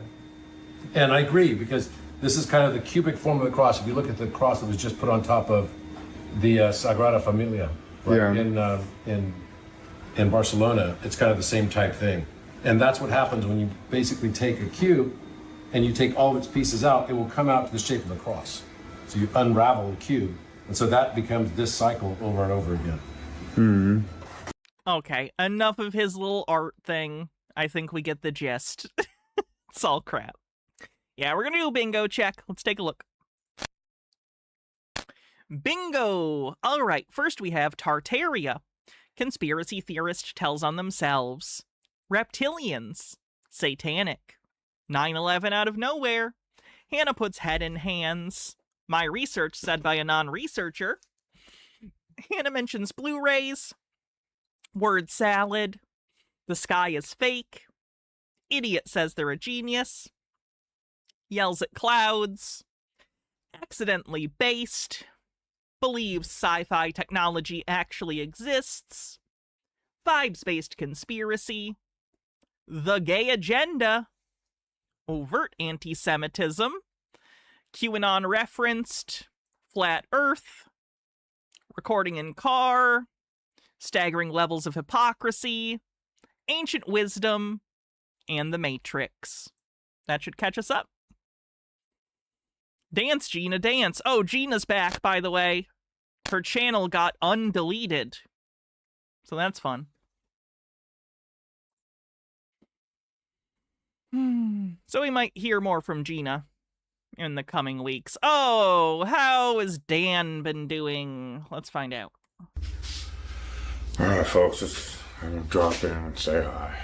And I agree, because this is kind of the cubic form of the cross. If you look at the cross that was just put on top of the Sagrada Familia, right? In Barcelona, it's kind of the same type thing. And that's what happens when you basically take a cube and you take all of its pieces out, it will come out to the shape of a cross. So you unravel the cube. And so that becomes this cycle over and over again. Okay, enough of his little art thing. I think we get the gist. It's all crap. Yeah, we're gonna do a bingo check. Let's take a look. Bingo! Alright, first we have Tartaria. Conspiracy theorist tells on themselves. Reptilians. Satanic. 9/11 out of nowhere. Hannah puts head in hands. My research said by a non-researcher. Hannah mentions Blu-rays. Word salad. The sky is fake. Idiot says they're a genius. Yells at clouds. Accidentally based. Believes sci-fi technology actually exists. Vibes-based conspiracy. The gay agenda. Overt anti-Semitism. QAnon referenced. Flat Earth. Recording in car. Staggering levels of hypocrisy. Ancient wisdom. And the Matrix. That should catch us up. Dance, Gina, dance. Oh, Gina's back, by the way. Her channel got undeleted. So that's fun. So we might hear more from Gina in the coming weeks. Oh, how has Dan been doing? Let's find out. All right, folks, just I'm gonna drop in and say hi.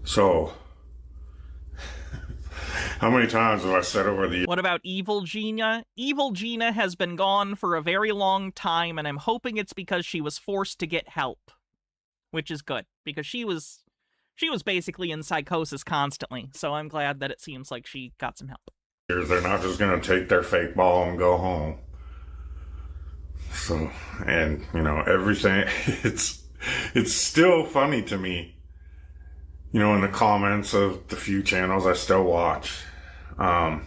So, how many times have I said over the... What about Evil Gina? Evil Gina has been gone for a very long time, and I'm hoping it's because she was forced to get help. Which is good, because she was basically in psychosis constantly, so I'm glad that it seems like she got some help. They're not just gonna take their fake ball and go home. So, and, you know, everything, it's still funny to me, you know, in the comments of the few channels I still watch. And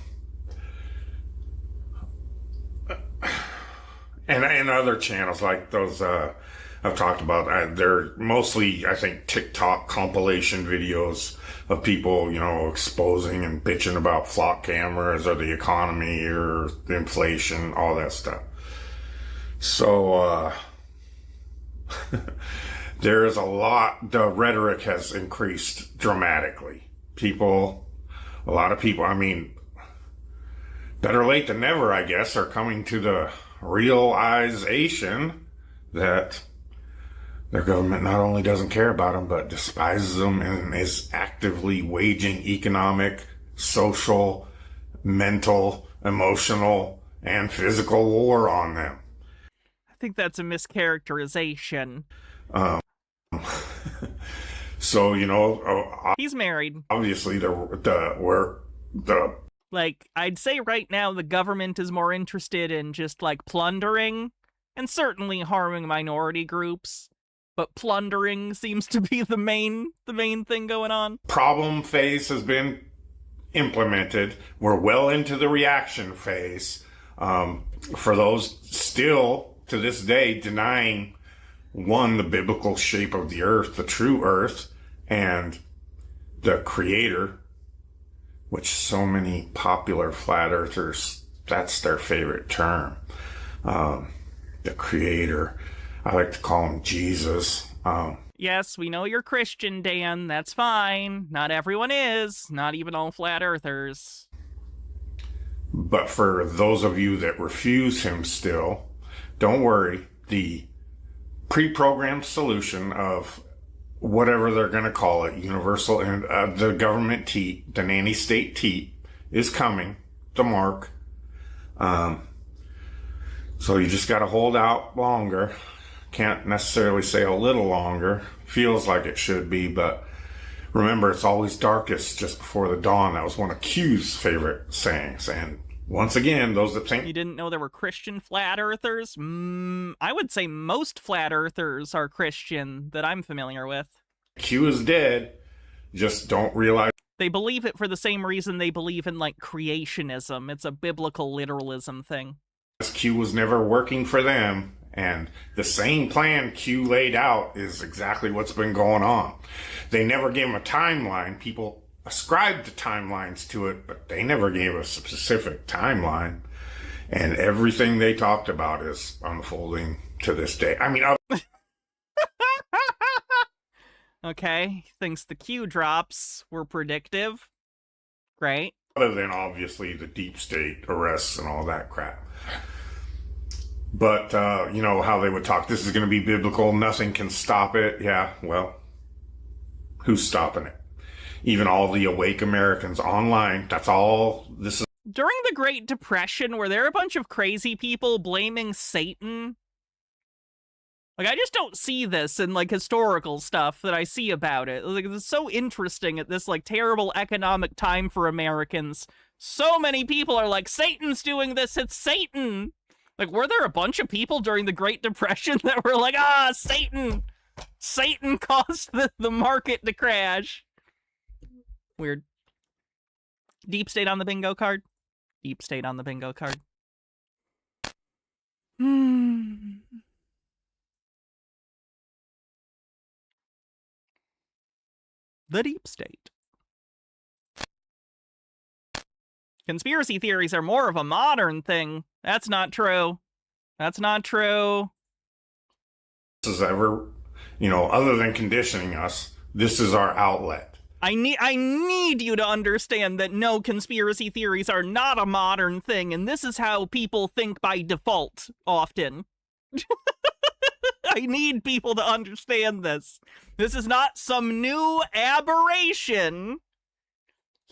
other channels like those, I've talked about, they're mostly, I think, TikTok compilation videos of people, you know, exposing and bitching about flock cameras or the economy or the inflation, all that stuff. So, there is a lot, the rhetoric has increased dramatically. A lot of people, I mean, better late than never, I guess, are coming to the realization that their government not only doesn't care about them, but despises them and is actively waging economic, social, mental, emotional, and physical war on them. I think that's a mischaracterization. So, you know... He's married. Obviously, Like, I'd say right now the government is more interested in just, like, plundering, and certainly harming minority groups. But plundering seems to be the main thing going on. Problem phase has been implemented. We're well into the reaction phase. For those still, to this day, denying, one, the biblical shape of the earth, the true earth, and the creator, which so many popular flat earthers, that's their favorite term. The creator. I like to call him Jesus. Yes, we know you're Christian, Dan. That's fine. Not everyone is. Not even all flat earthers. But for those of you that refuse him still, don't worry. The pre-programmed solution of whatever they're going to call it, universal and the government teat, the nanny state teat, is coming to mark. So you just got to hold out longer. Can't necessarily say a little longer. Feels like it should be, but remember, it's always darkest just before the dawn. That was one of Q's favorite sayings. And once again, those that think... You didn't know there were Christian flat earthers? I would say most flat earthers are Christian that I'm familiar with. Q is dead. Just don't realize... They believe it for the same reason they believe in, like, creationism. It's a biblical literalism thing. Q was never working for them. And the same plan Q laid out is exactly what's been going on. They never gave him a timeline. People ascribed the timelines to it, but they never gave a specific timeline. And everything they talked about is unfolding to this day. I mean... Okay, thinks the Q drops were predictive. Great. Other than, obviously, the deep state arrests and all that crap. But, you know, how they would talk, this is going to be biblical, nothing can stop it. Yeah, well, who's stopping it? Even all the awake Americans online, that's all this is. During the Great Depression, were there a bunch of crazy people blaming Satan? Like, I just don't see this in, like, historical stuff that I see about it. Like, it's so interesting at this, like, terrible economic time for Americans. So many people are like, Satan's doing this, it's Satan! Like, were there a bunch of people during the Great Depression that were like, Satan! Satan caused the market to crash. Weird. Deep state on the bingo card? Deep state on the bingo card. The deep state. Conspiracy theories are more of a modern thing. That's not true. That's not true. This is ever, other than conditioning us, this is our outlet. I need you to understand that no, conspiracy theories are not a modern thing, and this is how people think by default, often. I need people to understand this. This is not some new aberration.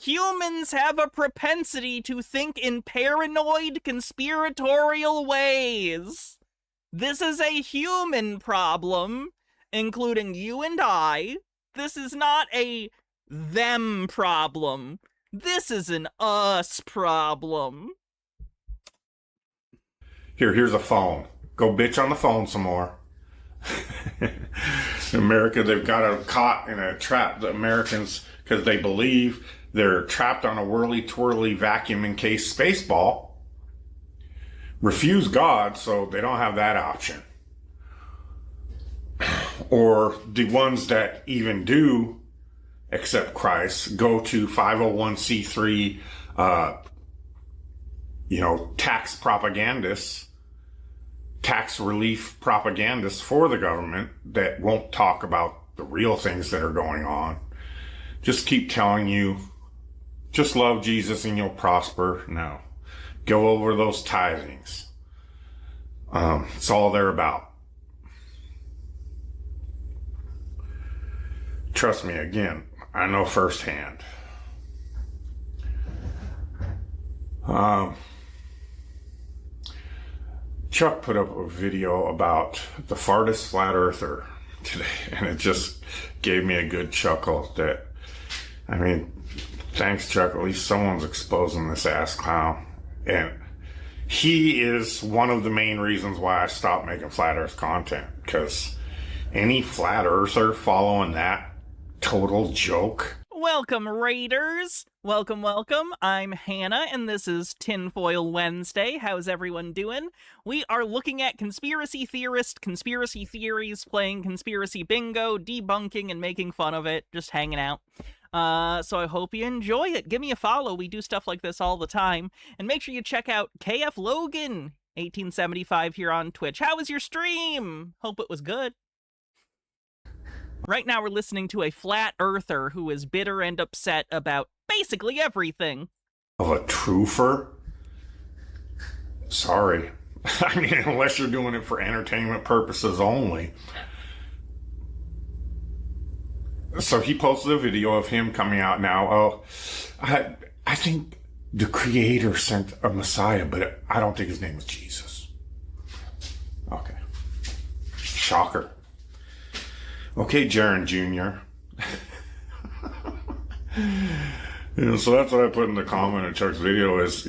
Humans have a propensity to think in paranoid, conspiratorial ways. This is a human problem, including you and I. This is not a them problem. This is an us problem. Here's a phone. Go bitch on the phone some more. In America, they've got caught in a trap. The Americans, because they believe they're trapped on a whirly-twirly vacuum-encased space ball, refuse God, so they don't have that option. Or the ones that even do accept Christ go to 501c3, tax propagandists, tax relief propagandists for the government that won't talk about the real things that are going on. Just keep telling you, just love Jesus and you'll prosper. No. Go over those tithings. It's all they're about. Trust me, again, I know firsthand. Chuck put up a video about the fartest flat earther today, and it just gave me a good chuckle that, thanks, Chuck. At least someone's exposing this ass clown. And he is one of the main reasons why I stopped making flat earth content, because any flat earther following that total joke. Welcome, Raiders. Welcome, welcome. I'm Hannah, and this is Tinfoil Wednesday. How's everyone doing? We are looking at conspiracy theorists, conspiracy theories, playing conspiracy bingo, debunking, and making fun of it, just hanging out. So I hope you enjoy it. Give me a follow. We do stuff like this all the time. And make sure you check out KF Logan, 1875 here on Twitch. How was your stream? Hope it was good. Right now we're listening to a flat earther who is bitter and upset about basically everything. Of a truther? Sorry. Unless you're doing it for entertainment purposes only. So he posted a video of him coming out now. Oh, I think the Creator sent a Messiah, but I don't think his name was Jesus. Okay. Shocker. Okay, Jaron Jr. So that's what I put in the comment of Chuck's video is,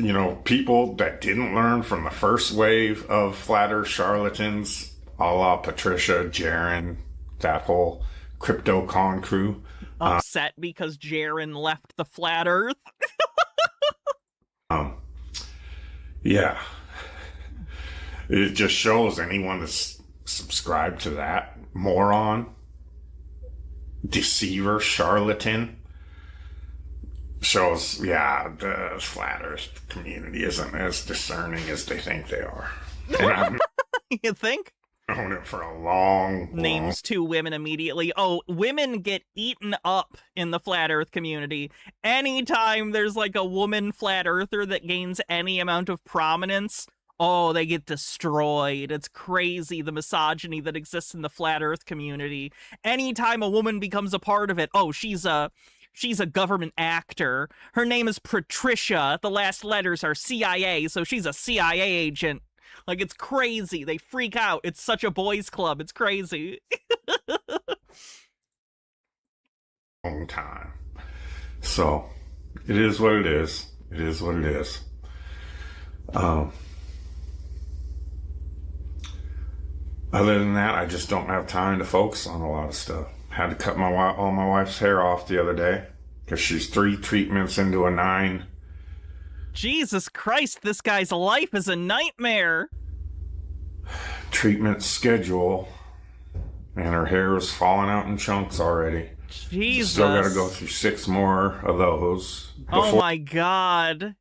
people that didn't learn from the first wave of flat earth charlatans, a la Patricia, Jaron, that whole CryptoCon crew. Upset because Jaron left the flat earth. Yeah. It just shows anyone that's subscribed to that moron, deceiver, charlatan, shows, the flat earth community isn't as discerning as they think they are. And You think? known it for a long Names two women immediately. Oh, women get eaten up in the flat earth community. Anytime there's like a woman flat earther that gains any amount of prominence, oh, they get destroyed. It's crazy, the misogyny that exists in the flat earth community. Anytime a woman becomes a part of it, oh, she's a government actor. Her name is Patricia. The last letters are CIA, so she's a CIA agent. Like, it's crazy. They freak out. It's such a boys' club. It's crazy. long time. So, it is what it is. It is what it is. Other than that, I just don't have time to focus on a lot of stuff. Had to cut all my wife's hair off the other day because she's 3 treatments into a 9. Jesus Christ, this guy's life is a nightmare. Treatment schedule, and her hair is falling out in chunks already. Jesus. Still got to go through 6 more of those. Oh my God.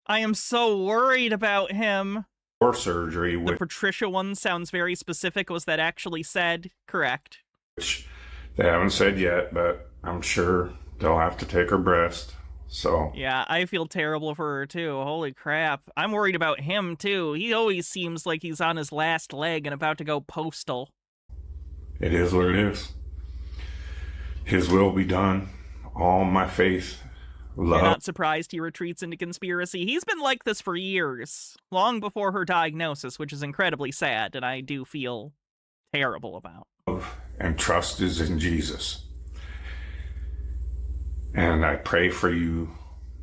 I am so worried about him. Before surgery, The Patricia one sounds very specific. Was that actually said? Correct. which they haven't said yet, but I'm sure they'll have to take her breast. So Yeah, I feel terrible for her too. Holy crap. I'm worried about him too. He always seems like he's on his last leg and about to go postal. it is what it is. His will be done. All my faith, You're love. not surprised he retreats into conspiracy. He's been like this for years, long before her diagnosis, which is incredibly sad, and I do feel terrible about. And trust is in Jesus. And I pray for you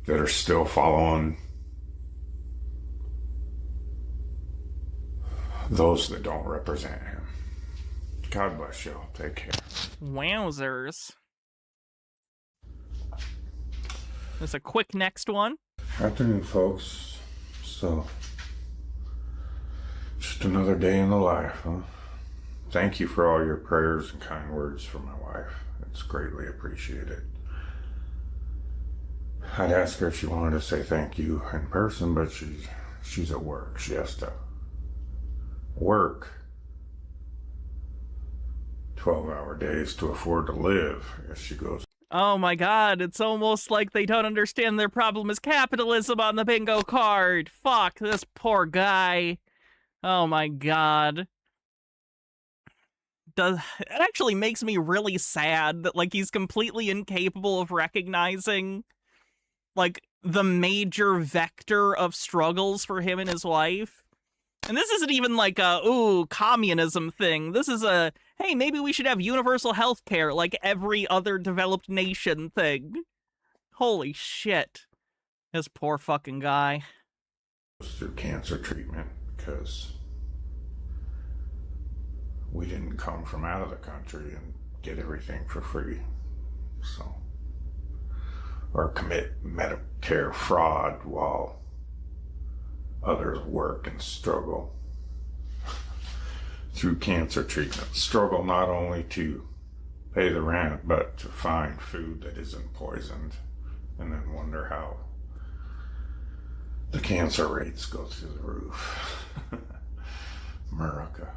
that are still following those that don't represent him. God bless you. Take care. Wowzers. There's a quick next one. Afternoon, folks. So, just another day in the life, huh? Thank you for all your prayers and kind words for my wife. It's greatly appreciated. I'd ask her if she wanted to say thank you in person, but she's at work. She has to work 12-hour days to afford to live as she goes. Oh my God, it's almost like they don't understand their problem is capitalism on the bingo card. Fuck, this poor guy. Oh my God. It actually makes me really sad that, like, he's completely incapable of recognizing, like, the major vector of struggles for him and his wife. And this isn't even like a, ooh, communism thing. This is a, hey, maybe we should have universal health care like every other developed nation thing. Holy shit. This poor fucking guy. Through cancer treatment because we didn't come from out of the country and get everything for free. So, or commit Medicare fraud while others work and struggle through cancer treatment. Struggle not only to pay the rent, but to find food that isn't poisoned, and then wonder how the cancer rates go through the roof. America.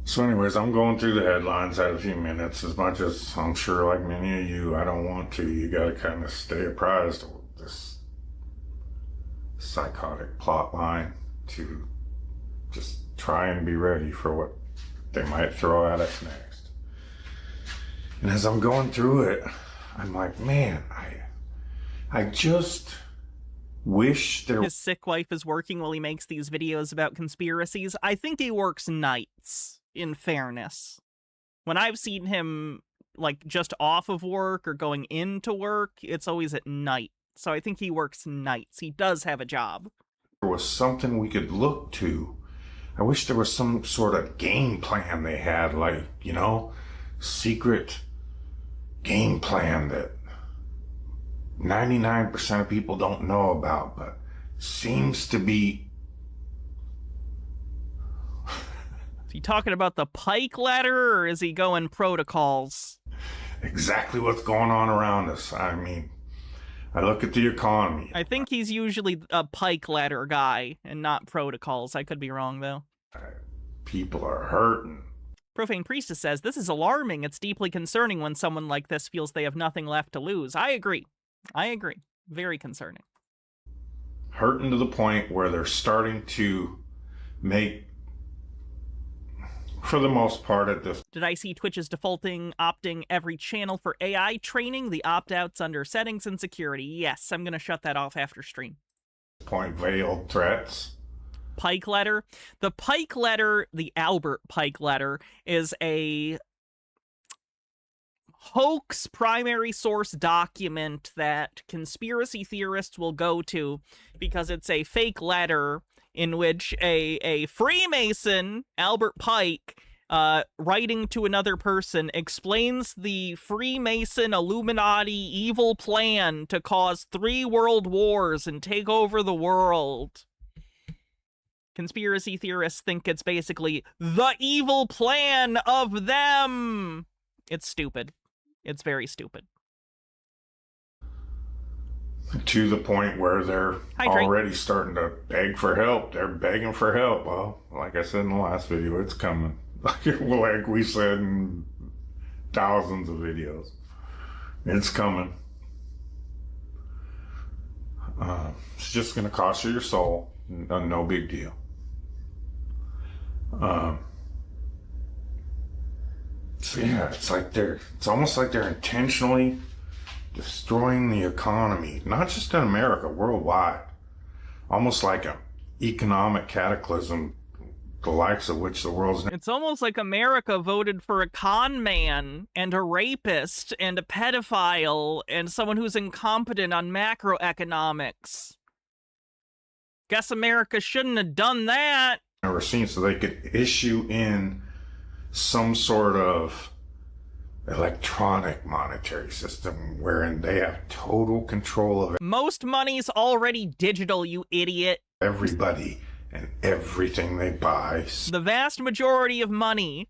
So anyways, I'm going through the headlines. I had a few minutes. As much as I'm sure, like many of you, I don't want to. You got to kind of stay apprised of this psychotic plot line to just try and be ready for what they might throw at us next. And as I'm going through it, I'm like, man, I just wish there... His sick wife is working while he makes these videos about conspiracies. I think he works nights, in fairness. When I've seen him, like, just off of work or going into work, it's always at night. So I think he works nights. He does have a job. There was something we could look to. I wish there was some sort of game plan they had, like, you know, secret game plan that 99% of people don't know about, but seems to be... Is he talking about the Pike ladder, or is he going protocols? exactly what's going on around us. I mean, I look at the economy. I think he's usually a Pike ladder guy and not protocols. I could be wrong, though. People are hurting. Profane Priestess says, this is alarming. It's deeply concerning when someone like this feels they have nothing left to lose. I agree. I agree. Very concerning. Hurting to the point where they're starting to make, for the most part at this... Did I see Twitch is defaulting, opting every channel for AI training? The opt-outs under settings and security. Yes, I'm going to shut that off after stream. Point veiled threats. Pike letter. The Pike letter, the Albert Pike letter, is a hoax primary source document that conspiracy theorists will go to because it's a fake letter in which a Freemason, Albert Pike, writing to another person, explains the Freemason Illuminati evil plan to cause 3 world wars and take over the world. Conspiracy theorists think it's basically the evil plan of them. It's stupid. It's very stupid. To the point where they're already starting to beg for help. They're begging for help. Well, like I said in the last video, it's coming. Like we said in thousands of videos. It's coming. It's just going to cost you your soul. No big deal. So yeah, it's almost like they're intentionally destroying the economy, not just in America, worldwide. Almost like an economic cataclysm, the likes of which the world's... It's almost like America voted for a con man and a rapist and a pedophile and someone who's incompetent on macroeconomics. Guess America shouldn't have done that. Never seen, so they could issue in some sort of electronic monetary system wherein they have total control of it. Most money's already digital, you idiot. Everybody and everything they buy. The vast majority of money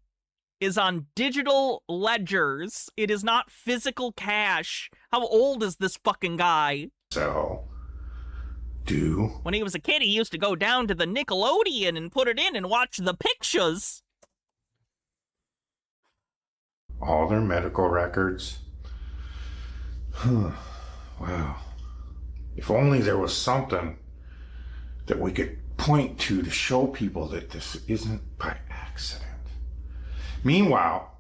is on digital ledgers. It is not physical cash. How old is this fucking guy? When he was a kid, he used to go down to the Nickelodeon and put it in and watch the pictures. All their medical records. Wow. If only there was something that we could point to show people that this isn't by accident. Meanwhile,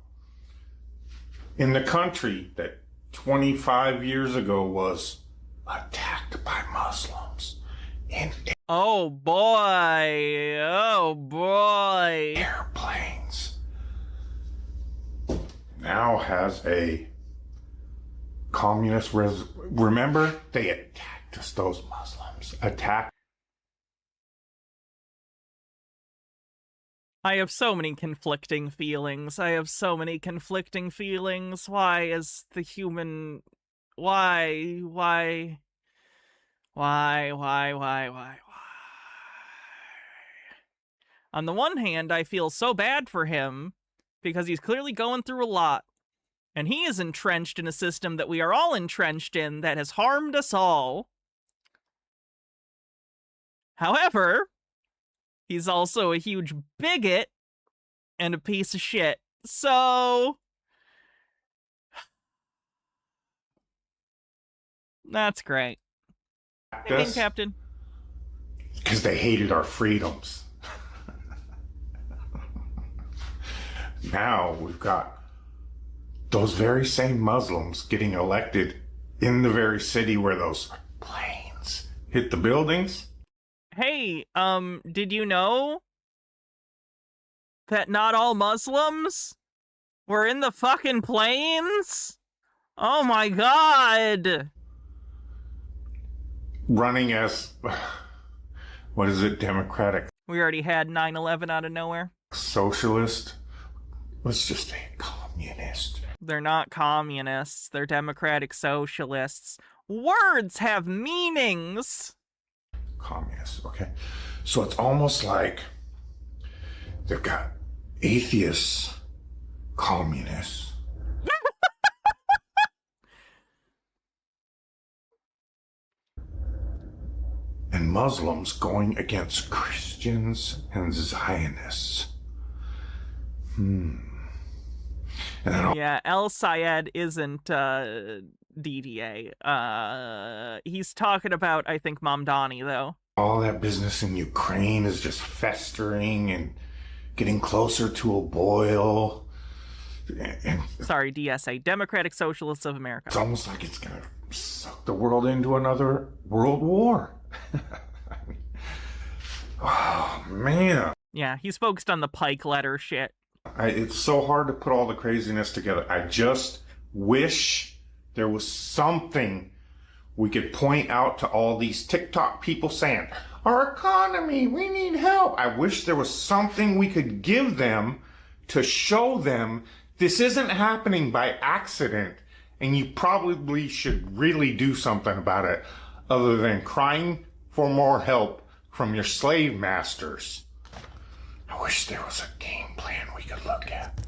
in the country that 25 years ago was attacked by Muslims in oh boy, airplanes, now has a communist remember, they attacked us, those Muslims attacked. I have so many conflicting feelings. Why is the human... Why? On the one hand, I feel so bad for him because he's clearly going through a lot. And he is entrenched in a system that we are all entrenched in that has harmed us all. However, he's also a huge bigot and a piece of shit. So... that's great. Hey, Captain. Because they hated our freedoms. Now we've got those very same Muslims getting elected in the very city where those planes hit the buildings. Hey, did you know that not all Muslims were in the fucking planes? Oh my god! Running as, what is it, Democratic? We already had 9/11 out of nowhere. Socialist? Let's just say communist. They're not communists. They're democratic socialists. Words have meanings. Communists, okay. So it's almost like they've got atheists, communists. And Muslims going against Christians and Zionists. And then yeah, El Sayed isn't DDA. He's talking about, I think, Mamdani, though. All that business in Ukraine is just festering and getting closer to a boil. And sorry, DSA, Democratic Socialists of America. It's almost like it's going to suck the world into another world war. Oh, man. Yeah, he's focused on the Pike letter shit. It's so hard to put all the craziness together. I just wish there was something we could point out to all these TikTok people saying, our economy, we need help. I wish there was something we could give them to show them this isn't happening by accident, and you probably should really do something about it other than crying for more help from your slave masters. I wish there was a game plan we could look at.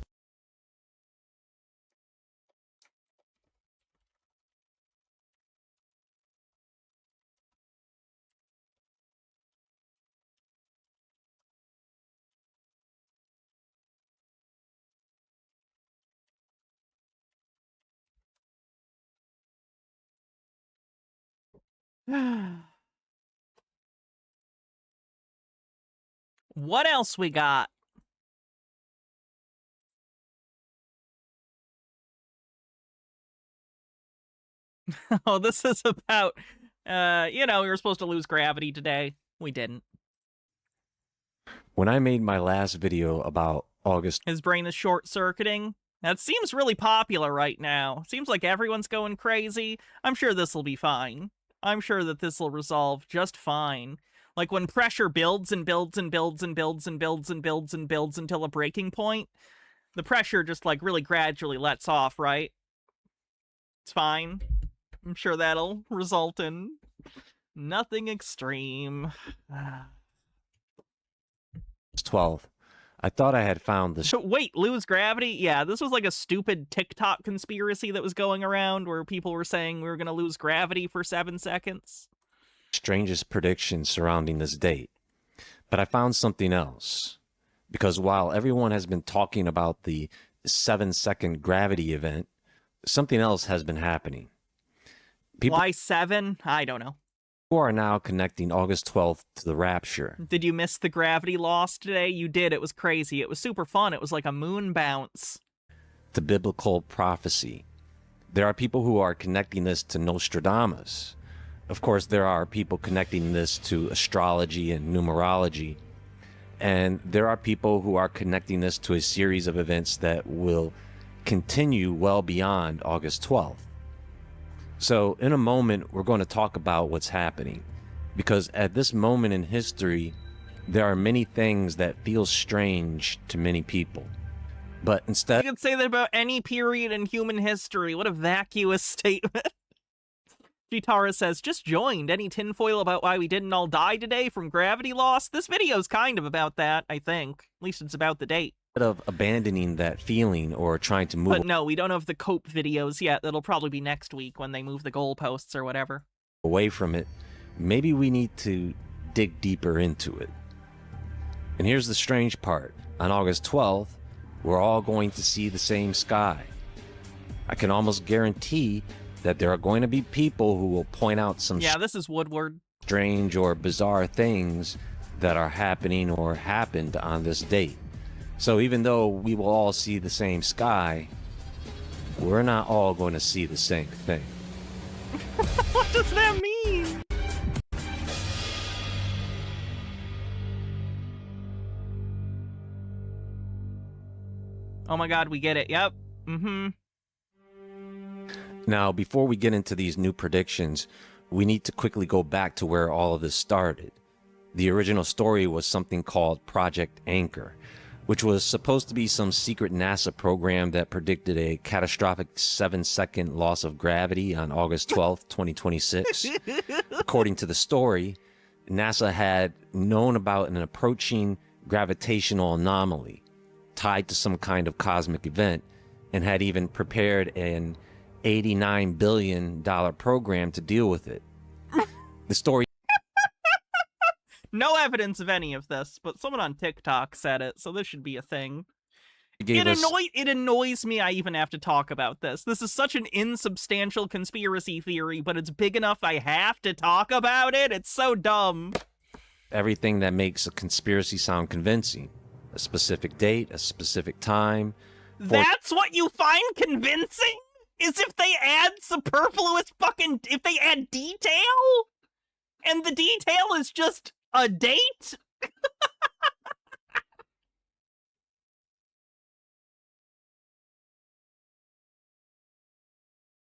What else we got? Oh, this is about, we were supposed to lose gravity today. We didn't. When I made my last video about August... His brain is short-circuiting. That seems really popular right now. Seems like everyone's going crazy. I'm sure this will be fine. I'm sure that this will resolve just fine. Like when pressure builds and builds and builds and builds and builds and builds and builds until a breaking point, the pressure just like really gradually lets off, right? It's fine. I'm sure that'll result in nothing extreme. 12. I thought I had found the... So, wait, lose gravity? Yeah, this was like a stupid TikTok conspiracy that was going around where people were saying we were going to lose gravity for 7 seconds. Strangest predictions surrounding this date. But I found something else. Because while everyone has been talking about the 7-second gravity event, something else has been happening. Why 7? I don't know. People are now connecting August 12th to the rapture. Did you miss the gravity loss today? You did. It was crazy. It was super fun. It was like a moon bounce. The biblical prophecy. There are people who are connecting this to Nostradamus. Of course, there are people connecting this to astrology and numerology. And there are people who are connecting this to a series of events that will continue well beyond August 12th. So in a moment, we're going to talk about what's happening, because at this moment in history, there are many things that feel strange to many people. But instead... You could say that about any period in human history. What a vacuous statement. Gitara says, just joined. Any tinfoil about why we didn't all die today from gravity loss? This video's kind of about that, I think. At least it's about the date. Of abandoning that feeling or trying to move... But no, we don't have the cope videos yet. That'll probably be next week when they move the goalposts or whatever. Away from it, maybe we need to dig deeper into it. And here's the strange part. On August 12th, we're all going to see the same sky. I can almost guarantee that there are going to be people who will point out some... Yeah, this is Woodward. ...strange or bizarre things that are happening or happened on this date. So even though we will all see the same sky, we're not all going to see the same thing. What does that mean? Oh my god, we get it. Yep. Mm-hmm. Now, before we get into these new predictions, we need to quickly go back to where all of this started. The original story was something called Project Anchor, which was supposed to be some secret NASA program that predicted a catastrophic 7-second loss of gravity on August 12th, 2026. According to the story, NASA had known about an approaching gravitational anomaly tied to some kind of cosmic event and had even prepared an $89 billion program to deal with it. The story... No evidence of any of this, but someone on TikTok said it, so this should be a thing. It annoys me I even have to talk about this. This is such an insubstantial conspiracy theory, but it's big enough I have to talk about it. It's so dumb. Everything that makes a conspiracy sound convincing. A specific date, a specific time. That's what you find convincing? Is if they add superfluous fucking... If they add detail? And the detail is just... a date?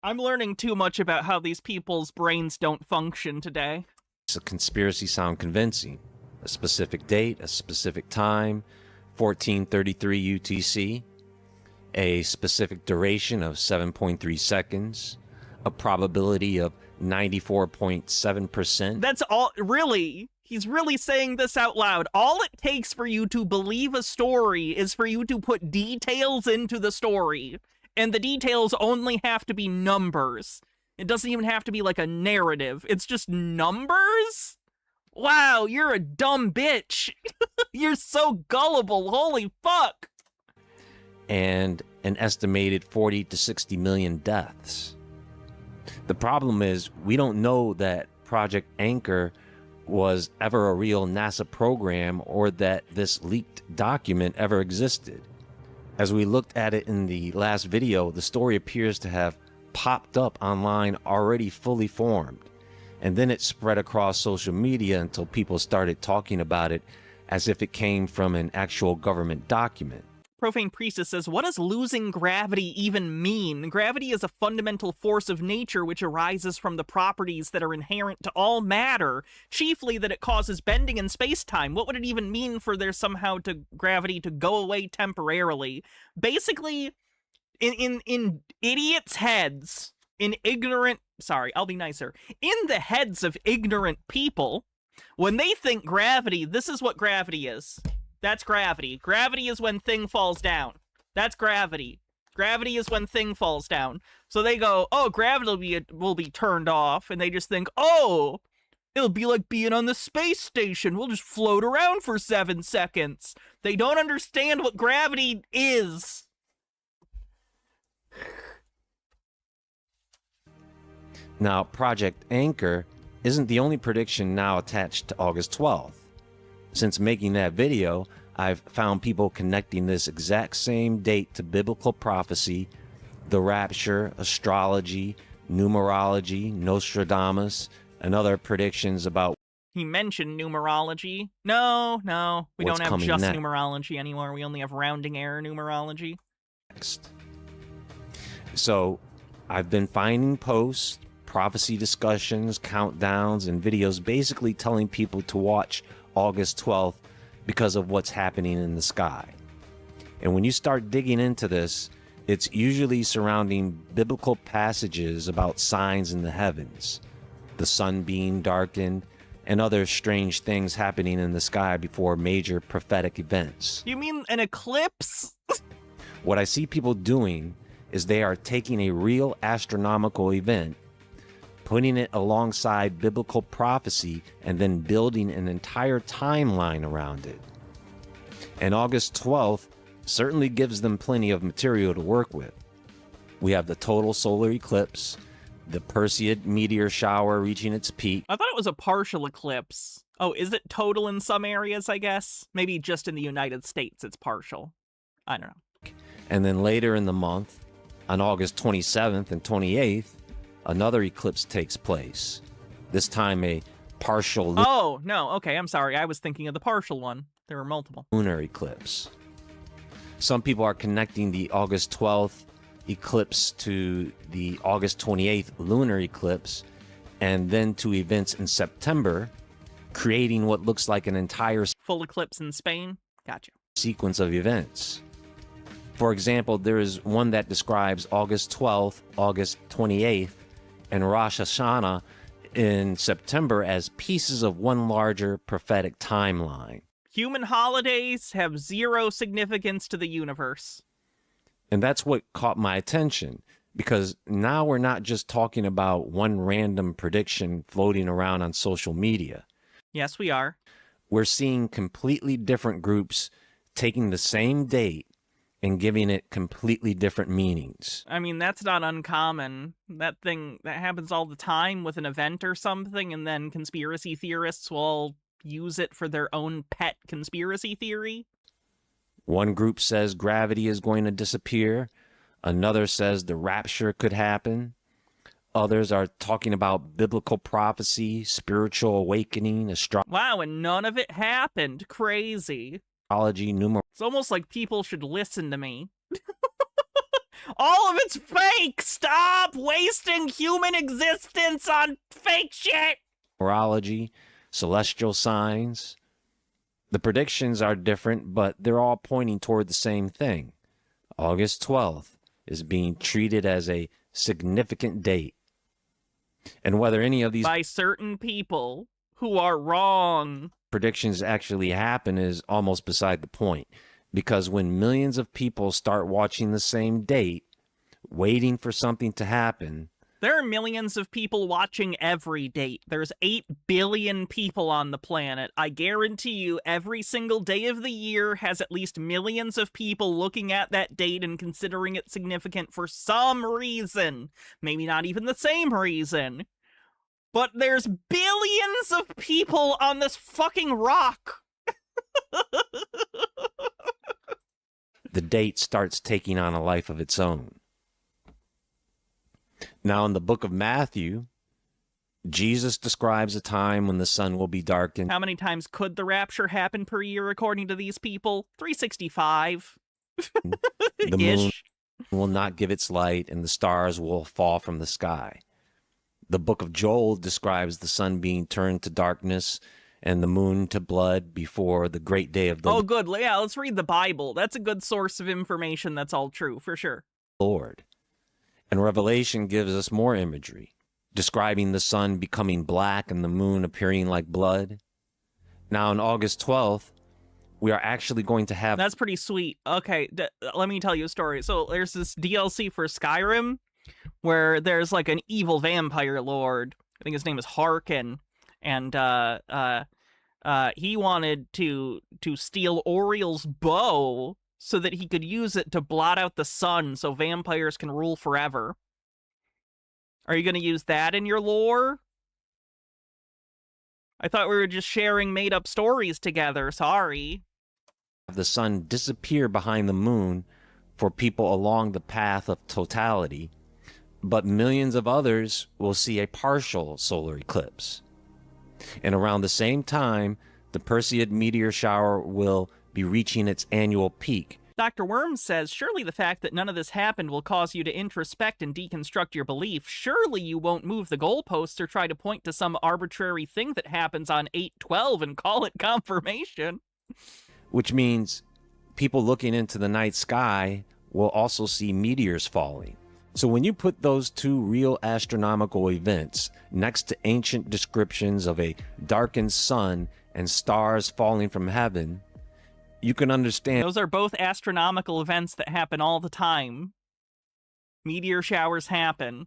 I'm learning too much about how these people's brains don't function today. It's a conspiracy sound convincing. A specific date, a specific time, 1433 UTC, a specific duration of 7.3 seconds, a probability of 94.7%. That's all, really? He's really saying this out loud. All it takes for you to believe a story is for you to put details into the story. And the details only have to be numbers. It doesn't even have to be like a narrative. It's just numbers? Wow, you're a dumb bitch. You're so gullible. Holy fuck. And an estimated 40 to 60 million deaths. The problem is we don't know that Project Anchor was ever a real NASA program or that this leaked document ever existed. As we looked at it in the last video, the story appears to have popped up online already fully formed. And then it spread across social media until people started talking about it as if it came from an actual government document. Profane Priestess says, what does losing gravity even mean? Gravity is a fundamental force of nature which arises from the properties that are inherent to all matter, chiefly that it causes bending in space-time. What would it even mean for there somehow to gravity to go away temporarily? Basically, in idiots' heads, in the heads of ignorant people, when they think gravity, this is what gravity is. That's gravity. Gravity is when thing falls down. That's gravity. Gravity is when thing falls down. So they go, oh, gravity will be turned off, and they just think, oh, it'll be like being on the space station. We'll just float around for 7 seconds. They don't understand what gravity is. Now, Project Anchor isn't the only prediction now attached to August 12th. Since making that video, I've found people connecting this exact same date to biblical prophecy, the rapture, astrology, numerology, Nostradamus, and other predictions about. He mentioned numerology. No, we don't have just next. Numerology anymore. We only have rounding error numerology. Next. So, I've been finding posts, prophecy discussions, countdowns, and videos basically telling people to watch August 12th because of what's happening in the sky. And when you start digging into this, it's usually surrounding biblical passages about signs in the heavens, the sun being darkened, and other strange things happening in the sky before major prophetic events. You mean an eclipse? What I see people doing is they are taking a real astronomical event, putting it alongside biblical prophecy, and then building an entire timeline around it. And August 12th certainly gives them plenty of material to work with. We have the total solar eclipse, the Perseid meteor shower reaching its peak. I thought it was a partial eclipse. Oh, is it total in some areas, I guess? Maybe just in the United States it's partial. I don't know. And then later in the month, on August 27th and 28th, another eclipse takes place. This time a partial Oh, no, okay, I'm sorry. I was thinking of the partial one. There were multiple. Lunar eclipse. Some people are connecting the August 12th eclipse to the August 28th lunar eclipse, and then to events in September, creating what looks like an entire full eclipse in Spain. Gotcha. Sequence of events. For example, there is one that describes August 12th, August 28th, and Rosh Hashanah in September as pieces of one larger prophetic timeline. Human holidays have zero significance to the universe. And that's what caught my attention, because now we're not just talking about one random prediction floating around on social media. Yes, we are. We're seeing completely different groups taking the same date and giving it completely different meanings. I mean, that's not uncommon. That happens all the time with an event or something, and then conspiracy theorists will use it for their own pet conspiracy theory. One group says gravity is going to disappear. Another says the rapture could happen. Others are talking about biblical prophecy, spiritual awakening, Wow, and none of it happened. Crazy. Numerology, It's almost like people should listen to me. All of it's fake! Stop wasting human existence on fake shit! numerology, celestial signs. The predictions are different, but they're all pointing toward the same thing. August 12th is being treated as a significant date. And whether any of these by certain people who are wrong predictions actually happen is almost beside the point, because when millions of people start watching the same date, waiting for something to happen. There are millions of people watching every date. There's 8 billion people on the planet. I guarantee you every single day of the year has at least millions of people looking at that date and considering it significant for some reason. Maybe not even the same reason. But there's billions of people on this fucking rock. The date starts taking on a life of its own. Now, in the book of Matthew, Jesus describes a time when the sun will be darkened. How many times could the rapture happen per year according to these people? 365. The moon will not give its light, and the stars will fall from the sky. The book of Joel describes the sun being turned to darkness and the moon to blood before the great day of the Oh, good. Yeah, let's read the Bible. That's a good source of information. That's all true, for sure. Lord. And Revelation gives us more imagery, describing the sun becoming black and the moon appearing like blood. Now, on August 12th, we are actually going to have... That's pretty sweet. Okay, let me tell you a story. So there's this DLC for Skyrim where there's like an evil vampire lord. I think his name is Harkin. And he wanted to steal Oriel's bow so that he could use it to blot out the sun so vampires can rule forever. Are you going to use that in your lore? I thought we were just sharing made-up stories together. Sorry. The sun disappear behind the moon for people along the path of totality, but millions of others will see a partial solar eclipse. And around the same time, the Perseid meteor shower will be reaching its annual peak. Dr. Worms says, surely the fact that none of this happened will cause you to introspect and deconstruct your belief. Surely you won't move the goalposts or try to point to some arbitrary thing that happens on 8/12 and call it confirmation. Which means people looking into the night sky will also see meteors falling. So when you put those two real astronomical events next to ancient descriptions of a darkened sun and stars falling from heaven, you can understand. Those are both astronomical events that happen all the time. Meteor showers happen.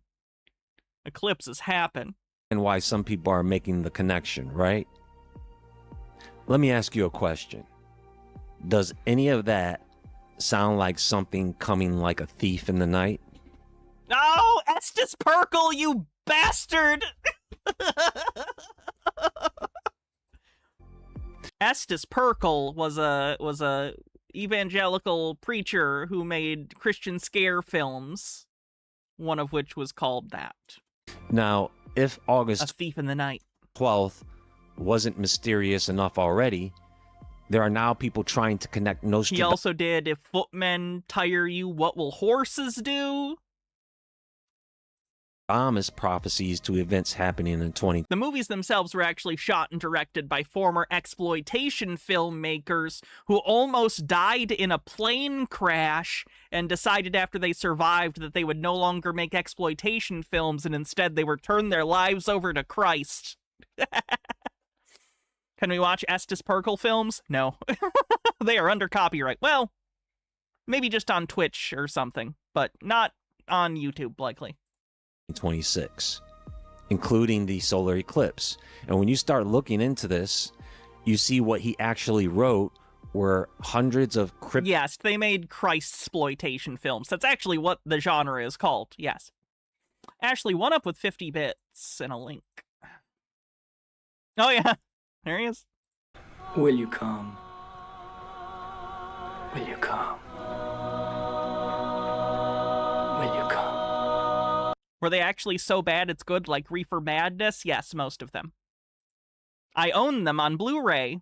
Eclipses happen. And why some people are making the connection, right? Let me ask you a question. Does any of that sound like something coming like a thief in the night? Oh, Estes Perkle, you bastard! Estes Perkle was a evangelical preacher who made Christian scare films, one of which was called that. Now, if August A Thief in the Night 12th wasn't mysterious enough already, there are now people trying to connect He Nostradamus. also did If Footmen Tire You, What Will Horses Do? Prophecies to events happening in 20. The movies themselves were actually shot and directed by former exploitation filmmakers who almost died in a plane crash and decided after they survived that they would no longer make exploitation films and instead they would turn their lives over to Christ. Can we watch Estes Perkle films? No. They are under copyright. Well, maybe just on Twitch or something, but not on YouTube, likely. 26, including the solar eclipse. And when you start looking into this, you see what he actually wrote were hundreds of Yes, they made Christ-sploitation films. That's actually what the genre is called, yes. Ashley, one up with 50 bits and a link. Oh yeah, there he is. Will you come? Will you come? Will you come? Were they actually so bad it's good, like Reefer Madness? Yes, most of them. I own them on Blu-ray.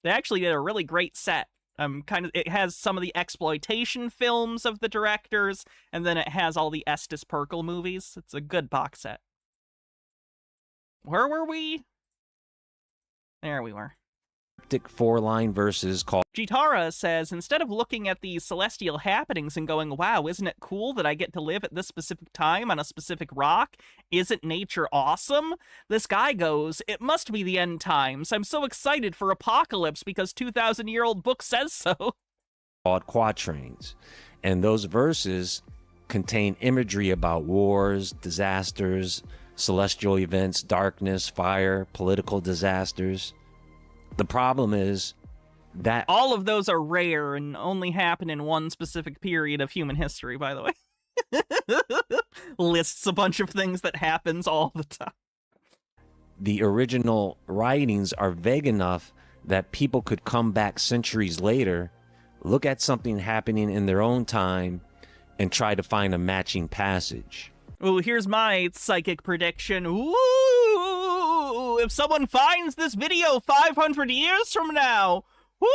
They actually did a really great set. It has some of the exploitation films of the directors, and then it has all the Estes Perkle movies. It's a good box set. Where were we? There we were. 4-line verses called Jitara says, instead of looking at these celestial happenings and going, wow, isn't it cool that I get to live at this specific time on a specific rock? Isn't nature awesome? This guy goes, it must be the end times. I'm so excited for apocalypse because 2,000-year-old book says so. Called quatrains. And those verses contain imagery about wars, disasters, celestial events, darkness, fire, political disasters. The problem is that all of those are rare and only happen in one specific period of human history, by the way. Lists a bunch of things that happens all the time. the original writings are vague enough that people could come back centuries later, look at something happening in their own time, and try to find a matching passage. Ooh, here's my psychic prediction. Ooh, if someone finds this video 500 years from now, ooh,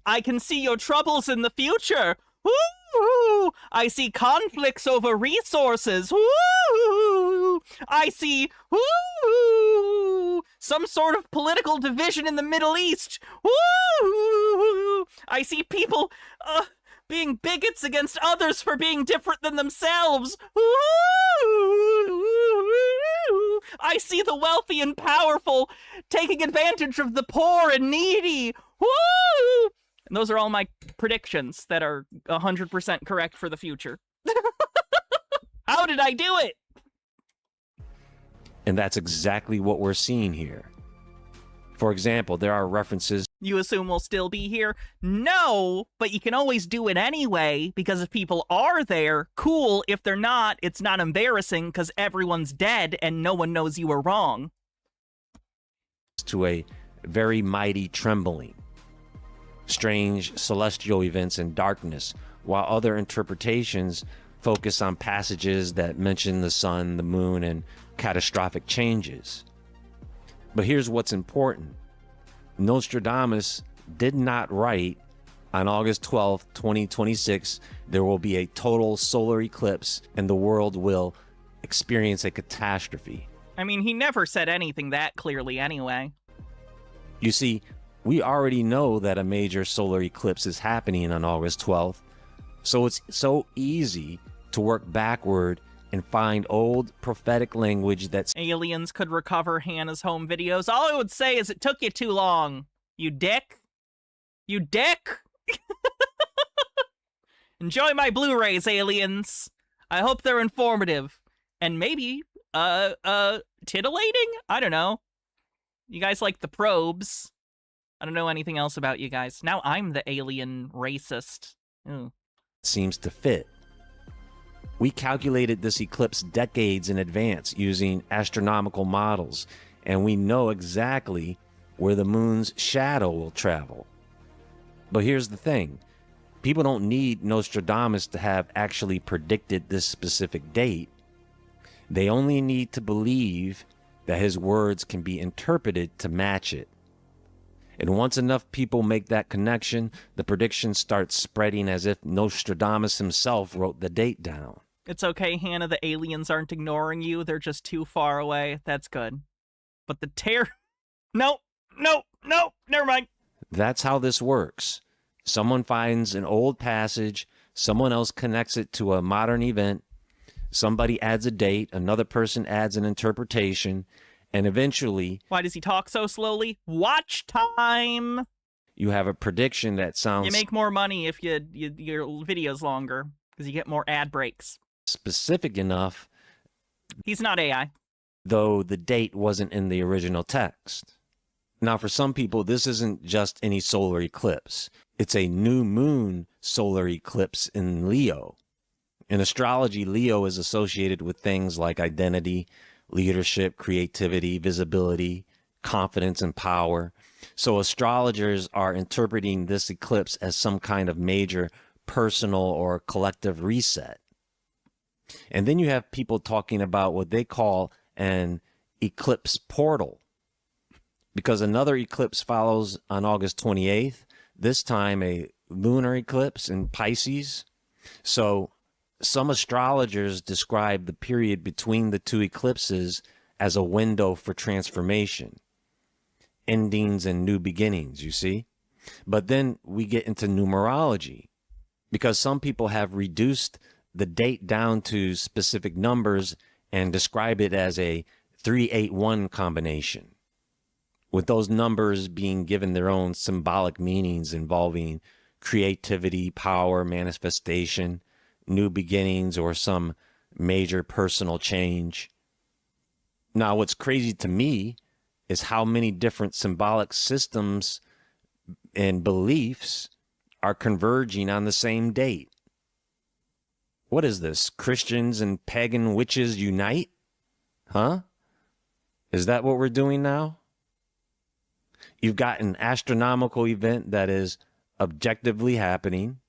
I can see your troubles in the future. Ooh, I see conflicts over resources. Ooh, I see some sort of political division in the Middle East. Ooh, I see people being bigots against others for being different than themselves. Ooh, I see the wealthy and powerful taking advantage of the poor and needy. Ooh. And those are all my predictions that are 100% correct for the future. How did I do it? And that's exactly what we're seeing here. For example, there are references. You assume we'll still be here? No, but you can always do it anyway, because if people are there, cool. If they're not, it's not embarrassing because everyone's dead and no one knows you were wrong. To a very mighty trembling, strange celestial events and darkness, while other interpretations focus on passages that mention the sun, the moon, and catastrophic changes. But here's what's important. Nostradamus did not write on August 12th, 2026, there will be a total solar eclipse and the world will experience a catastrophe. I mean, he never said anything that clearly anyway. You see, we already know that a major solar eclipse is happening on August 12th, so it's so easy to work backward and find old prophetic language that's... Aliens could recover Hannah's home videos. All I would say is it took you too long. You dick. You dick. Enjoy my Blu-rays, aliens. I hope they're informative. And maybe, titillating? I don't know. You guys like the probes. I don't know anything else about you guys. Now I'm the alien racist. Ew. Seems to fit. We calculated this eclipse decades in advance using astronomical models, and we know exactly where the moon's shadow will travel. But here's the thing. People don't need Nostradamus to have actually predicted this specific date. They only need to believe that his words can be interpreted to match it. And once enough people make that connection, the prediction starts spreading as if Nostradamus himself wrote the date down. It's okay, Hannah, the aliens aren't ignoring you. They're just too far away. That's good. But the No, never mind. That's how this works. Someone finds an old passage, someone else connects it to a modern event, somebody adds a date, another person adds an interpretation, and eventually... Why does he talk so slowly? Watch time! You have a prediction that sounds... You make more money if your video's longer, because you get more ad breaks. Specific enough. He's not AI. Though the date wasn't in the original text. Now, for some people, this isn't just any solar eclipse. It's a new moon solar eclipse in Leo. In astrology, Leo is associated with things like identity, leadership, creativity, visibility, confidence, and power. So astrologers are interpreting this eclipse as some kind of major personal or collective reset. And then you have people talking about what they call an eclipse portal, because another eclipse follows on August 28th, this time a lunar eclipse in Pisces. So some astrologers describe the period between the two eclipses as a window for transformation, endings and new beginnings, you see? But then we get into numerology, because some people have reduced the date down to specific numbers and describe it as a 381 combination, with those numbers being given their own symbolic meanings involving creativity, power, manifestation, new beginnings, or some major personal change. Now, what's crazy to me is how many different symbolic systems and beliefs are converging on the same date. What is this? Christians and pagan witches unite? Huh? Is that what we're doing now? You've got an astronomical event that is objectively happening,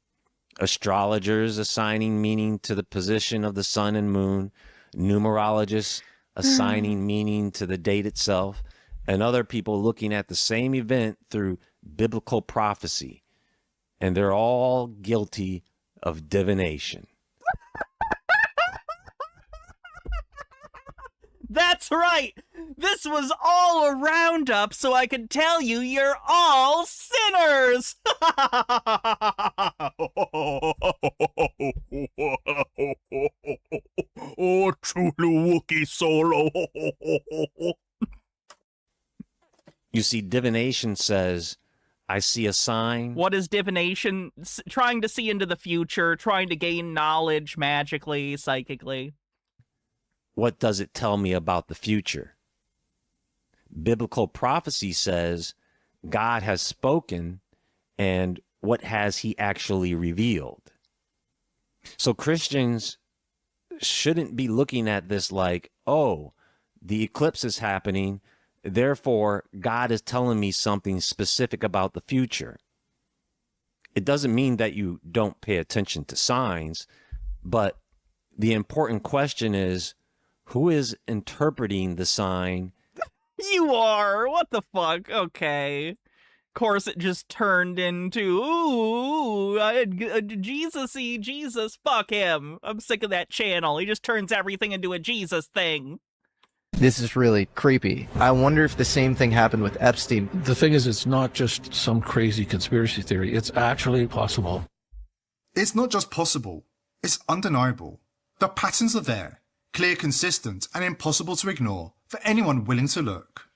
astrologers assigning meaning to the position of the sun and moon, numerologists assigning meaning to the date itself, and other people looking at the same event through biblical prophecy. And they're all guilty of divination. That's right! This was all a roundup so I could tell you you're all sinners! Oh, Chuluwuki solo. You see, divination says, I see a sign. What is divination? Trying to see into the future, trying to gain knowledge magically, psychically. What does it tell me about the future? Biblical prophecy says God has spoken, and what has he actually revealed? So Christians shouldn't be looking at this like, oh, the eclipse is happening, therefore God is telling me something specific about the future. It doesn't mean that you don't pay attention to signs, but the important question is, who is interpreting the sign? You are! What the fuck? Okay. Of course it just turned into, ooh, Jesus-y, Jesus, fuck him. I'm sick of that channel. He just turns everything into a Jesus thing. This is really creepy. I wonder if the same thing happened with Epstein. The thing is, it's not just some crazy conspiracy theory. It's actually possible. It's not just possible. It's undeniable. The patterns are there. Clear, consistent, and impossible to ignore for anyone willing to look.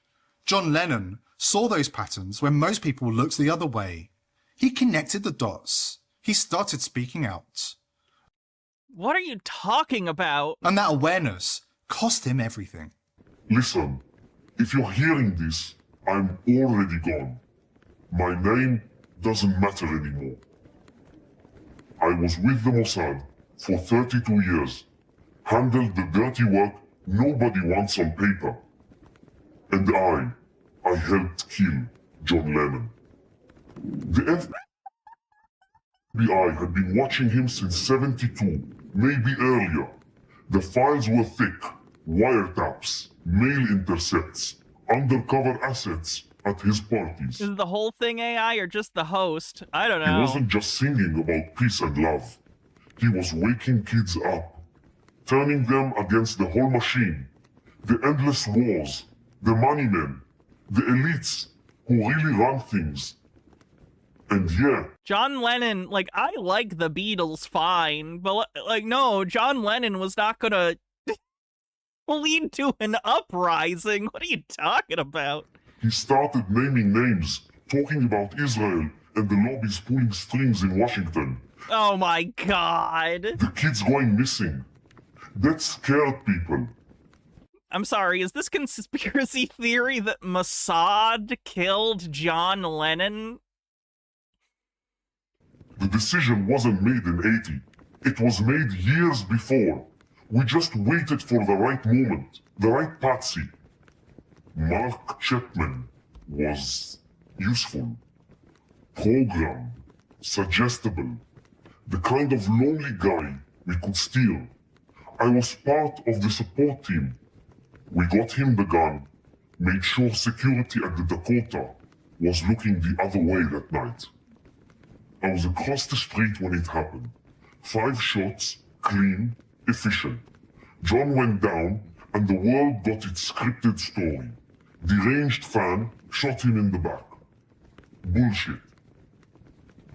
John Lennon saw those patterns when most people looked the other way. He connected the dots. He started speaking out. What are you talking about? And that awareness cost him everything. Listen, if you're hearing this, I'm already gone. My name doesn't matter anymore. I was with the Mossad for 32 years. Handled the dirty work nobody wants on paper. And I helped kill John Lennon. The FBI had been watching him since 72, maybe earlier. The files were thick, wiretaps, mail intercepts, undercover assets at his parties. Is the whole thing AI or just the host? I don't know. He wasn't just singing about peace and love. He was waking kids up, turning them against the whole machine, the endless wars, the money men, the elites who really run things. And yeah. John Lennon, like, I like the Beatles fine, but, like, no, John Lennon was not gonna lead to an uprising. What are you talking about? He started naming names, talking about Israel and the lobbies pulling strings in Washington. Oh my god. The kids going missing. That scared people. I'm sorry, is this conspiracy theory that Mossad killed John Lennon? The decision wasn't made in 80. It was made years before. We just waited for the right moment, the right patsy. Mark Chapman was useful, program, suggestible, the kind of lonely guy we could steal. I was part of the support team. We got him the gun, made sure security at the Dakota was looking the other way that night. I was across the street when it happened. 5 shots, clean, efficient. John went down and the world got its scripted story. Deranged fan shot him in the back. Bullshit.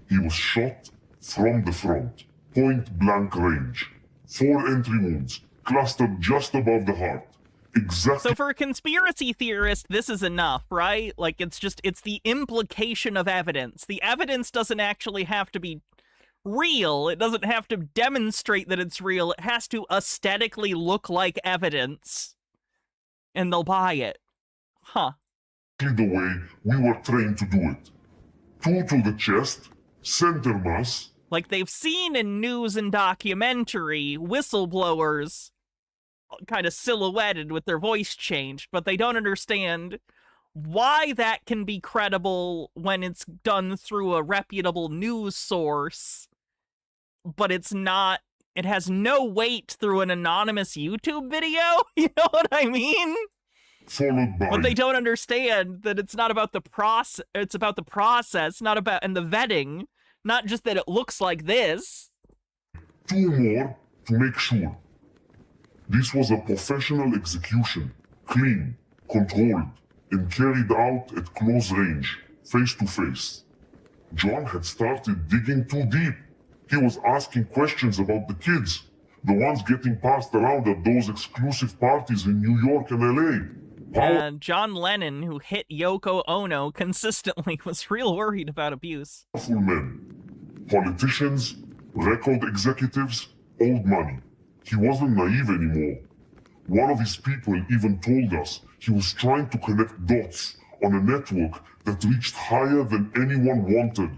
He was shot from the front, point blank range. 4 entry wounds, clustered just above the heart. Exactly. So for a conspiracy theorist, this is enough, right? Like, it's the implication of evidence. The evidence doesn't actually have to be real. It doesn't have to demonstrate that it's real. It has to aesthetically look like evidence. And they'll buy it. Huh. The way we were trained to do it. 2 to the chest, center mass. Like they've seen in news and documentary, whistleblowers kind of silhouetted with their voice changed, but they don't understand why that can be credible when it's done through a reputable news source, but it's not. It has no weight through an anonymous YouTube video. You know what I mean? Followed by But they don't understand that it's not about the process. It's about the process, not about and the vetting, not just that it looks like this. 2 more to make sure. This was a professional execution, clean, controlled, and carried out at close range, face to face. John had started digging too deep. He was asking questions about the kids, the ones getting passed around at those exclusive parties in New York and LA. And John Lennon, who hit Yoko Ono consistently, was real worried about abuse. Powerful men, politicians, record executives, old money. He wasn't naive anymore. One of his people even told us he was trying to connect dots on a network that reached higher than anyone wanted.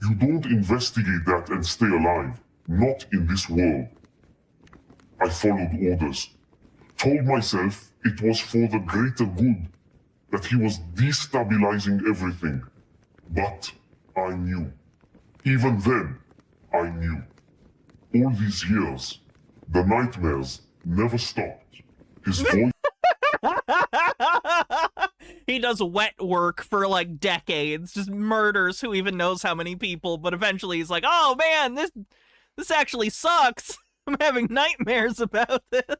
You don't investigate that and stay alive. Not in this world. I followed orders. Told myself it was for the greater good. That he was destabilizing everything. But I knew. Even then, I knew. All these years, the nightmares never stopped. His voice... He does wet work for like decades, just murders who even knows how many people, but eventually he's like, oh man, this actually sucks. I'm having nightmares about this.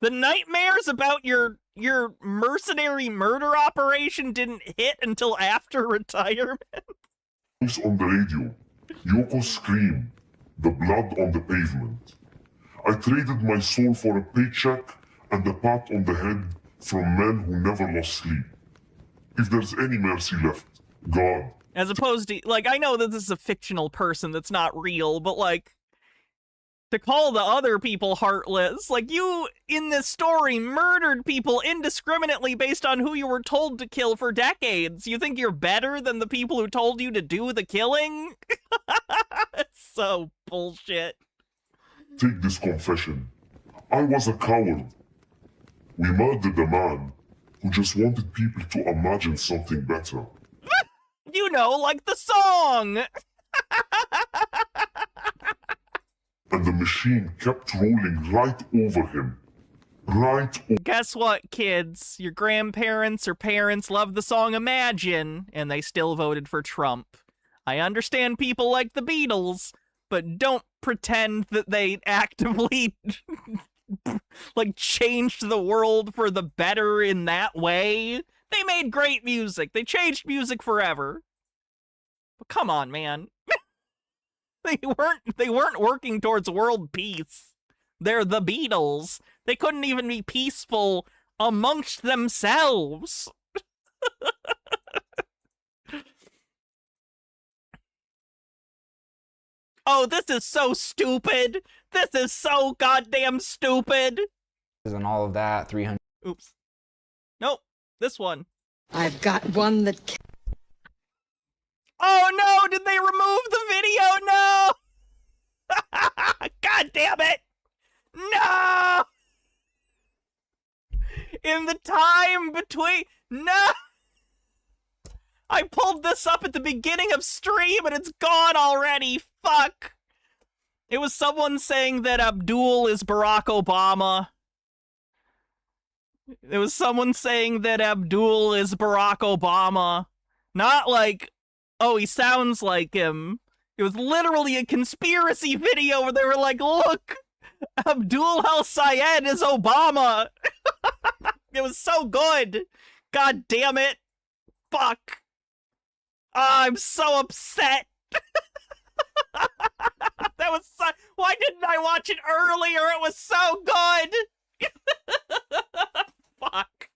The nightmares about your mercenary murder operation didn't hit until after retirement. Voice on the radio, Yoko's scream, the blood on the pavement. I traded my soul for a paycheck and a pat on the head from men who never lost sleep. If there's any mercy left, God. As opposed to, like, I know that this is a fictional person that's not real, but, like, to call the other people heartless, like, you, in this story, murdered people indiscriminately based on who you were told to kill for decades. You think you're better than the people who told you to do the killing? It's so bullshit. Take this confession. I was a coward. We murdered a man who just wanted people to imagine something better. You know, like the song! And the machine kept rolling right over him. Guess what, kids? Your grandparents or parents love the song Imagine, and they still voted for Trump. I understand people like the Beatles, but don't pretend that they actively like changed the world for the better in that way. They made great music. They changed music forever. But come on, man. They weren't working towards world peace. They're the Beatles. They couldn't even be peaceful amongst themselves. Oh, this is so stupid. This is so goddamn stupid. And all of that, 300. Oops. Nope, this one. I've got one that... Oh no, did they remove the video? No! God damn it! No! In the time between... No! I pulled this up at the beginning of stream and it's gone already. Fuck! It was someone saying that Abdul is Barack Obama. It was someone saying that Abdul is Barack Obama. Not like, oh, he sounds like him. It was literally a conspiracy video where they were like, look, Abdul al-Sayed is Obama. It was so good. God damn it. Fuck. I'm so upset. That was so... Why didn't I watch it earlier? It was so good. Fuck.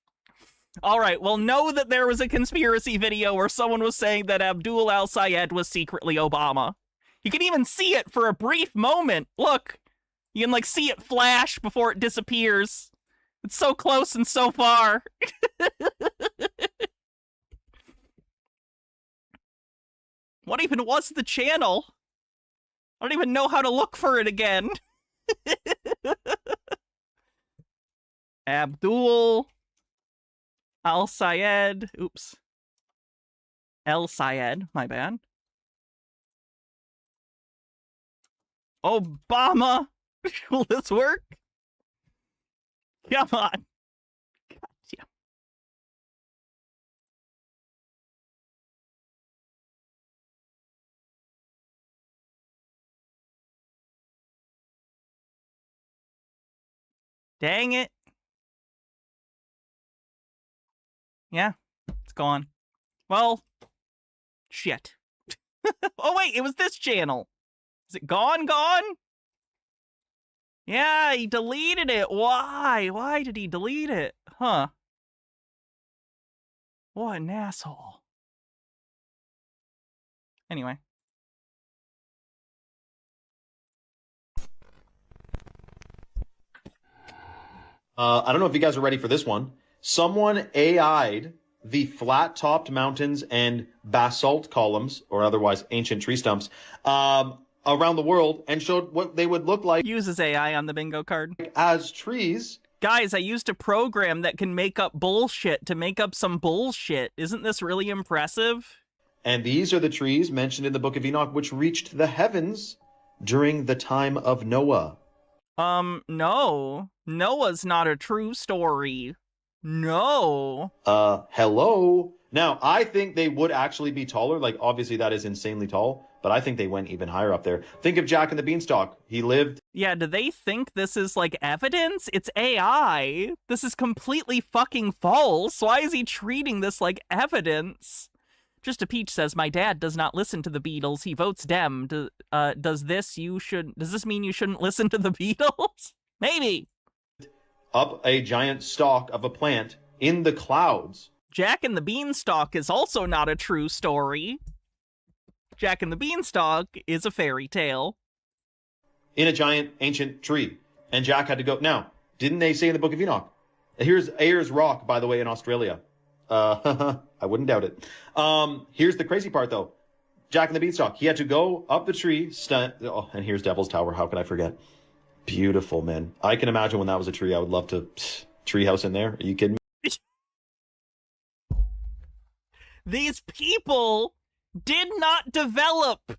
Alright, well, know that there was a conspiracy video where someone was saying that Abdul al-Sayed was secretly Obama. You can even see it for a brief moment. Look. You can, like, see it flash before it disappears. It's so close and so far. What even was the channel? I don't even know how to look for it again. Abdul Al-Sayed. Oops. El-Sayed, my bad. Obama! Will this work? Come on. Gotcha. Dang it. Yeah, it's gone. Well, shit. Oh wait, it was this channel. Is it gone? Yeah, he deleted it. Why? Why did he delete it? Huh. What an asshole. Anyway. I don't know if you guys are ready for this one. Someone AI'd the flat-topped mountains and basalt columns, or otherwise ancient tree stumps, around the world and showed what they would look like. Uses AI on the bingo card. As trees. Guys, I used a program that can make up bullshit to make up some bullshit. Isn't this really impressive? And these are the trees mentioned in the Book of Enoch, which reached the heavens during the time of Noah. No. Noah's not a true story. No. Hello? Now, I think they would actually be taller. Like, obviously that is insanely tall, but I think they went even higher up there. Think of Jack and the Beanstalk. He lived... Yeah, do they think this is, like, evidence? It's AI. This is completely fucking false. Why is he treating this like evidence? Just a Peach says, my dad does not listen to the Beatles. He votes Dem. Does this mean you shouldn't listen to the Beatles? Maybe. Up a giant stalk of a plant in the clouds. Jack and the Beanstalk is also not a true story. Jack and the Beanstalk is a fairy tale. In a giant ancient tree. And Jack had to go. Now, didn't they say in the Book of Enoch? Here's Ayers Rock, by the way, in Australia. I wouldn't doubt it. Here's the crazy part, though. Jack and the Beanstalk. He had to go up the tree. And here's Devil's Tower. How can I forget? Beautiful, man. I can imagine when that was a tree. I would love to treehouse in there. Are you kidding me? These people did not develop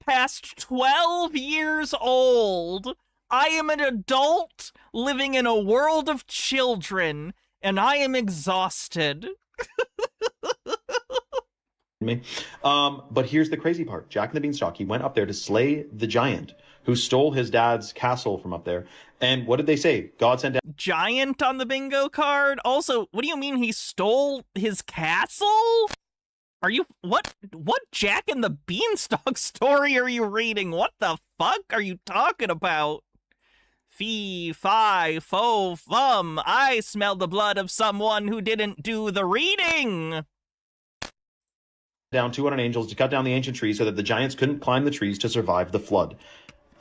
past 12 years old. I am an adult living in a world of children, and I am exhausted. Me. But here's the crazy part. Jack and the Beanstalk, he went up there to slay the giant who stole his dad's castle from up there. And what did they say? God sent down... Giant on the bingo card? Also, what do you mean he stole his castle? Are you... What Jack and the Beanstalk story are you reading? What the fuck are you talking about? Fee, fi, fo, fum. I smell the blood of someone who didn't do the reading. Down 200 angels to cut down the ancient trees so that the giants couldn't climb the trees to survive the flood.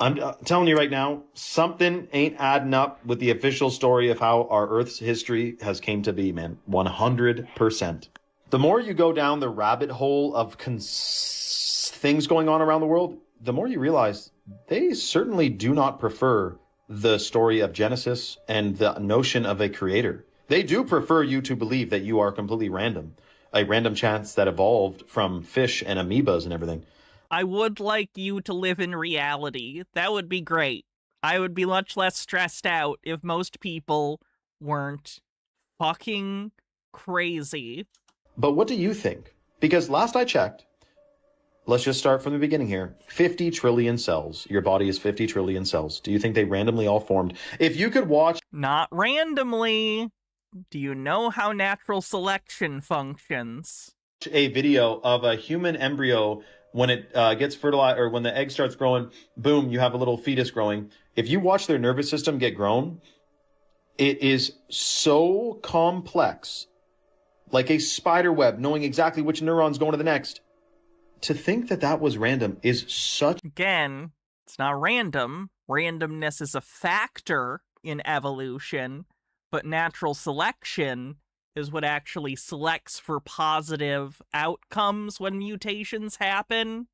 I'm telling you right now, something ain't adding up with the official story of how our Earth's history has came to be, man. 100%. The more you go down the rabbit hole of things going on around the world, the more you realize they certainly do not prefer the story of Genesis and the notion of a creator. They do prefer you to believe that you are completely random, a random chance that evolved from fish and amoebas and everything. I would like you to live in reality. That would be great. I would be much less stressed out if most people weren't fucking crazy. But what do you think? Because last I checked, let's just start from the beginning here. 50 trillion cells. Your body is 50 trillion cells. Do you think they randomly all formed? If you could watch... Not randomly. Do you know how natural selection functions? A video of a human embryo when it gets fertilized, or when the egg starts growing, boom, you have a little fetus growing. If you watch their nervous system get grown, it is so complex, like a spider web, knowing exactly which neuron's going to the next. To think that that was random is such... Again, it's not random. Randomness is a factor in evolution, but natural selection is what actually selects for positive outcomes when mutations happen.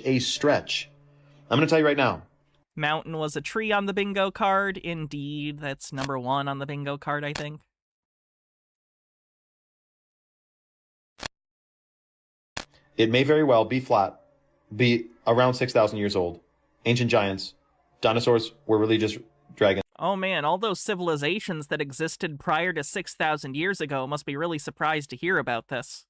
A stretch. I'm going to tell you right now. Mountain was a tree on the bingo card. Indeed, that's number 1 on the bingo card, I think. It may very well be flat, be around 6,000 years old. Ancient giants, dinosaurs were really just dragons. Oh man, all those civilizations that existed prior to 6,000 years ago must be really surprised to hear about this.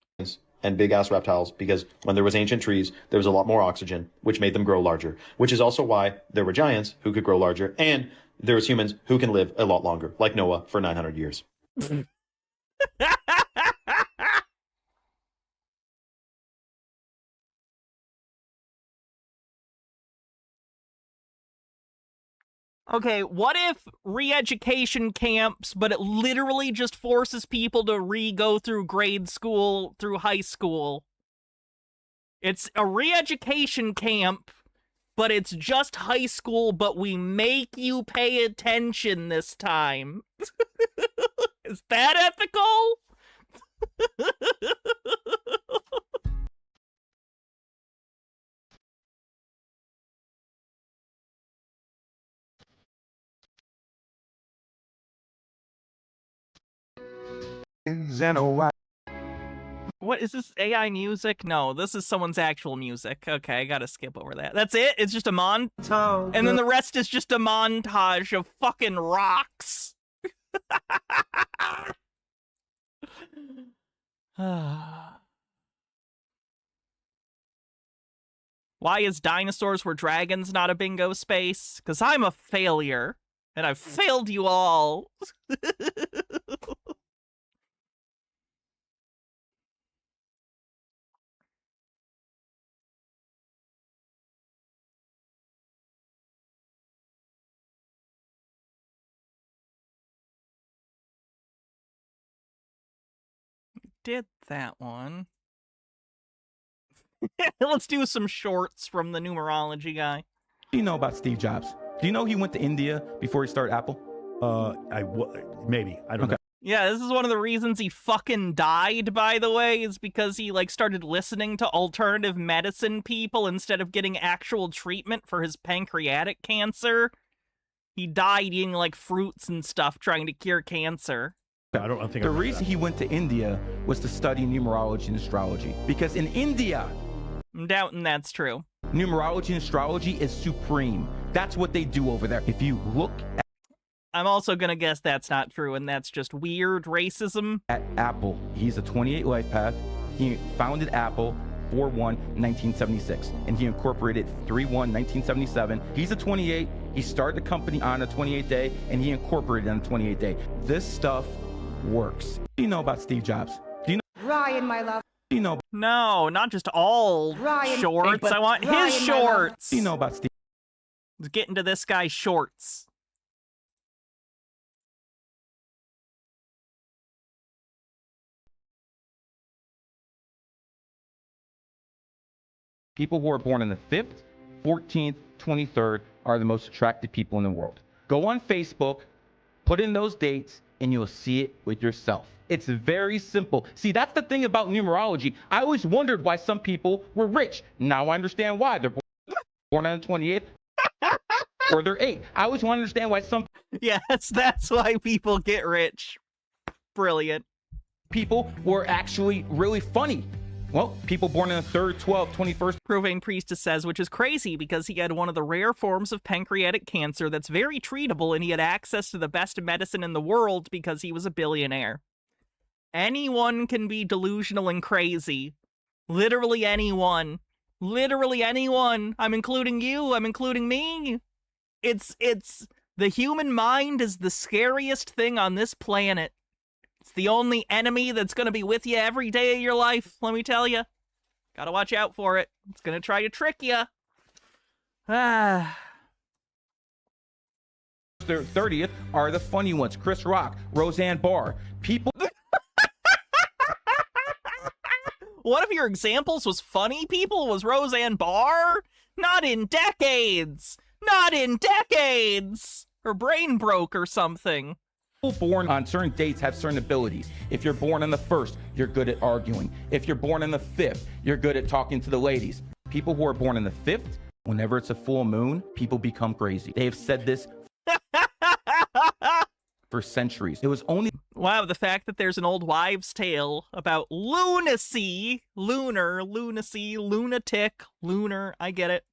And big-ass reptiles, because when there was ancient trees, there was a lot more oxygen, which made them grow larger, which is also why there were giants who could grow larger, and there was humans who can live a lot longer, like Noah for 900 years. Okay, what if re-education camps, but it literally just forces people to re-go through grade school, through high school? It's a re-education camp, but it's just high school, but we make you pay attention this time. Is that ethical? What is this, AI music? No, this is someone's actual music. Okay, I gotta skip over that. That's it? It's just a montage? And then the rest is just a montage of fucking rocks. Why is dinosaurs were dragons not a bingo space? Because I'm a failure, and I've failed you all. Did that one. Let's do some shorts from the numerology guy. What do you know about Steve Jobs? Do you know he went to India before he started Apple? Maybe. I don't know. Yeah, this is one of the reasons he fucking died, by the way, is because he, like, started listening to alternative medicine people instead of getting actual treatment for his pancreatic cancer. He died eating, like, fruits and stuff trying to cure cancer. The reason he went to India was to study numerology and astrology. Because in India, I'm doubting that's true. Numerology and astrology is supreme. That's what they do over there. If you look at I'm also gonna guess that's not true, and that's just weird racism. At Apple, he's a 28 life path. He founded Apple 4/1/1976, and he incorporated 3/1/1977. He's a 28. He started the company on a 28th day, and he incorporated on the 28th day. This stuff works. Do you know about Steve Jobs? Do you know Ryan, my love? Do you know? No, not just all Ryan, shorts. Hey, I want Ryan, his my shorts. Do you know about Steve? Let's get into this guy's shorts. People who are born on the 5th, 14th, 23rd are the most attractive people in the world. Go on Facebook, put in those dates, and you'll see it with yourself. It's very simple. See, that's the thing about numerology. I always wondered why some people were rich. Now I understand why. They're born on the 28th or they're 8. I always want to understand why some... Yes, that's why people get rich. Brilliant. People were actually really funny. Well, people born on the 3rd, 12th, 21st. Profane Priestess says, which is crazy because he had one of the rare forms of pancreatic cancer that's very treatable, and he had access to the best medicine in the world because he was a billionaire. Anyone can be delusional and crazy. Literally anyone. Literally anyone. I'm including you. I'm including me. It's the human mind is the scariest thing on this planet. It's the only enemy that's going to be with you every day of your life, let me tell you. Gotta watch out for it. It's going to try to trick you. Their 30th are the funny ones. Chris Rock, Roseanne Barr. People... One of your examples was funny people? Was Roseanne Barr? Not in decades! Not in decades! Her brain broke or something. People born on certain dates have certain abilities. If you're born on the 1st, you're good at arguing. If you're born on the 5th, you're good at talking to the ladies. People who are born on the 5th, Whenever it's a full moon, people become crazy. They have said this for centuries. It was only... Wow, the fact that there's an old wives' tale about lunacy, lunacy, lunatic, lunar, I get it.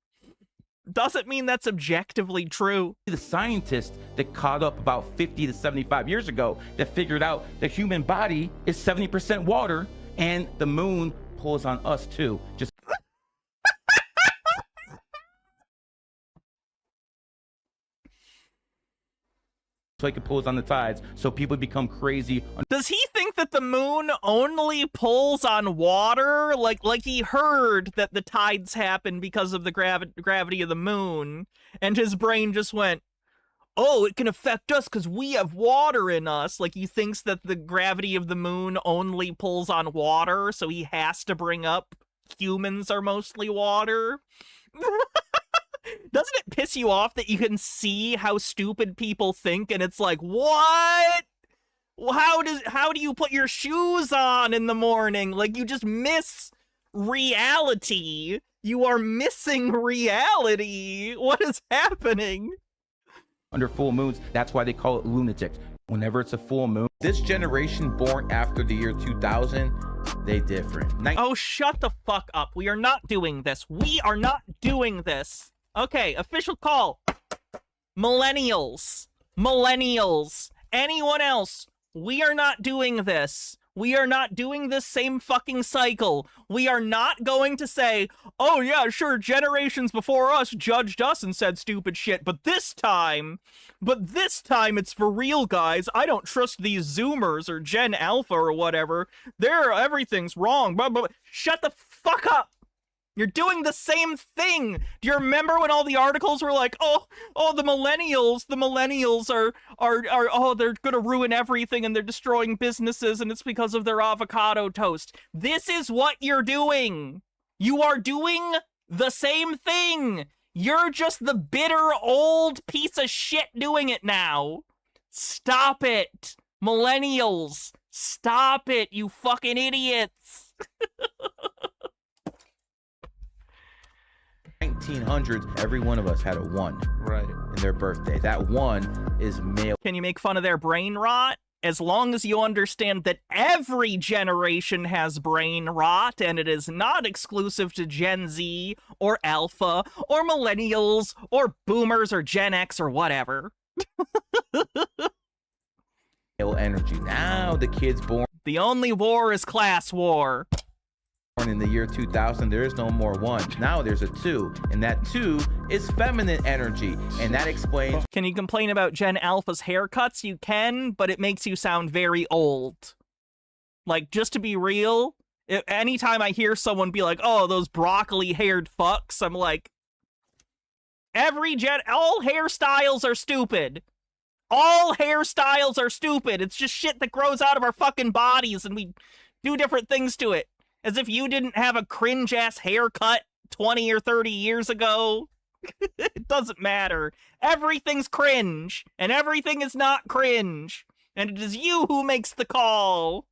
Doesn't mean that's objectively true. The scientists that caught up about 50 to 75 years ago that figured out the human body is 70% water and the moon pulls on us too. Just so he could pulls on the tides, so people become crazy. Does he think that the moon only pulls on water? Like he heard that the tides happen because of the gravity of the moon, and his brain just went, oh, it can affect us because we have water in us. Like he thinks that the gravity of the moon only pulls on water, so he has to bring up humans are mostly water. Doesn't it piss you off that you can see how stupid people think and it's like, what? How do you put your shoes on in the morning? Like, you just miss reality. You are missing reality. What is happening? Under full moons, that's why they call it lunatics. Whenever it's a full moon, this generation born after the year 2000, they different. Oh, shut the fuck up. We are not doing this. We are not doing this. Okay, official call. Millennials. Anyone else? We are not doing this. We are not doing this same fucking cycle. We are not going to say, oh yeah, sure, generations before us judged us and said stupid shit, but this time it's for real, guys. I don't trust these Zoomers or Gen Alpha or whatever. Everything's wrong. Blah, blah, blah. Shut the fuck up. You're doing the same thing. Do you remember when all the articles were like, oh, the millennials are, oh, they're gonna ruin everything and they're destroying businesses and it's because of their avocado toast. This is what you're doing. You are doing the same thing. You're just the bitter old piece of shit doing it now. Stop it. Millennials. Stop it, you fucking idiots. 1900s, every one of us had a 1 in their birthday. That 1 is male. Can you make fun of their brain rot? As long as you understand that every generation has brain rot, and it is not exclusive to Gen Z, or Alpha, or Millennials, or Boomers, or Gen X, or whatever. Male energy. Now the kids born... The only war is class war. In the year 2000, there is no more 1. Now there's a 2, and that 2 is feminine energy, and that explains... Can you complain about Gen Alpha's haircuts? You can, but it makes you sound very old. Like, just to be real, anytime I hear someone be like, oh, those broccoli-haired fucks, I'm like, all hairstyles are stupid. All hairstyles are stupid. It's just shit that grows out of our fucking bodies, and we do different things to it. As if you didn't have a cringe-ass haircut 20 or 30 years ago. It doesn't matter. Everything's cringe, and everything is not cringe. And it is you who makes the call.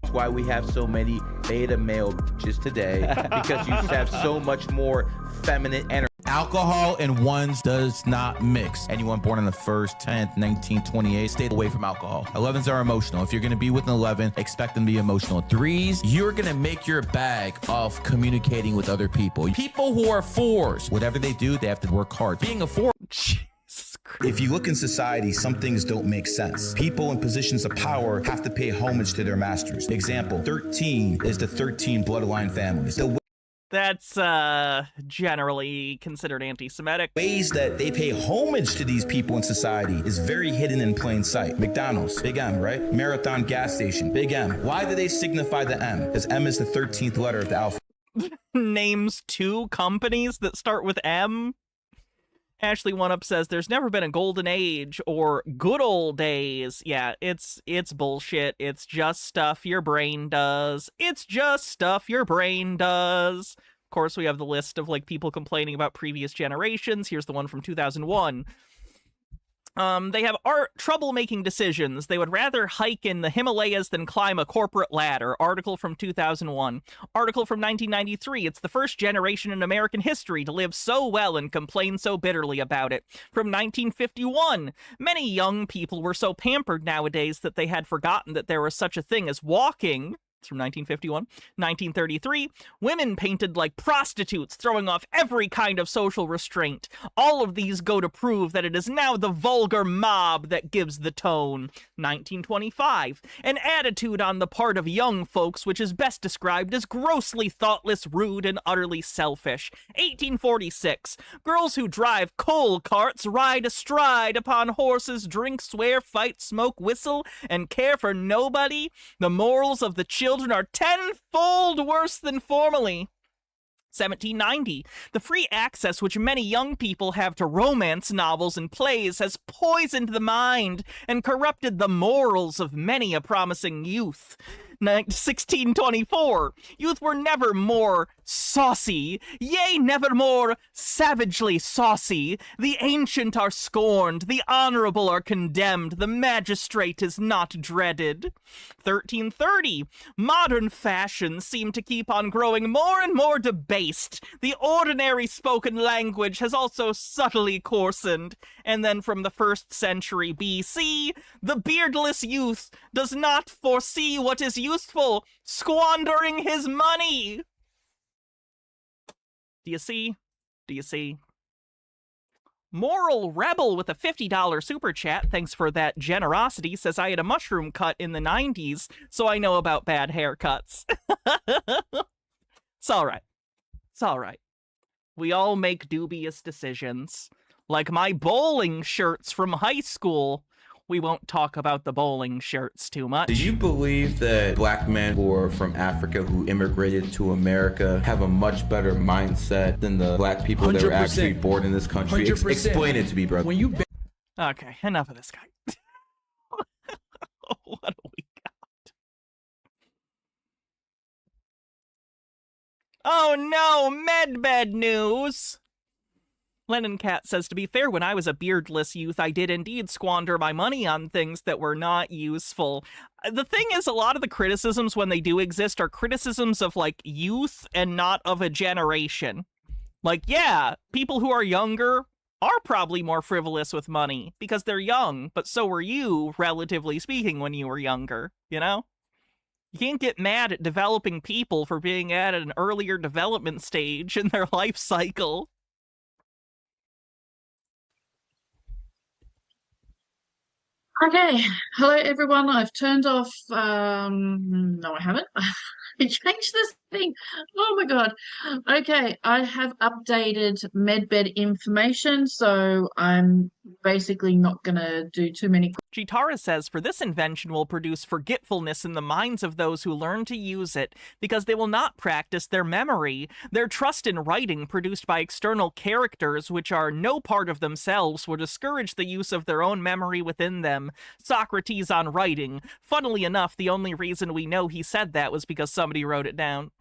That's why we have so many beta male bitches today, because you have so much more feminine energy. Alcohol and ones does not mix. Anyone born on the 1st, 10th, 1928, stay away from alcohol. 11s are emotional. If you're going to be with an 11, expect them to be emotional. 3s, you're going to make your bag of communicating with other people. People who are 4s, whatever they do, they have to work hard. Being a 4... If you look in society, some things don't make sense. People in positions of power have to pay homage to their masters. Example, 13 is the 13 bloodline families. The That's generally considered anti-Semitic. ways that they pay homage to these people in society is very hidden in plain sight. McDonald's, big M, right? Marathon gas station, big M. Why do they signify the M? Because M is the 13th letter of the alphabet. Names 2 companies that start with M. Ashley One Up says there's never been a golden age or good old days. Yeah, it's bullshit. It's just stuff your brain does. It's just stuff your brain does. Of course, we have the list of like people complaining about previous generations. Here's the one from 2001. They have trouble making decisions. They would rather hike in the Himalayas than climb a corporate ladder. Article from 2001. Article from 1993. It's the first generation in American history to live so well and complain so bitterly about it. From 1951. Many young people were so pampered nowadays that they had forgotten that there was such a thing as walking. It's from 1951. 1933, women painted like prostitutes, throwing off every kind of social restraint. All of these go to prove that it is now the vulgar mob that gives the tone. 1925, an attitude on the part of young folks which is best described as grossly thoughtless, rude, and utterly selfish. 1846, girls who drive coal carts ride astride upon horses, drink, swear, fight, smoke, whistle, and care for nobody. The morals of the children are tenfold worse than formerly. 1790. The free access which many young people have to romance novels and plays has poisoned the mind and corrupted the morals of many a promising youth. 1624. Youth were never more saucy, yea, never more savagely saucy. The ancient are scorned, the honorable are condemned, the magistrate is not dreaded. 1330. Modern fashions seem to keep on growing more and more debased. The ordinary spoken language has also subtly coarsened. And then from the 1st century BC, the beardless youth does not foresee what is useful, squandering his money. Do you see? Do you see? Moral Rebel with a $50 super chat, thanks for that generosity, says I had a mushroom cut in the 90s, so I know about bad haircuts. It's alright. It's alright. We all make dubious decisions. Like my bowling shirts from high school. We won't talk about the bowling shirts too much. Did you believe that black men who are from Africa who immigrated to America have a much better mindset than the black people that were actually born in this country? Explain it to me, brother. Okay, enough of this guy. What do we got? Oh no, medbed news! Lennon Cat says, to be fair, when I was a beardless youth, I did indeed squander my money on things that were not useful. The thing is, a lot of the criticisms, when they do exist, are criticisms of, like, youth and not of a generation. Like, yeah, people who are younger are probably more frivolous with money because they're young, but so were you, relatively speaking, when you were younger, you know? You can't get mad at developing people for being at an earlier development stage in their life cycle. Okay, hello everyone. I've turned off, no I haven't. I changed this thing. Oh my god. Okay, I have updated medbed information, so I'm basically not gonna do too many. Jitara says, for this invention will produce forgetfulness in the minds of those who learn to use it, because they will not practice their memory. Their trust in writing produced by external characters, which are no part of themselves, will discourage the use of their own memory within them. Socrates on writing. Funnily enough, the only reason we know he said that was because somebody wrote it down.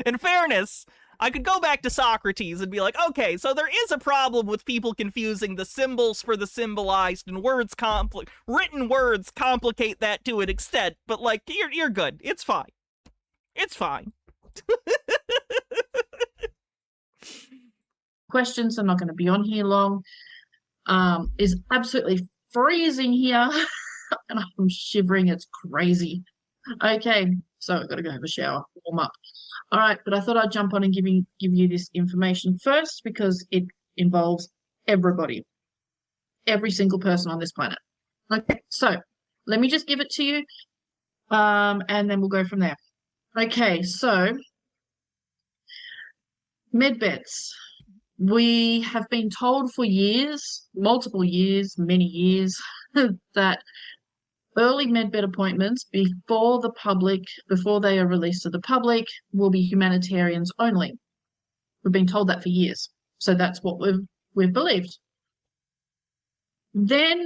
In fairness, I could go back to Socrates and be like, okay, so there is a problem with people confusing the symbols for the symbolized, and written words complicate that to an extent, but like, you're good. It's fine. It's fine. Questions, I'm not going to be on here long. Is absolutely freezing here, and I'm shivering. It's crazy. Okay, so I've got to go have a shower, warm up. All right, but I thought I'd jump on and give you this information first because it involves everybody, every single person on this planet. Okay, so let me just give it to you, and then we'll go from there. Okay, so medbeds. We have been told for years, multiple years, many years, that early medbed appointments before they are released to the public, will be humanitarians only. We've been told that for years. So that's what we've believed. Then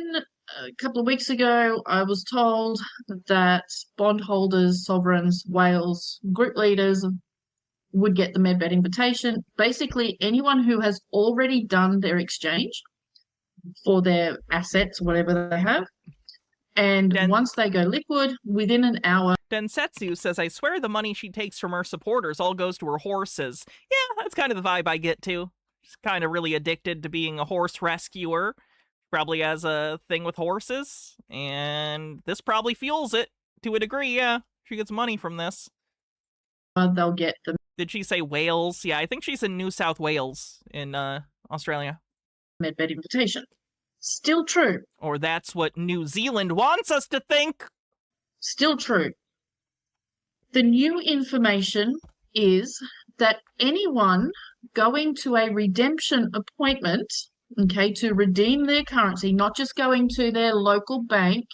a couple of weeks ago, I was told that bondholders, sovereigns, whales, group leaders would get the medbed invitation. Basically, anyone who has already done their exchange for their assets, whatever they have. And once they go liquid, within an hour... Densetsu says, I swear the money she takes from her supporters all goes to her horses. Yeah, that's kind of the vibe I get too. She's kind of really addicted to being a horse rescuer. Probably has a thing with horses, and this probably fuels it to a degree, yeah. She gets money from this. They'll get them. Did she say Wales? Yeah, I think she's in New South Wales in Australia. Medbed invitation. Still true. Or that's what New Zealand wants us to think. Still true. The new information is that anyone going to a redemption appointment, okay, to redeem their currency, not just going to their local bank,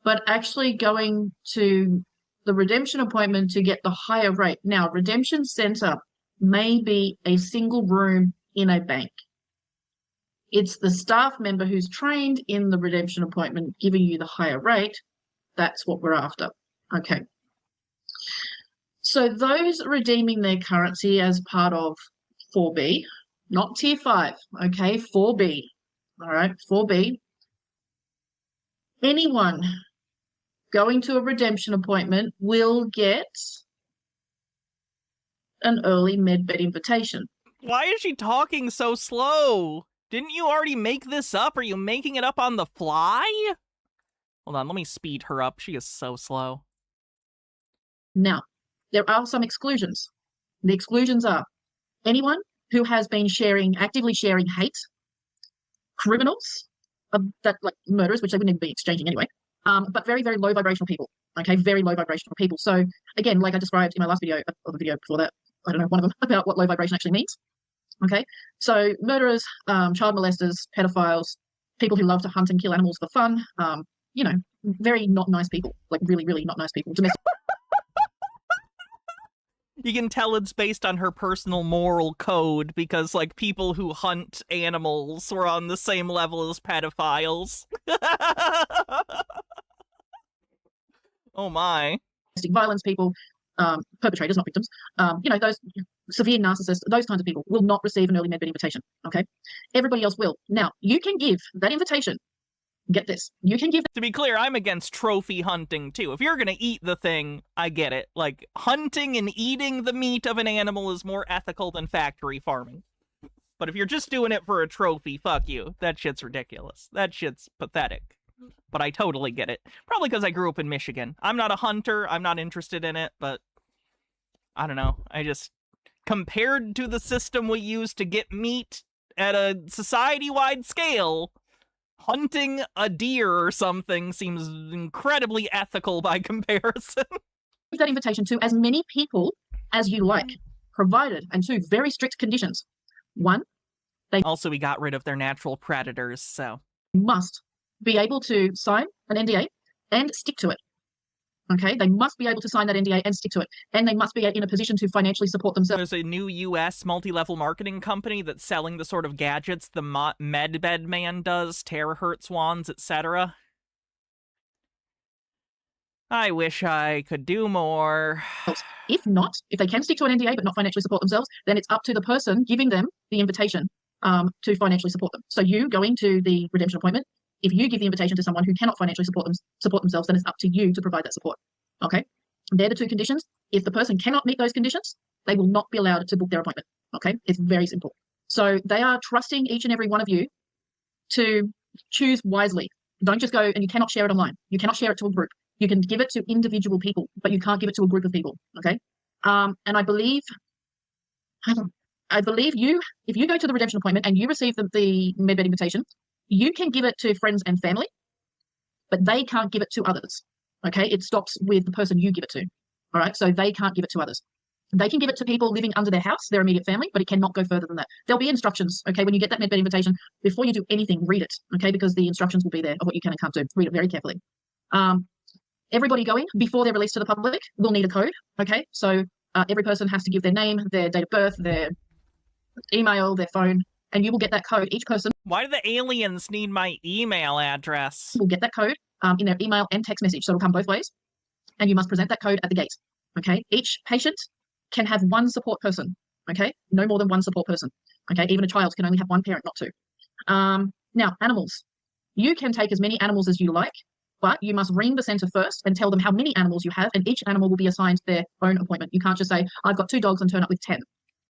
but actually going to the redemption appointment to get the higher rate. Now, redemption center may be a single room in a bank. It's the staff member who's trained in the redemption appointment giving you the higher rate. That's what we're after. Okay. So those redeeming their currency as part of 4B, not tier 5, okay, 4B, all right, 4B. Anyone going to a redemption appointment will get an early medbed invitation. Why is she talking so slow? Didn't you already make this up? Are you making it up on the fly? Hold on, let me speed her up. She is so slow. Now, there are some exclusions. The exclusions are anyone who has been actively sharing hate, criminals, that like murderers, which they wouldn't even be exchanging anyway, but very, very low vibrational people. Okay, very low vibrational people. So again, like I described in my last video, or the video before that, I don't know, one of them, about what low vibration actually means. Okay, so murderers, child molesters, pedophiles, people who love to hunt and kill animals for fun, you know, very not nice people, like really, really not nice people. Domestic. You can tell it's based on her personal moral code because, like, people who hunt animals were on the same level as pedophiles. Oh my. Domestic violence people, perpetrators, not victims, you know, those severe narcissists, those kinds of people will not receive an early medbed invitation, okay? Everybody else will. Now, you can give that invitation. Get this. You can give... To be clear, I'm against trophy hunting, too. If you're gonna eat the thing, I get it. Like, hunting and eating the meat of an animal is more ethical than factory farming. But if you're just doing it for a trophy, fuck you. That shit's ridiculous. That shit's pathetic. But I totally get it. Probably because I grew up in Michigan. I'm not a hunter. I'm not interested in it, but... I don't know. I just... Compared to the system we use to get meat at a society-wide scale... Hunting a deer or something seems incredibly ethical by comparison. Give that invitation to as many people as you like, provided, and two very strict conditions. One, also, we got rid of their natural predators, so... must be able to sign an NDA and stick to it. Okay, they must be able to sign that NDA and stick to it. And they must be in a position to financially support themselves. There's a new US multi-level marketing company that's selling the sort of gadgets the Medbed Man does, terahertz wands, etc. I wish I could do more. If not, if they can stick to an NDA but not financially support themselves, then it's up to the person giving them the invitation to financially support them. So you going to the redemption appointment, if you give the invitation to someone who cannot financially support themselves, then it's up to you to provide that support. Okay? They're the two conditions. If the person cannot meet those conditions, they will not be allowed to book their appointment. Okay? It's very simple. So they are trusting each and every one of you to choose wisely. Don't just go, and you cannot share it online. You cannot share it to a group. You can give it to individual people, but you can't give it to a group of people. Okay? And I believe you, if you go to the redemption appointment and you receive the medbed invitation, you can give it to friends and family, but they can't give it to others. Okay? It stops with the person you give it to. All right? So they can't give it to others. They can give it to people living under their house, their immediate family, but it cannot go further than that. There'll be instructions, okay, when you get that medbed invitation, before you do anything, read it, okay, because the instructions will be there of what you can and can't do. Read it very carefully. Everybody going, before they're released to the public, will need a code, okay? So every person has to give their name, their date of birth, their email, their phone, and you will get that code. Each person... Why do the aliens need my email address? ...will get that code in their email and text message, so it'll come both ways, and you must present that code at the gate, okay? Each patient can have one support person, okay? No more than one support person, okay? Even a child can only have one parent, not two. Now, animals. You can take as many animals as you like, but you must ring the center first and tell them how many animals you have, and each animal will be assigned their own appointment. You can't just say, I've got 2 dogs and turn up with 10.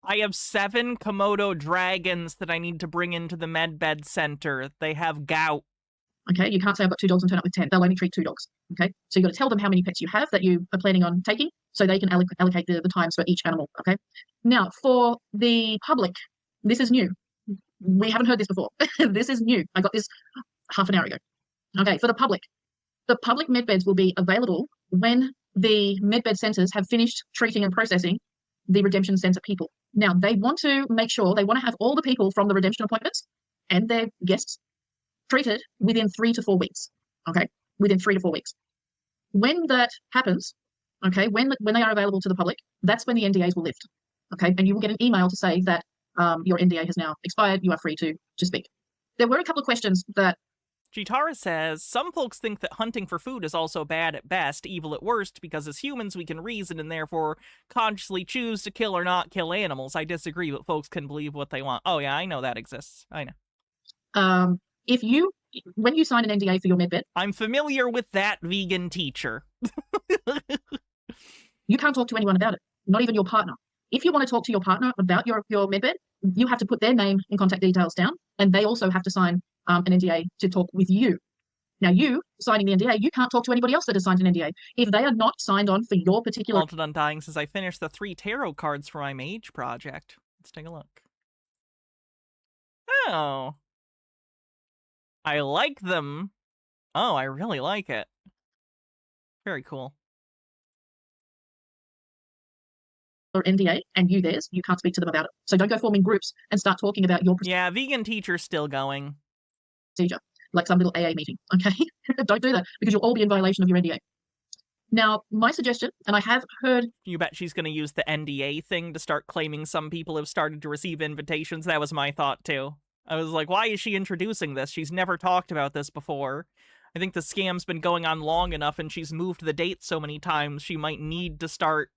I have 7 Komodo dragons that I need to bring into the medbed center. They have gout. Okay, you can't say I've got 2 dogs and turn up with 10. They'll only treat 2 dogs. Okay, so you've got to tell them how many pets you have that you are planning on taking, so they can allocate the times for each animal. Okay, now for the public, this is new. We haven't heard this before. This is new. I got this half an hour ago. Okay, for the public medbeds will be available when the medbed centers have finished treating and processing the redemption center people. Now, they want to make sure, they want to have all the people from the redemption appointments and their guests treated within 3 to 4 weeks. Okay, within 3 to 4 weeks. When that happens, okay, when they are available to the public, that's when the NDAs will lift. Okay, and you will get an email to say that your NDA has now expired, you are free to speak. There were a couple of questions that Jitara says, some folks think that hunting for food is also bad at best, evil at worst, because as humans we can reason and therefore consciously choose to kill or not kill animals. I disagree, but folks can believe what they want. Oh yeah, I know that exists. I know. When you sign an NDA for your medbed, I'm familiar with that, vegan teacher. You can't talk to anyone about it, not even your partner. If you want to talk to your partner about your medbed, you have to put their name and contact details down, and they also have to sign an NDA to talk with you. Now, you signing the NDA, you can't talk to anybody else that has signed an NDA. If they are not signed on for your particular... Altered Undying says, I finished the 3 tarot cards for my mage project. Let's take a look. Oh. I like them. Oh, I really like it. Very cool. Or NDA, and you theirs, you can't speak to them about it. So don't go forming groups and start talking about your Yeah, vegan teacher's still going. Procedure, like some little AA meeting, okay? Don't do that, because you'll all be in violation of your NDA. Now, my suggestion, and I have heard... You bet she's going to use the NDA thing to start claiming some people have started to receive invitations. That was my thought, too. I was like, why is she introducing this? She's never talked about this before. I think the scam's been going on long enough, and she's moved the date so many times, she might need to start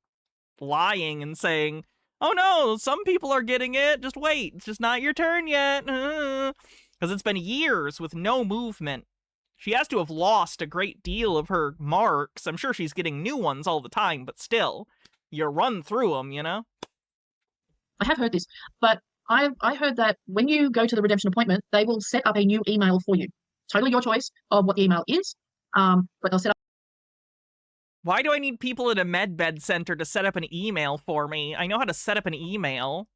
lying and saying, oh no, some people are getting it, just wait, it's just not your turn yet. Because it's been years with no movement. She has to have lost a great deal of her marks. I'm sure she's getting new ones all the time, but still, you run through them, you know? I have heard this, but I heard that when you go to the redemption appointment, they will set up a new email for you. Totally your choice of what the email is, but they'll set up... Why do I need people at a medbed center to set up an email for me? I know how to set up an email.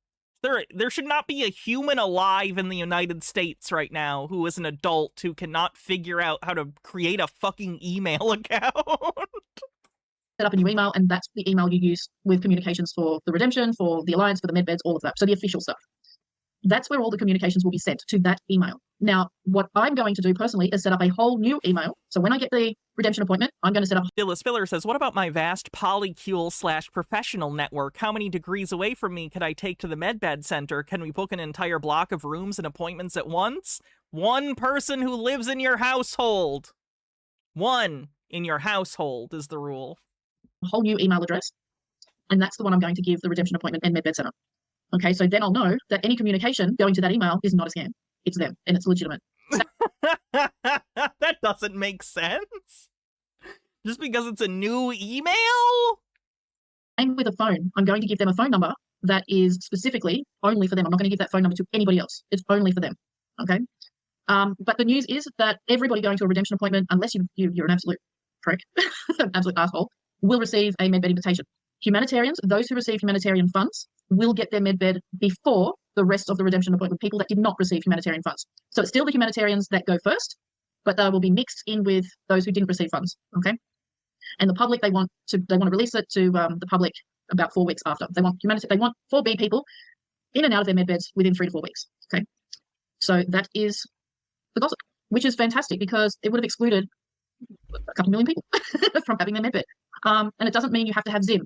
There should not be a human alive in the United States right now who is an adult who cannot figure out how to create a fucking email account. Set up a new email, and that's the email you use with communications for the redemption, for the alliance, for the medbeds, all of that. So the official stuff. That's where all the communications will be sent, to that email. Now, what I'm going to do personally is set up a whole new email. So when I get the redemption appointment, I'm going to set up... Dilla Spiller says, what about my vast polycule/professional network? How many degrees away from me could I take to the medbed center? Can we book an entire block of rooms and appointments at once? 1 person who lives in your household. 1 in your household is the rule. A whole new email address. And that's the one I'm going to give the redemption appointment and medbed center. Okay, so then I'll know that any communication going to that email is not a scam. It's them, and it's legitimate. That doesn't make sense. Just because it's a new email? And with a phone, I'm going to give them a phone number that is specifically only for them. I'm not going to give that phone number to anybody else. It's only for them. Okay? But the news is that everybody going to a redemption appointment, unless you're an absolute prick, an absolute asshole, will receive a medbed invitation. Humanitarians, those who receive humanitarian funds, will get their medbed before the rest of the redemption appointment, people that did not receive humanitarian funds. So it's still the humanitarians that go first, but they will be mixed in with those who didn't receive funds, okay? And the public, they want to release it to the public about 4 weeks after. They want 4B people in and out of their medbeds within 3 to 4 weeks, okay? So that is the gossip, which is fantastic because it would have excluded a couple million people from having their medbed. And it doesn't mean you have to have Zim.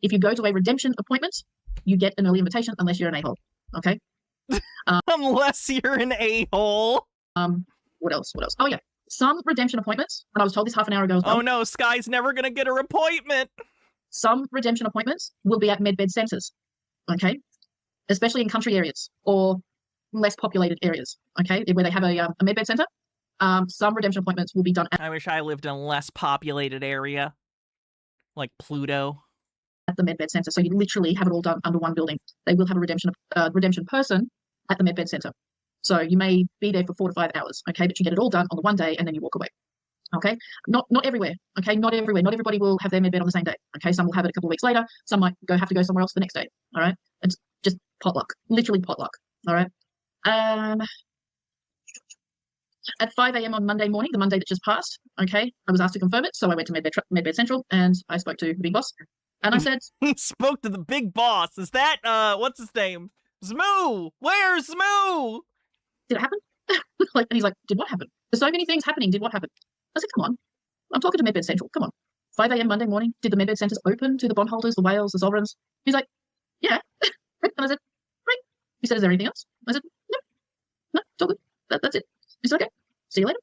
If you go to a redemption appointment, you get an early invitation unless you're an a-hole, okay? Unless you're an a-hole. What else? Oh, yeah. Some redemption appointments, and I was told this half an hour ago as well. Oh, no, Sky's never going to get her appointment. Some redemption appointments will be at medbed centers, okay? Especially in country areas or less populated areas, okay, where they have a medbed center, some redemption appointments will be done I wish I lived in a less populated area, like Pluto. At the medbed center. So you literally have it all done under one building. They will have a redemption person at the medbed center. So you may be there for 4 to 5 hours, okay, but you get it all done on the one day and then you walk away. Okay, not everywhere. Okay, not everywhere. Not everybody will have their medbed on the same day. Okay, some will have it a couple of weeks later. Some might have to go somewhere else the next day. All right, it's just potluck, literally potluck. All right. At 5 a.m. on Monday morning, the Monday that just passed, okay, I was asked to confirm it, so I went to Medbed Central and I spoke to the big boss, and I said, spoke to the big boss. Is that what's his name? Zmoo. Where's Zmoo? Did it happen? And he's like, did what happen? There's so many things happening. Did what happen? I said, come on, I'm talking to Medbed Central. Come on. 5 a.m. Monday morning, did the Medbed centers open to the bondholders, the whales, the sovereigns? He's like, yeah. And I said, great. He said, is there anything else? I said, no, it's all good. That's it. He said, okay, see you later.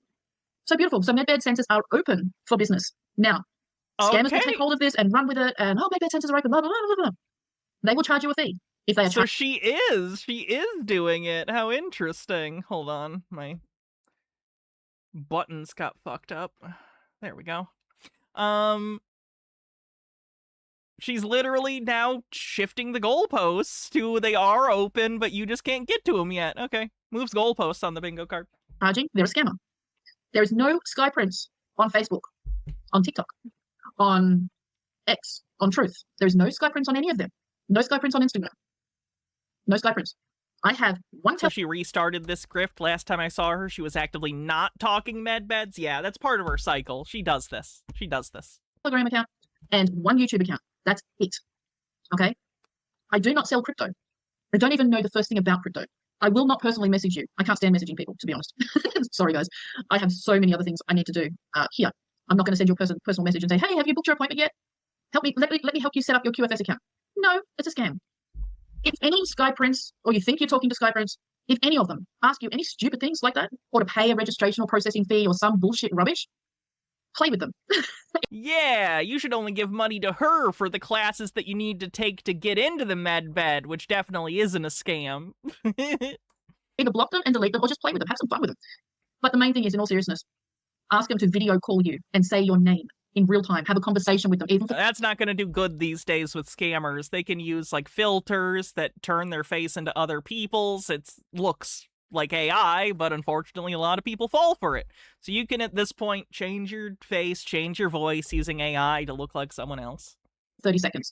So beautiful. So Medbed centers are open for business now. Scammers will take hold of this and run with it, and Medbed centers are open, blah, blah, blah, blah, blah. They will charge you a fee if they are. So she is doing it. How interesting. Hold on, my buttons got fucked up. There we go. She's literally now shifting the goalposts to they are open, but you just can't get to them yet. Okay, moves goalposts on the bingo card. Charging, they're a scammer. There is no sky prints on Facebook, on TikTok, on X, on Truth. There is no sky prints on any of them. No sky prints on Instagram. No sky prints. I have one. So she restarted this grift. Last time I saw her, she was actively not talking medbeds. Yeah, that's part of her cycle. She does this. Telegram account and one YouTube account. That's it. Okay? I do not sell crypto. I don't even know the first thing about crypto. I will not personally message you. I can't stand messaging people, to be honest. Sorry, guys. I have so many other things I need to do here. I'm not going to send you a personal message and say, hey, have you booked your appointment yet? Let me help you set up your QFS account. No, it's a scam. If any Sky Prince, or you think you're talking to Sky Prince, if any of them ask you any stupid things like that, or to pay a registration or processing fee or some bullshit rubbish, play with them. Yeah, you should only give money to her for the classes that you need to take to get into the medbed, which definitely isn't a scam. Either block them and delete them, or just play with them. Have some fun with them. But the main thing is, in all seriousness, ask them to video call you and say your name in real time. Have a conversation with them. Even that's not going to do good these days with scammers. They can use like filters that turn their face into other people's. It looks like AI, but unfortunately a lot of people fall for it. So you can at this point change your face, change your voice using AI to look like someone else. 30 seconds.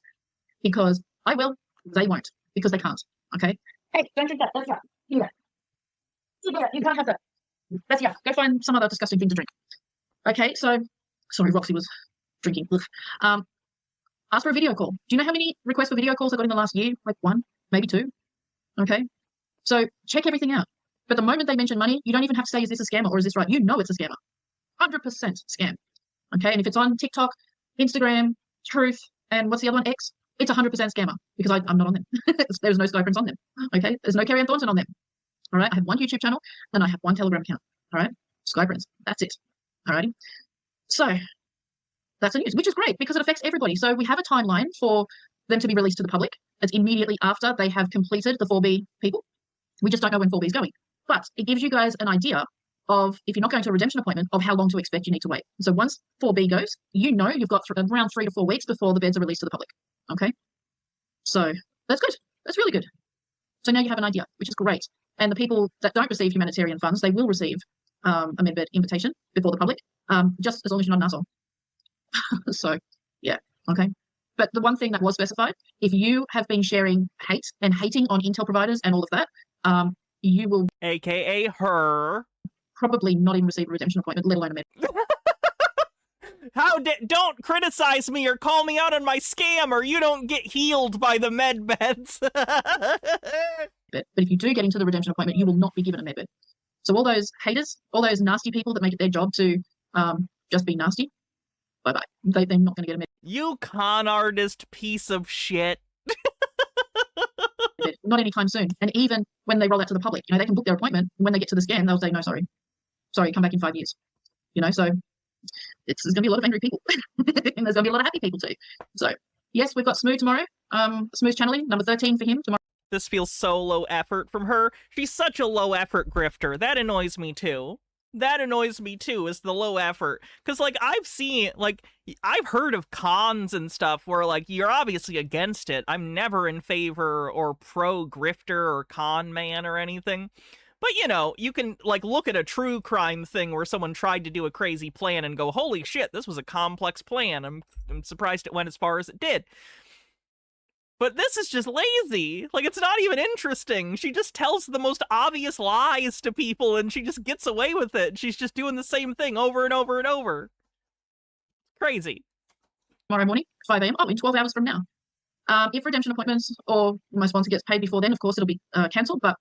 Because I will, they won't. Because they can't. Okay? Hey, don't drink that. That's right. Yeah. You can't have that. That's yeah. Go find some other disgusting thing to drink. Okay, so sorry, Roxy was drinking. Ask for a video call. Do you know how many requests for video calls I got in the last year? Like 1, maybe 2. Okay, so check everything out. But the moment they mention money, you don't even have to say, is this a scammer or is this right? You know it's a scammer. 100% scam. Okay, and if it's on TikTok, Instagram, Truth, and what's the other one, X, it's 100% scammer because I'm not on them. There's no Sky Prince on them. Okay, there's no Carrie Ann Thornton on them. All right, I have one YouTube channel and I have one Telegram account. All right, Sky Prince. That's it. All righty. So that's the news, which is great because it affects everybody. So we have a timeline for them to be released to the public. It's immediately after they have completed the 4B people. We just don't know when 4B is going. But it gives you guys an idea of, if you're not going to a redemption appointment, of how long to expect you need to wait. So once 4B goes, you know you've got around 3 to 4 weeks before the beds are released to the public. Okay? So that's good. That's really good. So now you have an idea, which is great. And the people that don't receive humanitarian funds, they will receive a medbed invitation before the public, just as long as you're not an asshole. So, yeah, okay. But the one thing that was specified, if you have been sharing hate and hating on Intel providers and all of that, you will... AKA her. Probably not even receive a redemption appointment, let alone a med. Don't criticize me or call me out on my scam or you don't get healed by the med beds. But if you do get into the redemption appointment, you will not be given a med bed. So all those haters, all those nasty people that make it their job to just be nasty, bye-bye. They're not going to get a med. You con artist piece of shit. Not anytime soon. And even when they roll out to the public, you know, they can book their appointment. When they get to the scan, they'll say, no, sorry, come back in 5 years. You know, so there's going to be a lot of angry people. And there's going to be a lot of happy people too. So yes, we've got Smooth tomorrow. Smooth channeling, number 13 for him tomorrow. This feels so low effort from her. She's such a low effort grifter. That annoys me too. That annoys me too, is the low effort. Because, like, I've heard of cons and stuff where, like, you're obviously against it. I'm never in favor or pro grifter or con man or anything. But, you know, you can, like, look at a true crime thing where someone tried to do a crazy plan and go, holy shit, this was a complex plan. I'm surprised it went as far as it did. But this is just lazy. Like, it's not even interesting. She just tells the most obvious lies to people, and she just gets away with it. She's just doing the same thing over and over and over. Crazy. Tomorrow morning, 5 a.m. Oh, in 12 hours from now. If redemption appointments or my sponsor gets paid before then, of course, it'll be cancelled. But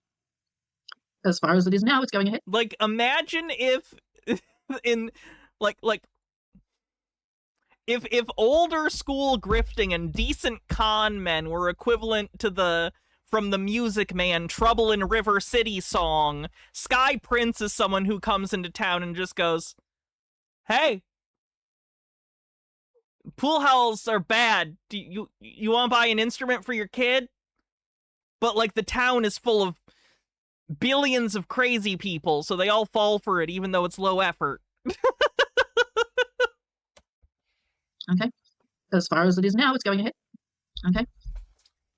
as far as it is now, it's going ahead. Like, imagine if if older school grifting and decent con men were equivalent to from the Music Man Trouble in River City song, Sky Prince is someone who comes into town and just goes, hey, pool halls are bad. Do you want to buy an instrument for your kid? But, like, the town is full of billions of crazy people, so they all fall for it, even though it's low effort. Okay. As far as it is now, it's going ahead. Okay.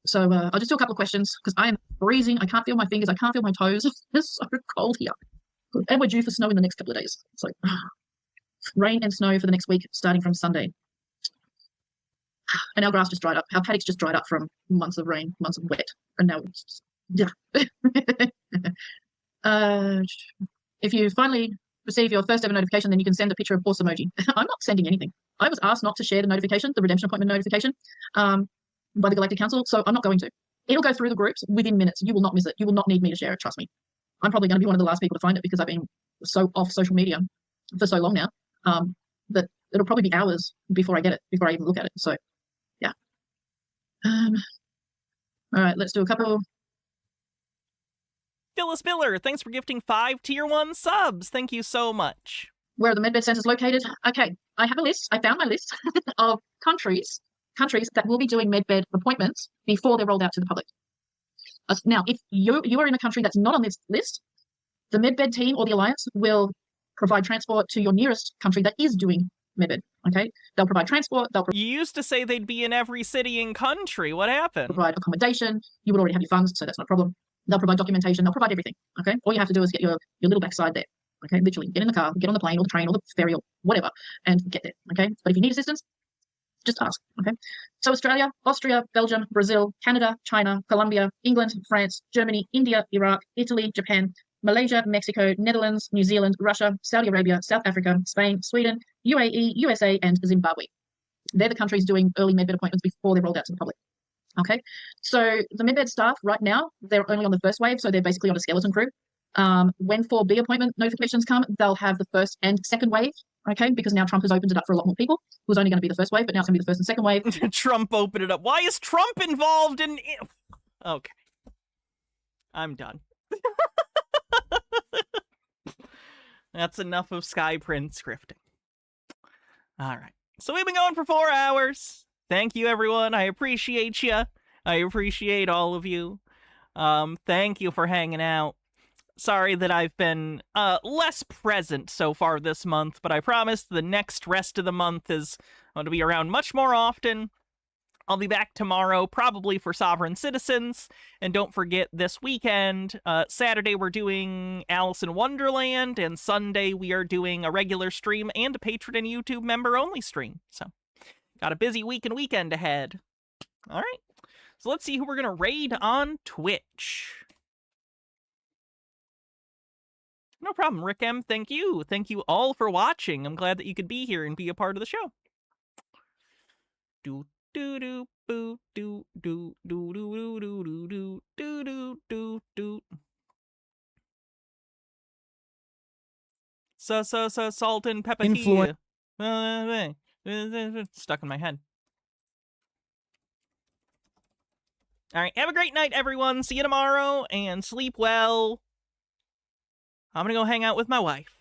So I'll just do a couple of questions because I am freezing. I can't feel my fingers. I can't feel my toes. It's so cold here. And we're due for snow in the next couple of days. So rain and snow for the next week, starting from Sunday. And our grass just dried up. Our paddocks just dried up from months of rain, months of wet. And now it's just, yeah. If you finally receive your first ever notification, then you can send a picture of horse emoji. I'm not sending anything. I was asked not to share the notification, the redemption appointment notification, by the Galactic Council, so I'm not going to. It'll go through the groups within minutes. You will not miss it. You will not need me to share it, trust me. I'm probably going to be one of the last people to find it because I've been so off social media for so long now that it'll probably be hours before I get it, before I even look at it. So, yeah. All right, let's do a couple. Phyllis Miller, thanks for gifting 5 Tier 1 subs. Thank you so much. Where are the medbed centers located? Okay, I have a list. I found my list of countries that will be doing medbed appointments before they're rolled out to the public. Now, if you are in a country that's not on this list, the medbed team or the alliance will provide transport to your nearest country that is doing medbed. Okay, they'll provide transport. You used to say they'd be in every city and country. What happened? Provide accommodation. You would already have your funds, so that's not a problem. They'll provide documentation. They'll provide everything. Okay, all you have to do is get your little backside there. Okay, literally get in the car, get on the plane or the train or the ferry or whatever, and get there. Okay, but if you need assistance, just ask. Okay, so Australia, Austria, Belgium, Brazil, Canada, China, Colombia, England, France, Germany, India, Iraq, Italy, Japan, Malaysia, Mexico, Netherlands, New Zealand, Russia, Saudi Arabia, South Africa, Spain, Sweden, UAE, USA, and Zimbabwe. They're the countries doing early medbed appointments before they're rolled out to the public. Okay, so the medbed staff right now, they're only on the first wave, so they're basically on a skeleton crew. When 4B appointment notifications come, they'll have the first and second wave, okay? Because now Trump has opened it up for a lot more people. It was only going to be the first wave, but now it's going to be the first and second wave. Trump opened it up. Why is Trump involved in... Okay. I'm done. That's enough of Sky Prince scripting. All right. So we've been going for 4 hours. Thank you, everyone. I appreciate you. I appreciate all of you. Thank you for hanging out. Sorry that I've been less present so far this month, but I promise the next rest of the month is going to be around much more often. I'll be back tomorrow, probably for Sovereign Citizens. And don't forget, this weekend, Saturday we're doing Alice in Wonderland, and Sunday we are doing a regular stream and a Patreon and YouTube member-only stream. So, got a busy week and weekend ahead. All right, so let's see who we're going to raid on Twitch. No problem, Rick M. Thank you. Thank you all for watching. I'm glad that you could be here and be a part of the show. Do do do boo do do do do do do do do do do do. So salt and pepper tea. Stuck in my head. All right, have a great night, everyone. See you tomorrow and sleep well. I'm gonna go hang out with my wife.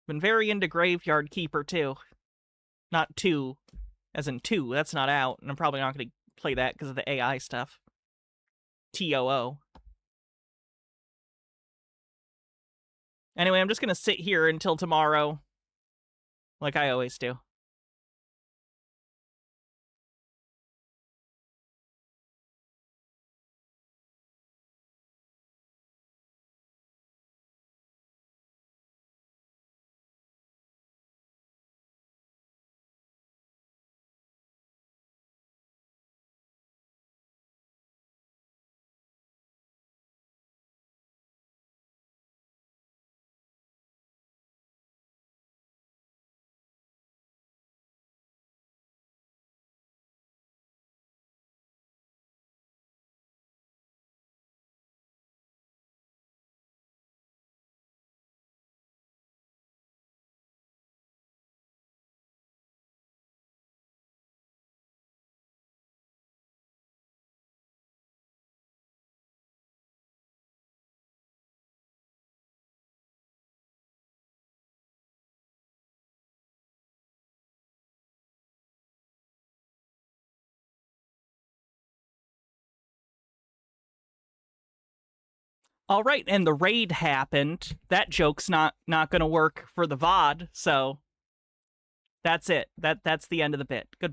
Been very into Graveyard Keeper, too. Not 2, as in 2. That's not out, and I'm probably not gonna play that because of the AI stuff. TOO. Anyway, I'm just going to sit here until tomorrow, like I always do. All right, and the raid happened. That joke's not going to work for the VOD, so that's it. That's the end of the bit. Goodbye.